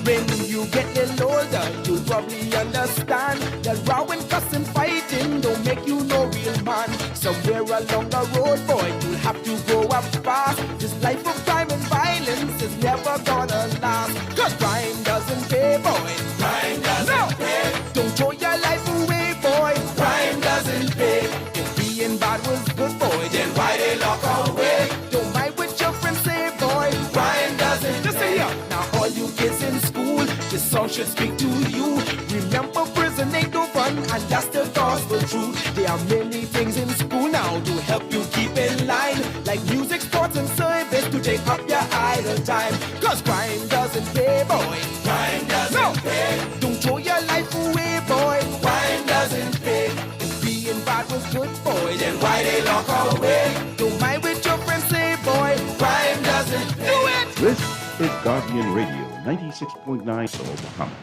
When you get a little older, you'll probably understand that row and cuss and fighting don't make you no real man. Somewhere along the road, boy, you'll have to grow up fast. This life of crime and violence is never gonna last. Cause crime doesn't pay, boy. Crime doesn't pay. Don't throw your life away, boy. Crime doesn't pay. If being bad was good, boy, then why they lock away? Don't mind what your friends say, boy. Crime doesn't Listen pay. Here, now all you kids in school, this song should speak to you. Remember, prison ain't no fun, and that's the gospel truth. There are many things in school now to help you keep in line, like music, sports, and service to take up your idle time. Cause crime doesn't pay, boy. Crime doesn't pay. Don't throw your life away, boy. Crime doesn't pay. If being bad was good, boy, then why they lock away? Don't mind what your friends say, boy. Crime doesn't pay. Do it! This is Guardian Radio, 96.9 Soul Bahamas.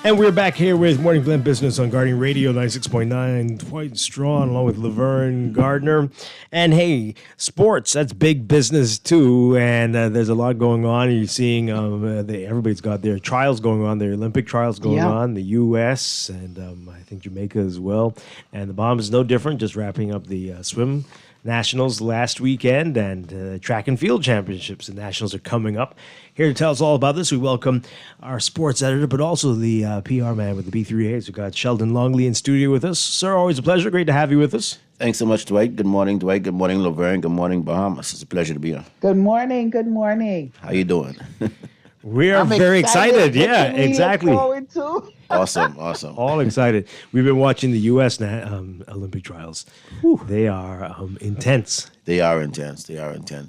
And we're back here with Morning Blend Business on Guardian Radio 96.9. Dwight Strachan along with Laverne Gardner. And hey, sports, that's big business too. And there's a lot going on. You're seeing everybody's got their trials going on, their Olympic trials going on, the U.S. and I think Jamaica as well. And the Bahamas is no different, just wrapping up the swim Nationals last weekend and track and field championships and nationals are coming up. Here to tell us all about this, we welcome our sports editor, but also the PR man with the B3As. We've got Sheldon Longley in studio with us. Sir, always a pleasure. Great to have you with us. Thanks so much, Dwight. Good morning, Dwight. Good morning, Laverne. Good morning, Bahamas. It's a pleasure to be here. Good morning. Good morning. How you doing? We are I'm very excited. Yeah, What can we look exactly. forward to? Awesome. All excited. We've been watching the U.S. Olympic trials. They are intense. They are intense.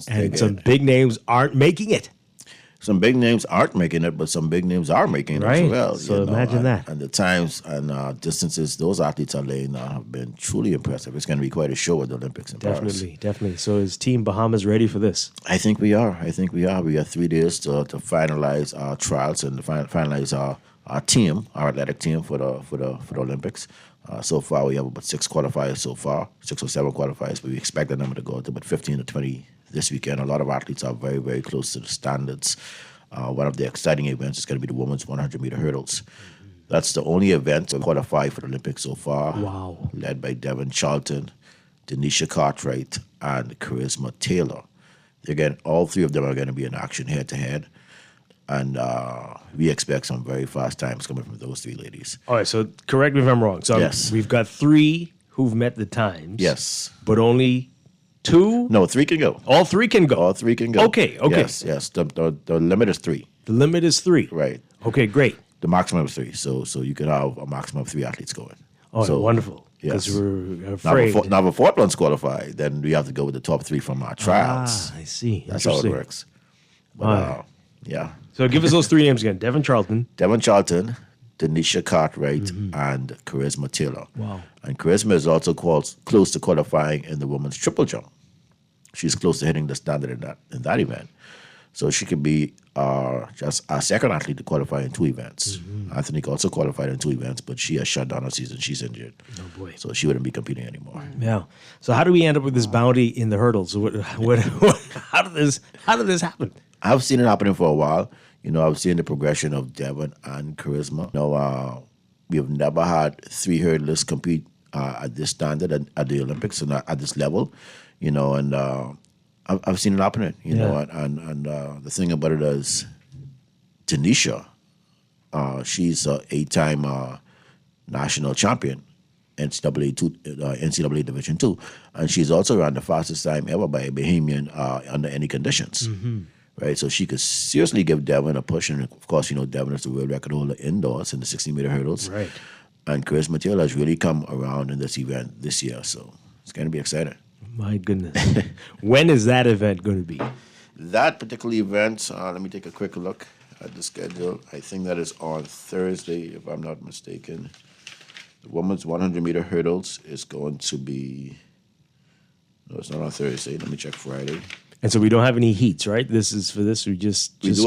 And some big names aren't making it. Some big names aren't making it, but some big names are making it Right. as well. So imagine that. And the times and distances those athletes are laying down have been truly impressive. It's going to be quite a show at the Olympics in Paris. Definitely. So is Team Bahamas ready for this? I think we are. We got 3 days to finalize our trials and to finalize our team, our athletic team for the Olympics. So far, we have about 6 qualifiers so far, 6 or 7 qualifiers, but we expect the number to go to about 15 to 20 this weekend. A lot of athletes are very, very close to the standards. One of the exciting events is going to be the women's 100-meter hurdles. That's the only event to qualify for the Olympics so far. Wow. Led by Devon Charlton, Denisha Cartwright, and Charisma Taylor. Again, all 3 of them are going to be in action head-to-head. And we expect some very fast times coming from those 3 ladies. All right, so correct me if I'm wrong. So Yes. we've got 3 who've met the times. Yes. But only 2? No, 3 can go. All 3 can go? All 3 can go. Okay. Yes. The limit is 3. The limit is 3. Right. Okay, great. The maximum is 3. So you could have a maximum of 3 athletes going. Oh, So, wonderful. Yes. Because we're afraid. Now, if a 4th one's qualified, then we have to go with the top 3 from our trials. I see. That's how it Interesting. works. But, All right. yeah. So give us those 3 names again. Devon Charlton, Denisha Cartwright, and Charisma Taylor. Wow. And Charisma is also close to qualifying in the women's triple jump. She's close to hitting the standard in that event. So she could be just our second athlete to qualify in 2 events. Anthony also qualified in 2 events, but she has shut down her season. She's injured. Oh, boy. So she wouldn't be competing anymore. Yeah. So how do we end up with this bounty in the hurdles? How did this happen? I've seen it happening for a while. I've seen the progression of Devon and Charisma. We have never had 3 hurdlers compete at this standard at the Olympics and at this level. And I've seen it happening. And the thing about it is, Denisha, she's a 8-time national champion. NCAA Division II, and she's also ran the fastest time ever by a Bahamian under any conditions. Right, so she could seriously give Devon a push, and of course, Devon is the world record holder indoors in the 60-meter hurdles. Right. And Charisma Taylor has really come around in this event this year, so it's going to be exciting. My goodness. When is that event going to be? That particular event, let me take a quick look at the schedule. I think that is on Thursday, if I'm not mistaken. The women's 100-meter hurdles is going to be, no, it's not on Thursday. Let me check Friday. And so we don't have any heats, right? This is for this. We do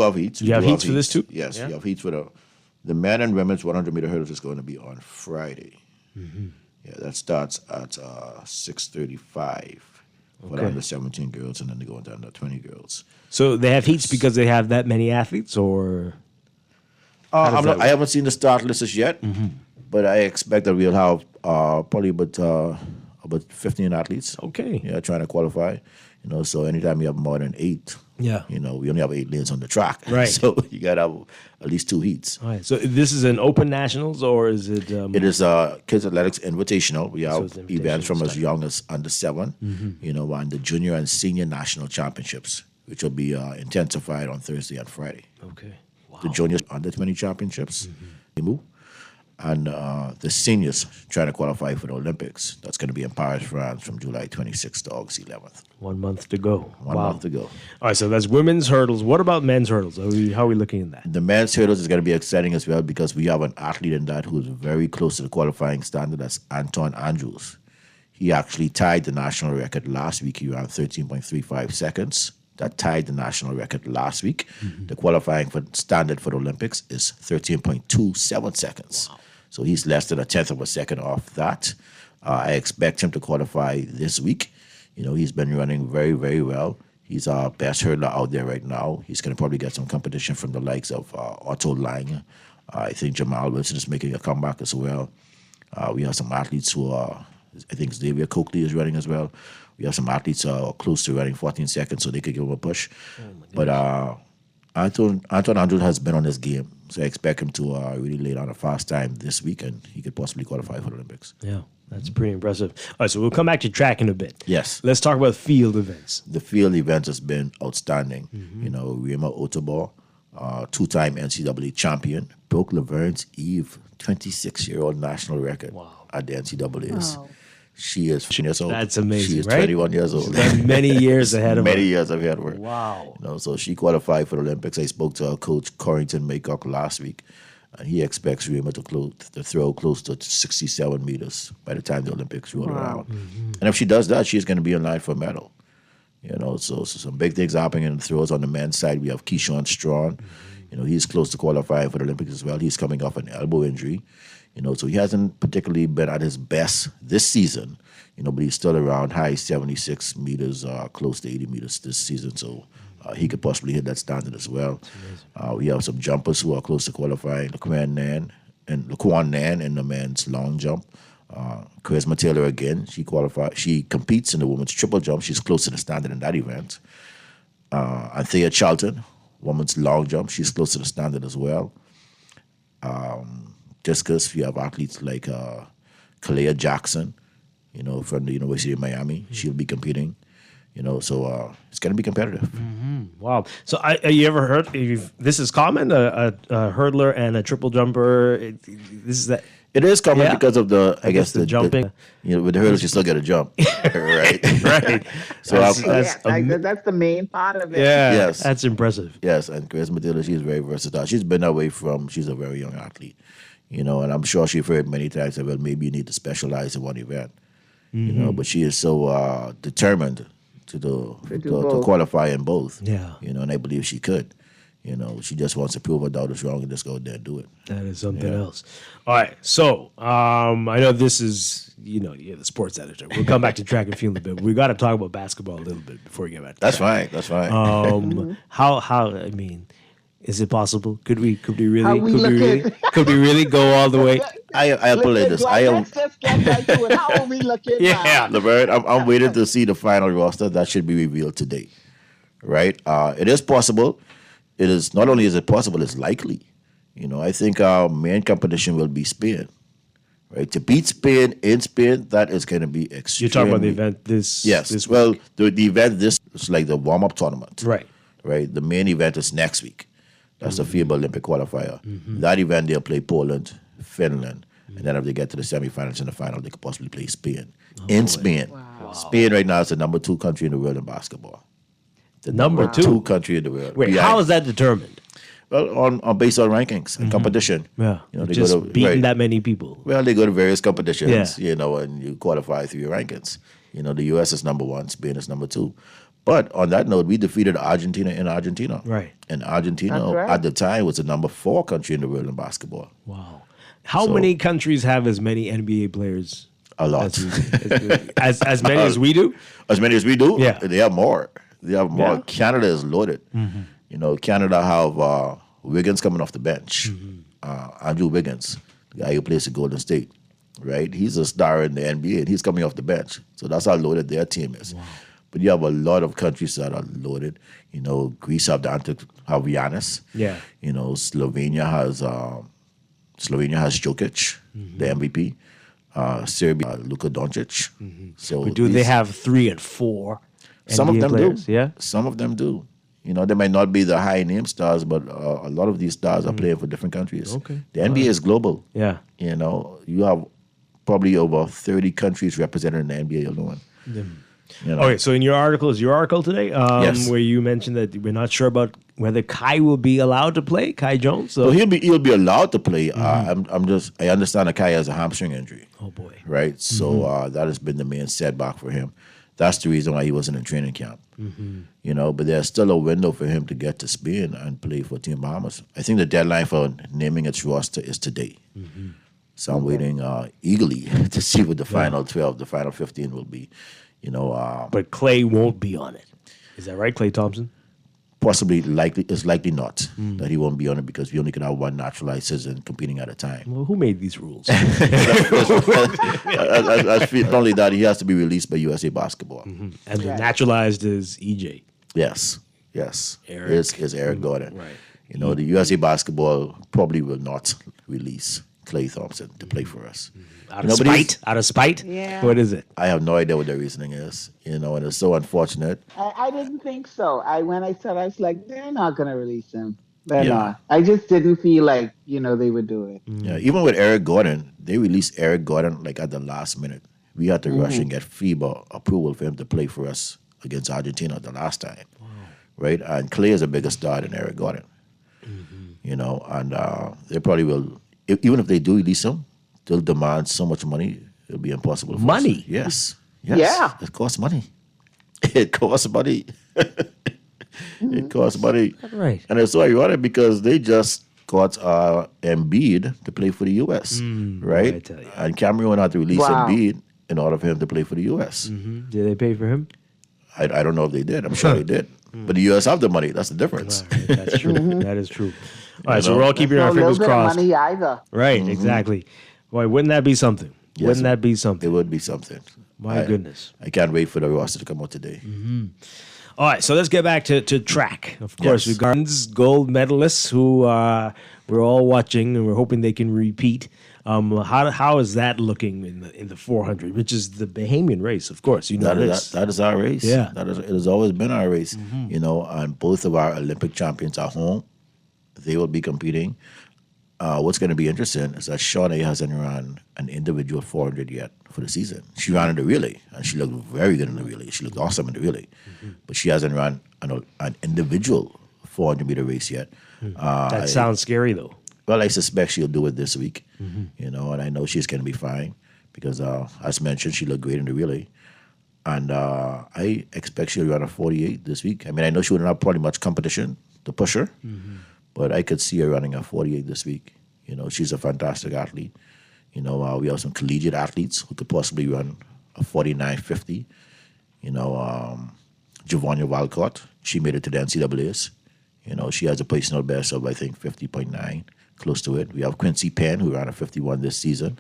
have heats. You have heats for this too? Yes, Yeah? we have heats for the men and women's 100-meter hurdles is going to be on Friday. Yeah, that starts at 6:35 for the under 17 girls, and then they go into under 20 girls. So they have heats because they have that many athletes, or I haven't seen the start lists yet, but I expect that we'll have probably about 15 athletes. Okay. Yeah, trying to qualify. So anytime you have more than 8, we only have 8 lanes on the track. Right. So you got to have at least 2 heats. All right. So this is an open nationals, or is it? It is Kids Athletics Invitational. We have it's events from invitational as young as under 7, and the junior and senior national championships, which will be intensified on Thursday and Friday. Okay. Wow. The juniors under 20 championships, and the seniors trying to qualify for the Olympics. That's going to be in Paris, France, from July 26th to August 11th. 1 month to go. One month to go. All right, so that's women's hurdles. What about men's hurdles? How are we looking at that? The men's hurdles is going to be exciting as well because we have an athlete in that who is very close to the qualifying standard. That's Anton Andrews. He actually tied the national record last week. He ran 13.35 seconds. That tied the national record last week. The qualifying standard for the Olympics is 13.27 seconds. Wow. So he's less than 1/10 of a second off that. I expect him to qualify this week. He's been running very, very well. He's our best hurdler out there right now. He's going to probably get some competition from the likes of Otto Lang. I think Jamal Wilson is making a comeback as well. We have some athletes who are I think Xavier Coakley is running as well. We have some athletes close to running 14 seconds, so they could give him a push. But Anton Andrews has been on this game, so I expect him to really lay down a fast time this week, and he could possibly qualify for the Olympics. Yeah, that's pretty impressive. All right, so we'll come back to track in a bit. Yes. Let's talk about field events. The field event has been outstanding. You know, Rima Otobor, two-time NCAA champion, broke Laverne's Eve 26-year-old national record at the NCAAs. Wow. She is 15 years old. That's amazing, She is right? 21 years old. She's got many years ahead of her. Many years ahead of her. Wow. You know, so she qualified for the Olympics. I spoke to her coach, Corrington Maycock, last week, and he expects Rima to throw close to 67 meters by the time the Olympics roll around. And if she does that, she's going to be in line for a medal. You know, so some big things happening in the throws. On the men's side, we have Keyshawn Strawn. You know, he's close to qualifying for the Olympics as well. He's coming off an elbow injury. You know, so he hasn't particularly been at his best this season. You know, but he's still around high 76 meters, close to 80 meters this season. So he could possibly hit that standard as well. We have some jumpers who are close to qualifying. Laquan Nan in the men's long jump. Charisma Taylor again. She competes in the women's triple jump. She's close to the standard in that event. Anthea Charlton, women's long jump. She's close to the standard as well. Discus, we have athletes like Kalea Jackson, you know, from the University of Miami. She'll be competing, you know, so it's going to be competitive. Wow. So you ever heard, this is common, a hurdler and a triple jumper, this is that. It is common because of I guess the jumping. You know, with the hurdles, you still got to jump, right? Right. So that's the main part of it. Yeah, yes, that's impressive. Yes, and Charisma Taylor, she's very versatile. She's been away from, she's a very young athlete, you know, and I'm sure she's heard many times that, well, maybe you need to specialize in one event, you know, but she is so determined to qualify in both. Yeah. You know, and I believe she could. You know, she just wants to prove her doubt is wrong and just go out there and do it. That is something else. All right. So I know this is, you know, you're the sports editor. We'll come back to track and field a bit. We got to talk about basketball a little bit before we get back to That's track. fine. That's fine. How I mean, is it possible? Could we really go all the way? I'll put it this. Let's just get right to it. How are we looking? Yeah. Laverne, I'm waiting to see the final roster that should be revealed today. Right? It is possible. It is not only is it possible, it's likely. You know, I think our main competition will be Spain. Right? To beat Spain in Spain, that is going to be extremely. You're talking about the event this. Yes. This well, week. the event this is like the warm up tournament. Right. Right. The main event is next week. That's the FIBA Olympic qualifier. That event they'll play Poland, Finland, and then if they get to the semifinals and the final, they could possibly play Spain. Spain. Wow. Spain right now is the number 2 country in the world in basketball. The number 2 country in the world. Wait, how is that determined? Well, on based on rankings and competition. Yeah, you know, they just go to, beating that many people. Well, they go to various competitions, Yeah. you know, and you qualify through your rankings. You know, the U.S. is number 1, Spain is number 2. But on that note, we defeated Argentina in Argentina. Right. And Argentina, That's right. at the time, was the number 4 country in the world in basketball. Wow. How many countries have as many NBA players? A lot. As many as we do? As many as we do? Yeah. They have more. They have more. Yeah. Canada is loaded. You know, Canada have Wiggins coming off the bench. Andrew Wiggins, the guy who plays at Golden State, right? He's a star in the NBA, and he's coming off the bench. So that's how loaded their team is. Wow. But you have a lot of countries that are loaded. You know, Greece have Giannis. Yeah. You know, Slovenia has Jokic, the MVP. Serbia, Luka Doncic. So But do they have 3 and 4? Some NBA of them players? do. Yeah. Some of them do. You know, they might not be the high name stars, but a lot of these stars are playing for different countries. Okay. The NBA is global. Yeah. You know, you have probably over 30 countries represented in the NBA alone. You know? Okay, so in your article, is your article today, Yes. where you mentioned that we're not sure about whether Kai will be allowed to play, Kai Jones? So So he'll be allowed to play. I understand that Kai has a hamstring injury. Oh boy. Right? So that has been the main setback for him. That's the reason why he wasn't in training camp. You know, but there's still a window for him to get to Spain and play for Team Bahamas. I think the deadline for naming its roster is today. So I'm waiting eagerly to see what the final 12, the final 15 will be. You know, but Clay won't be on it. Is that right, Clay Thompson? it's likely not that he won't be on it because we only can have one naturalized citizen competing at a time. Well, who made these rules? Not only that, he has to be released by USA Basketball. And the naturalized is EJ. Yes. Eric. Is Eric Gordon. Right. You know, the USA Basketball probably will not release Klay Thompson to play for us. Out of spite? Out of spite? Yeah. What is it? I have no idea what their reasoning is, you know, and it's so unfortunate. I didn't think so. When I said, I was like, they're not going to release him. They're Yeah. not. I just didn't feel like, they would do it. Yeah, even with Eric Gordon, they released Eric Gordon like at the last minute. We had to rush and get FIBA approval for him to play for us against Argentina the last time, right? And Klay is a bigger star than Eric Gordon, you know, and they probably will, even if they do release him, they'll demand so much money, it'll be impossible. For Money? us. Yes. Yeah. It costs money. It costs money. It costs money. Right. And it's so ironic because they just got Embiid to play for the U.S., right? I tell you. And Cameroon had to release Wow. Embiid in order for him to play for the U.S. Did they pay for him? I don't know if they did. I'm sure they did. But the U.S. have the money. That's the difference. That's true. That is true. All right, so know? we're all keeping our No little fingers bit of crossed. money either. Right, exactly. Boy, wouldn't that be something? Yes. Wouldn't that be something? It would be something. My goodness. I can't wait for the roster to come out today. All right, so let's get back to track. Of course, Yes. we've got gold medalists who we're all watching and we're hoping they can repeat. How is that looking in the 400, which is the Bahamian race? Of course, you know this. That is our race. Yeah. It has always been our race. You know, and both of our Olympic champions are home. They will be competing. What's going to be interesting is that Shawnee hasn't run an individual 400 yet for the season. She ran in the relay, and she looked very good in the relay. She looked awesome in the relay. But she hasn't run an individual 400-meter race yet. That sounds scary, though. Well, I suspect she'll do it this week, you know, and I know she's going to be fine because, as mentioned, she looked great in the relay. And I expect she'll run a 48 this week. I mean, I know she wouldn't have probably much competition to push her, but I could see her running a 48 this week. You know, she's a fantastic athlete. You know, we have some collegiate athletes who could possibly run a 49.50. You know, Giovanna Walcott, she made it to the NCAAs. You know, she has a personal best of, I think, 50.9, close to it. We have Quincy Penn, who ran a 51 this season.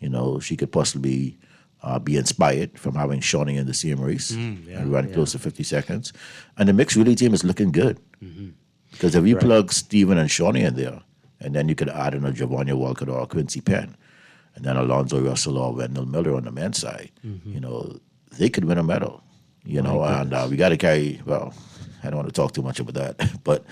You know, she could possibly be inspired from having Shawnee in the same race and run close to 50 seconds. And the mixed relay team is looking good. Because if you plug Steven and Shawnee in there, and then you could add in a Giovanna Walcott or a Quincy Penn, and then Alonzo Russell or Wendell Miller on the men's side, you know, they could win a medal. You know, and we got to carry, well, I don't want to talk too much about that, but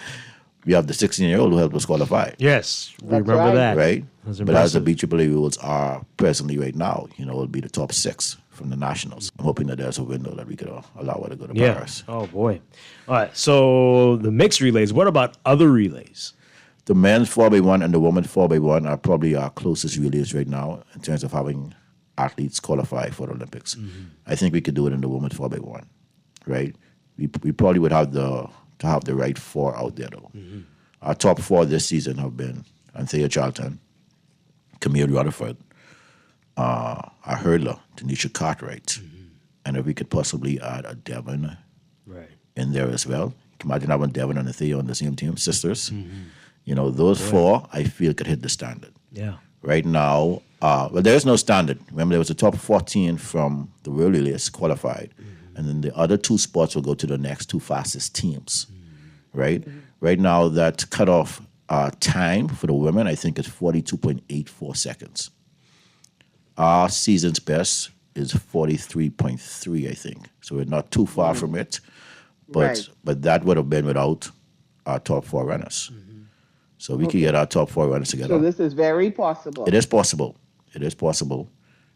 we have the 16-year-old who helped us qualify. Yes, we remember right. that. Right? That's But as the impressive. BAAA rules are presently right now, you know, it'll be the top 6 from the nationals. I'm hoping that there's a window that we could allow her to go to Paris. Oh, boy. All right, so the mixed relays. What about other relays? The men's 4x1 and the women's 4x1 are probably our closest relays right now in terms of having athletes qualify for the Olympics. I think we could do it in the women's 4x1, right? We probably would have to have the right 4 out there, though. Our top 4 this season have been Anthea Charlton, Camille Rutherford, our hurdler, Tanisha Cartwright, and if we could possibly add a Devon in there as well. You can imagine having Devon and Anthea on the same team, sisters. You know, those 4, I feel, could hit the standard. Yeah. Right now, well, there is no standard. Remember, there was a top 14 from the World Relays qualified, and then the other 2 spots will go to the next 2 fastest teams, right? Right now, that cutoff time for the women, I think, is 42.84 seconds. Our season's best is 43.3, I think. So we're not too far from it, but that would have been without our top 4 runners. So we could get our top 4 runners together. So this is very possible. It is possible. It is possible.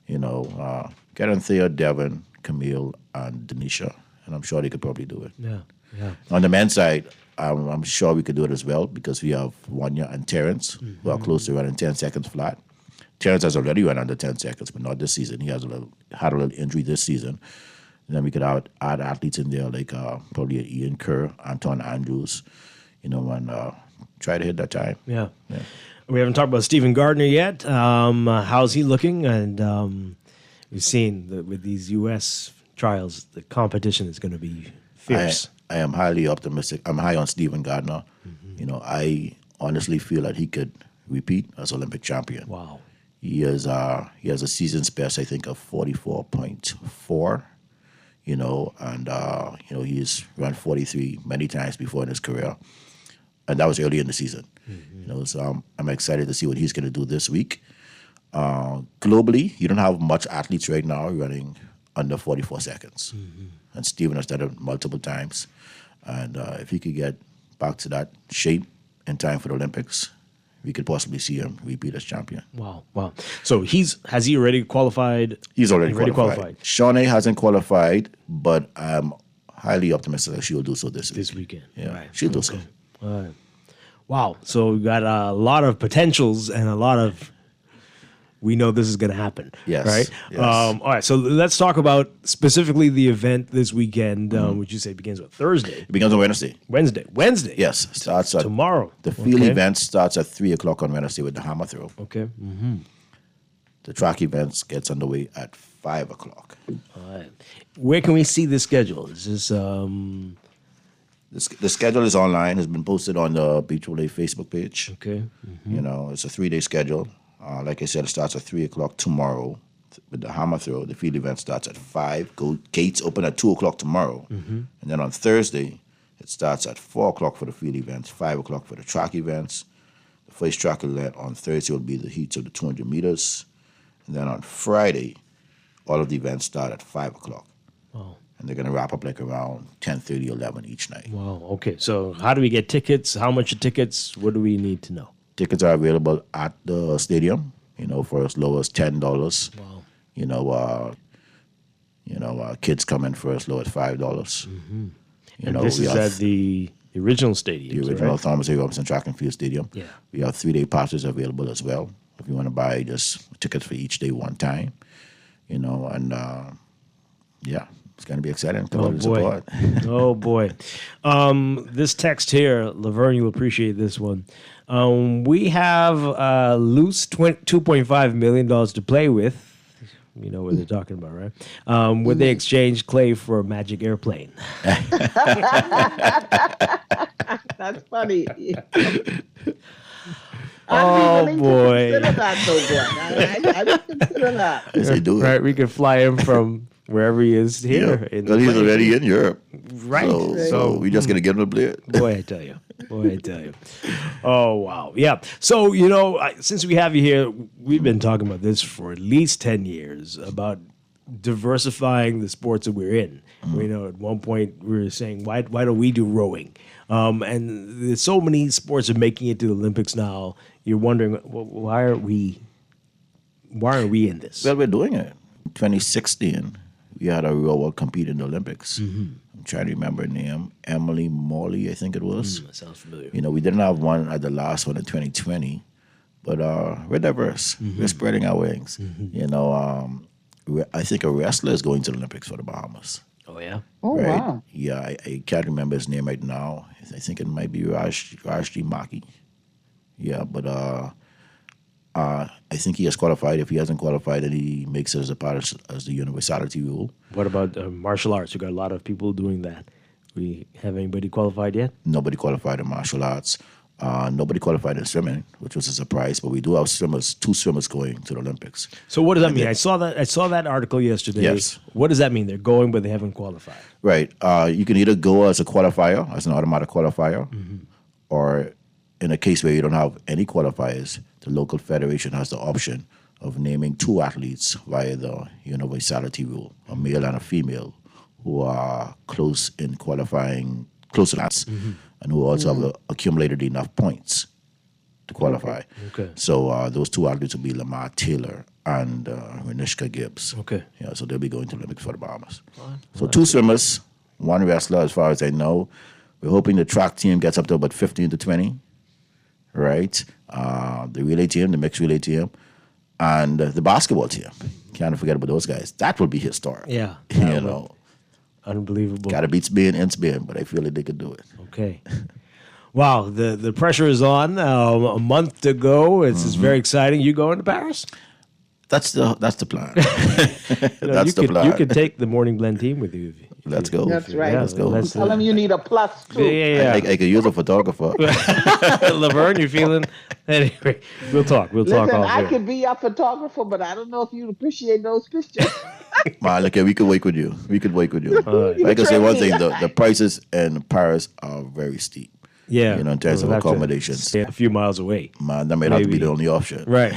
You know, get Anthea, Devon, Camille, and Denisha, and I'm sure they could probably do it. Yeah, yeah. On the men's side, I'm sure we could do it as well because we have Wanya and Terrence who are close to running 10 seconds flat. Terrence has already run under 10 seconds, but not this season. He has had a little injury this season. And then we could add athletes in there like probably Ian Kerr, Anton Andrews, you know, and try to hit that time. Yeah. We haven't talked about Stephen Gardner yet. How's he looking? And we've seen that with these U.S. trials, the competition is going to be Fierce. I am highly optimistic. I'm high on Stephen Gardner. I honestly feel that he could repeat as Olympic champion. Wow. He has a season's best, I think, of 44.4. He's run 43 many times before in his career, and that was early in the season. So I'm excited to see what he's going to do this week. Globally, you don't have much athletes right now running under 44 seconds, and Stephen has done it multiple times. And if he could get back to that shape in time for the Olympics, we could possibly see him repeat as champion. Wow. So has he already qualified? He's already qualified. Shawnee hasn't qualified, but I'm highly optimistic that she will do so this weekend. Yeah, Right. she'll do so. All right. Wow. So we got a lot of potentials and a lot of. We know this is going to happen. Yes. Right. Yes. All right. So let's talk about specifically the event this weekend. Would you say begins on Thursday? It begins on Wednesday. Wednesday. Yes. Starts at tomorrow. The field event starts at 3:00 on Wednesday with the hammer throw. Okay. The track events gets underway at 5:00. All right. Where can we see the schedule? Is this The schedule is online. It's been posted on the BAAA Facebook page. Okay. It's a 3-day schedule. Like I said, it starts at 3:00 tomorrow with the hammer throw. The field event starts at 5. Gates open at 2:00 tomorrow. And then on Thursday, it starts at 4:00 for the field events, 5:00 for the track events. The first track event on Thursday will be the heats of the 200 meters. And then on Friday, all of the events start at 5:00. Wow. And they're going to wrap up like around 10:30, 11 each night. Wow. Okay. So how do we get tickets? How much are tickets? What do we need to know? Tickets are available at the stadium, for as low as $10. Wow. Kids come in for as low as $5. And this is at the original stadium. The original Thomas A. Robinson Track and Field Stadium. Yeah. We have 3-day passes available as well. If you want to buy just tickets for each day one time, it's going to be exciting. Come out and support. Oh boy. This text here, Laverne, you'll appreciate this one. We have loose $2.5 million to play with. You know what they're talking about, right? Would they exchange Clay for a magic airplane? That's funny. Boy. I would consider that. Yes, they do. Right, we could fly him from wherever he is here. Yeah. Well, he's already in Europe. Right. So we just going to get him a blade. Boy, I tell you. Oh, wow. Yeah. So, since we have you here, we've been talking about this for at least 10 years, about diversifying the sports that we're in. At one point we were saying, why don't we do rowing? And there's so many sports are making it to the Olympics now. You're wondering, why aren't we in this? Well, we're doing it. 2016, we had a rower compete in the Olympics. I'm trying to remember her name. Emily Morley, I think it was. That sounds familiar. We didn't have one at the last one in 2020, but we're diverse. We're spreading our wings. I think a wrestler is going to the Olympics for the Bahamas. Oh, yeah? Oh, right? wow. Yeah, I can't remember his name right now. I think it might be Rajdi Maki. Yeah, but I think he has qualified. If he hasn't qualified, then he makes it as a part of the universality rule. What about martial arts? We got a lot of people doing that. We have anybody qualified yet? Nobody qualified in martial arts. Nobody qualified in swimming, which was a surprise. But we do have two swimmers going to the Olympics. So what does that mean? I saw that article yesterday. Yes. What does that mean? They're going, but they haven't qualified. Right. You can either go as a qualifier, as an automatic qualifier, or in a case where you don't have any qualifiers, the local federation has the option of naming 2 athletes via the universality rule, a male and a female, who are close in qualifying, close in that, and who also have accumulated enough points to qualify. Okay. So those 2 athletes will be Lamar Taylor and Renishka Gibbs. Okay. Yeah, so they'll be going to the Olympics for the Bahamas. So 2 swimmers, 1 wrestler, as far as I know. We're hoping the track team gets up to about 15 to 20, right? The relay team, the mixed relay team, and the basketball team. Can't forget about those guys. That will be historic. Yeah. Unbelievable. Got to beat Spain in Spain, but I feel like they could do it. Okay. Wow, the pressure is on. A month to go. It's very exciting. You going to Paris? That's the plan. You the plan. You could take the morning blend team with you. Let's go. That's right. Let's go. Tell them you need a plus too. Yeah. I could use a photographer. Laverne, you feeling? Anyway, we'll talk. Listen, all I day. could be your photographer, but I don't know if you'd appreciate those pictures. Man, look, we could work with you. Right. Like I say, one thing, the prices in Paris are very steep. Yeah. In terms of We'll have to accommodations. stay a few miles away. Man, that may not be Maybe. the only option. Right.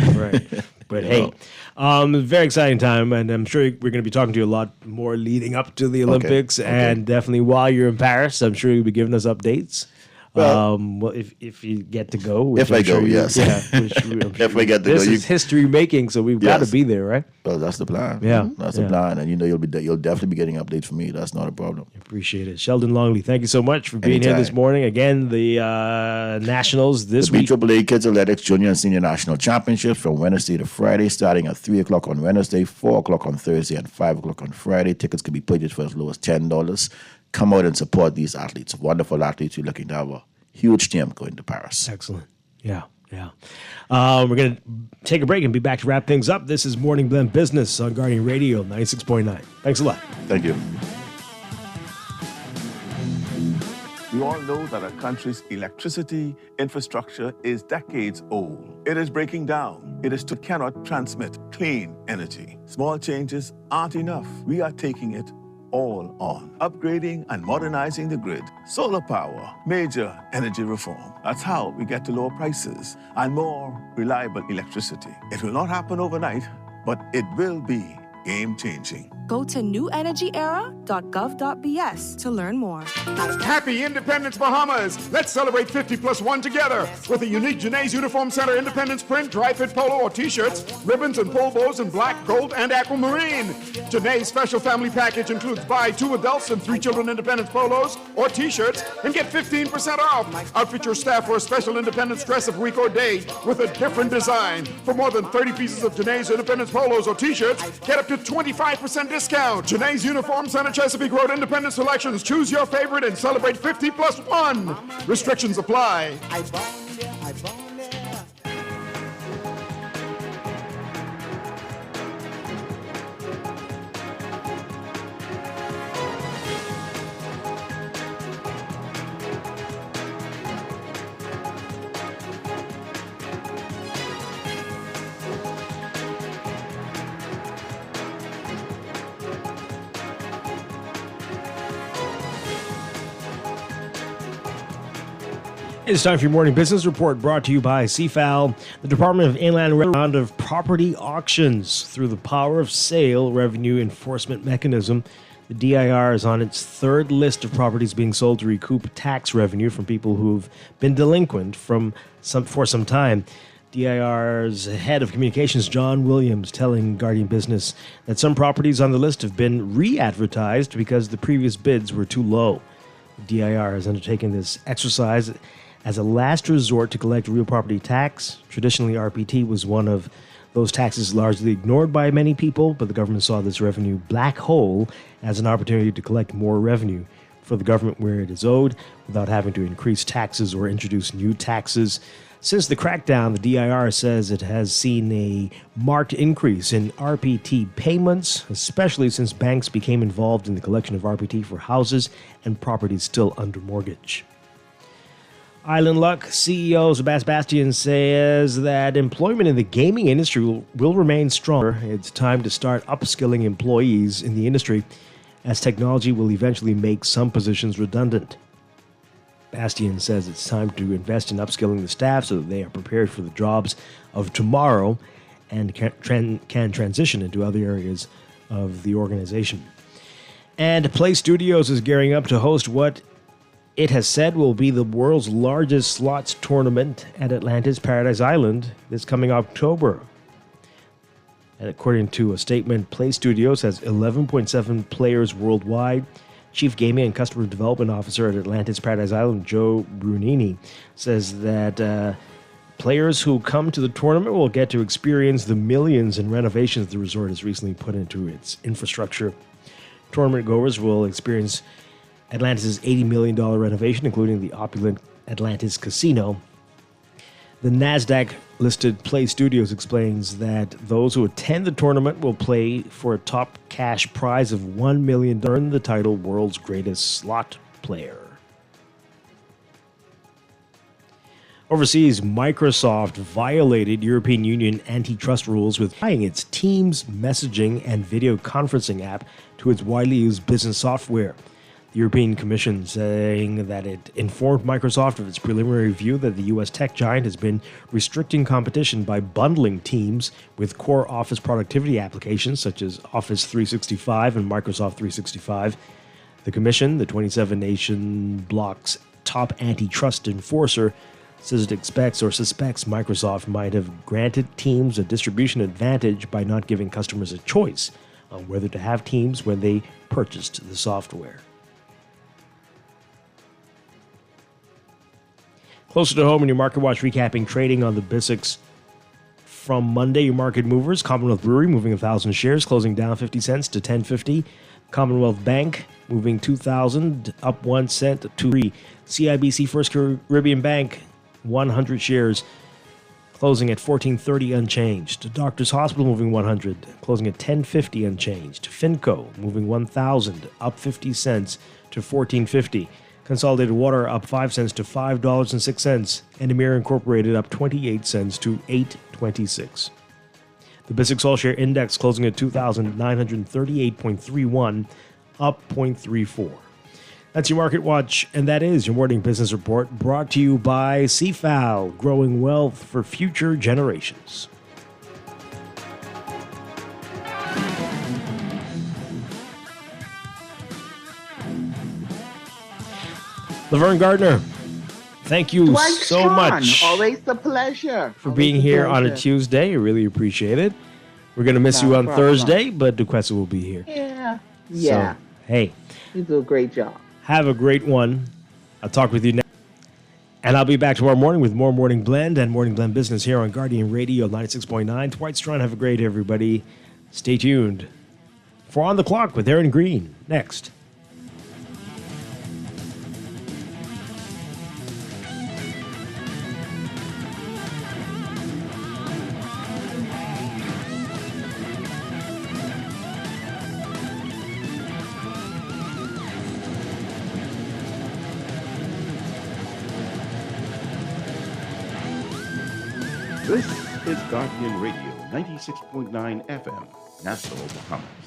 But hey, very exciting time, and I'm sure we're going to be talking to you a lot more leading up to the Olympics, and definitely while you're in Paris, I'm sure you'll be giving us updates. Well, if you get to go, which If I'm I go, sure you- yes. yeah, which If we get to this go, is history making, so we've got to be there, right? Well, that's the plan. Yeah, That's the yeah. plan, and you'll definitely be getting updates from me. That's not a problem. Appreciate it, Sheldon Longley. Thank you so much for being here this Anytime. morning. Again, the Nationals this The week. BAAA Kids Athletics Junior and Senior National Championships from Wednesday to Friday, starting at 3 o'clock on Wednesday, 4 o'clock on Thursday, and 5 o'clock on Friday. Tickets can be purchased for as low as $10. Come out and support these athletes. Wonderful athletes. We're looking to have a huge team going to Paris. Excellent. Yeah. We're going to take a break and be back to wrap things up. This is Morning Blend Business on Guardian Radio 96.9. Thanks a lot. Thank you. We all know that our country's electricity infrastructure is decades old. It is breaking down. It cannot transmit clean energy. Small changes aren't enough. We are taking it all on. Upgrading and modernizing the grid. Solar power. Major energy reform. That's how we get to lower prices and more reliable electricity. It will not happen overnight, but it will be game-changing. Go to newenergyera.gov.bs to learn more. Happy Independence Bahamas! Let's celebrate 50 plus 1 together with a unique Janae's Uniform Center Independence print, dry fit polo or t-shirts, ribbons and pole bows in black, gold, and aquamarine. Janae's special family package includes buy 2 adults and 3 children Independence polos or t-shirts and get 15% off. Outfit your staff for a special Independence dress of week or day with a different design. For more than 30 pieces of Janae's Independence polos or t-shirts, get up to 25% discount. Janae's Uniform Center Chesapeake Road Independence Selections. Choose your favorite and celebrate 50 plus 1. Restrictions apply. It's time for your morning business report brought to you by CFAL, the Department of Inland round of property auctions through the power of sale revenue enforcement mechanism. The DIR is on its third list of properties being sold to recoup tax revenue from people who've been delinquent for some time. DIR's head of communications, John Williams, telling Guardian Business that some properties on the list have been re-advertised because the previous bids were too low. The DIR has undertaken this exercise as a last resort to collect real property tax. Traditionally, RPT was one of those taxes largely ignored by many people, but the government saw this revenue black hole as an opportunity to collect more revenue for the government where it is owed without having to increase taxes or introduce new taxes. Since the crackdown, the DIR says it has seen a marked increase in RPT payments, especially since banks became involved in the collection of RPT for houses and properties still under mortgage. Island Luck CEO Sebastian says that employment in the gaming industry will remain stronger. It's time to start upskilling employees in the industry, as technology will eventually make some positions redundant. Bastian says it's time to invest in upskilling the staff so that they are prepared for the jobs of tomorrow and can transition into other areas of the organization. And Play Studios is gearing up to host what it has said will be the world's largest slots tournament at Atlantis Paradise Island this coming October. And according to a statement, Play Studios has 11.7 players worldwide. Chief Gaming and Customer Development Officer at Atlantis Paradise Island, Joe Brunini, says that players who come to the tournament will get to experience the millions in renovations the resort has recently put into its infrastructure. Tournament goers will experience Atlantis' $80 million renovation, including the opulent Atlantis Casino. The NASDAQ listed Play Studios explains that those who attend the tournament will play for a top cash prize of $1 million to earn the title World's Greatest Slot Player. Overseas, Microsoft violated European Union antitrust rules with tying its Teams messaging and video conferencing app to its widely used business software. The European Commission saying that it informed Microsoft of its preliminary review that the U.S. tech giant has been restricting competition by bundling Teams with core Office productivity applications such as Office 365 and Microsoft 365. The Commission, the 27-nation bloc's top antitrust enforcer, says it expects or suspects Microsoft might have granted Teams a distribution advantage by not giving customers a choice on whether to have Teams when they purchased the software. Closer to home in your Market Watch recapping trading on the BAAA from Monday. Your market movers: Commonwealth Brewery moving 1,000 shares, closing down 50 cents to $10.50. Commonwealth Bank moving 2,000, up 1 cent to 3. CIBC First Caribbean Bank 100 shares, closing at $14.30 unchanged. Doctors Hospital moving 100, closing at $10.50 unchanged. Finco moving 1,000, up 50 cents to $14.50. Consolidated Water up 5 cents to $5.06, and Emir Incorporated up 28 cents to $8.26. The BAAA All-Share Index closing at 2,938.31, up 0.34. That's your Market Watch, and that is your morning business report brought to you by CFAL, growing wealth for future generations. Laverne Gardner, thank you Dwight so Strachan, much always a pleasure. for being here on a Tuesday. I really appreciate it. We're going to miss you on Thursday, but Duquesa will be here. Yeah. So, hey. You do a great job. Have a great one. I'll talk with you next. And I'll be back tomorrow morning with more Morning Blend and Morning Blend Business here on Guardian Radio 96.9. Dwight Strachan, have a great day, everybody. Stay tuned for On the Clock with Aaron Green next. This is Guardian Radio 96.9 FM, Nassau, Bahamas.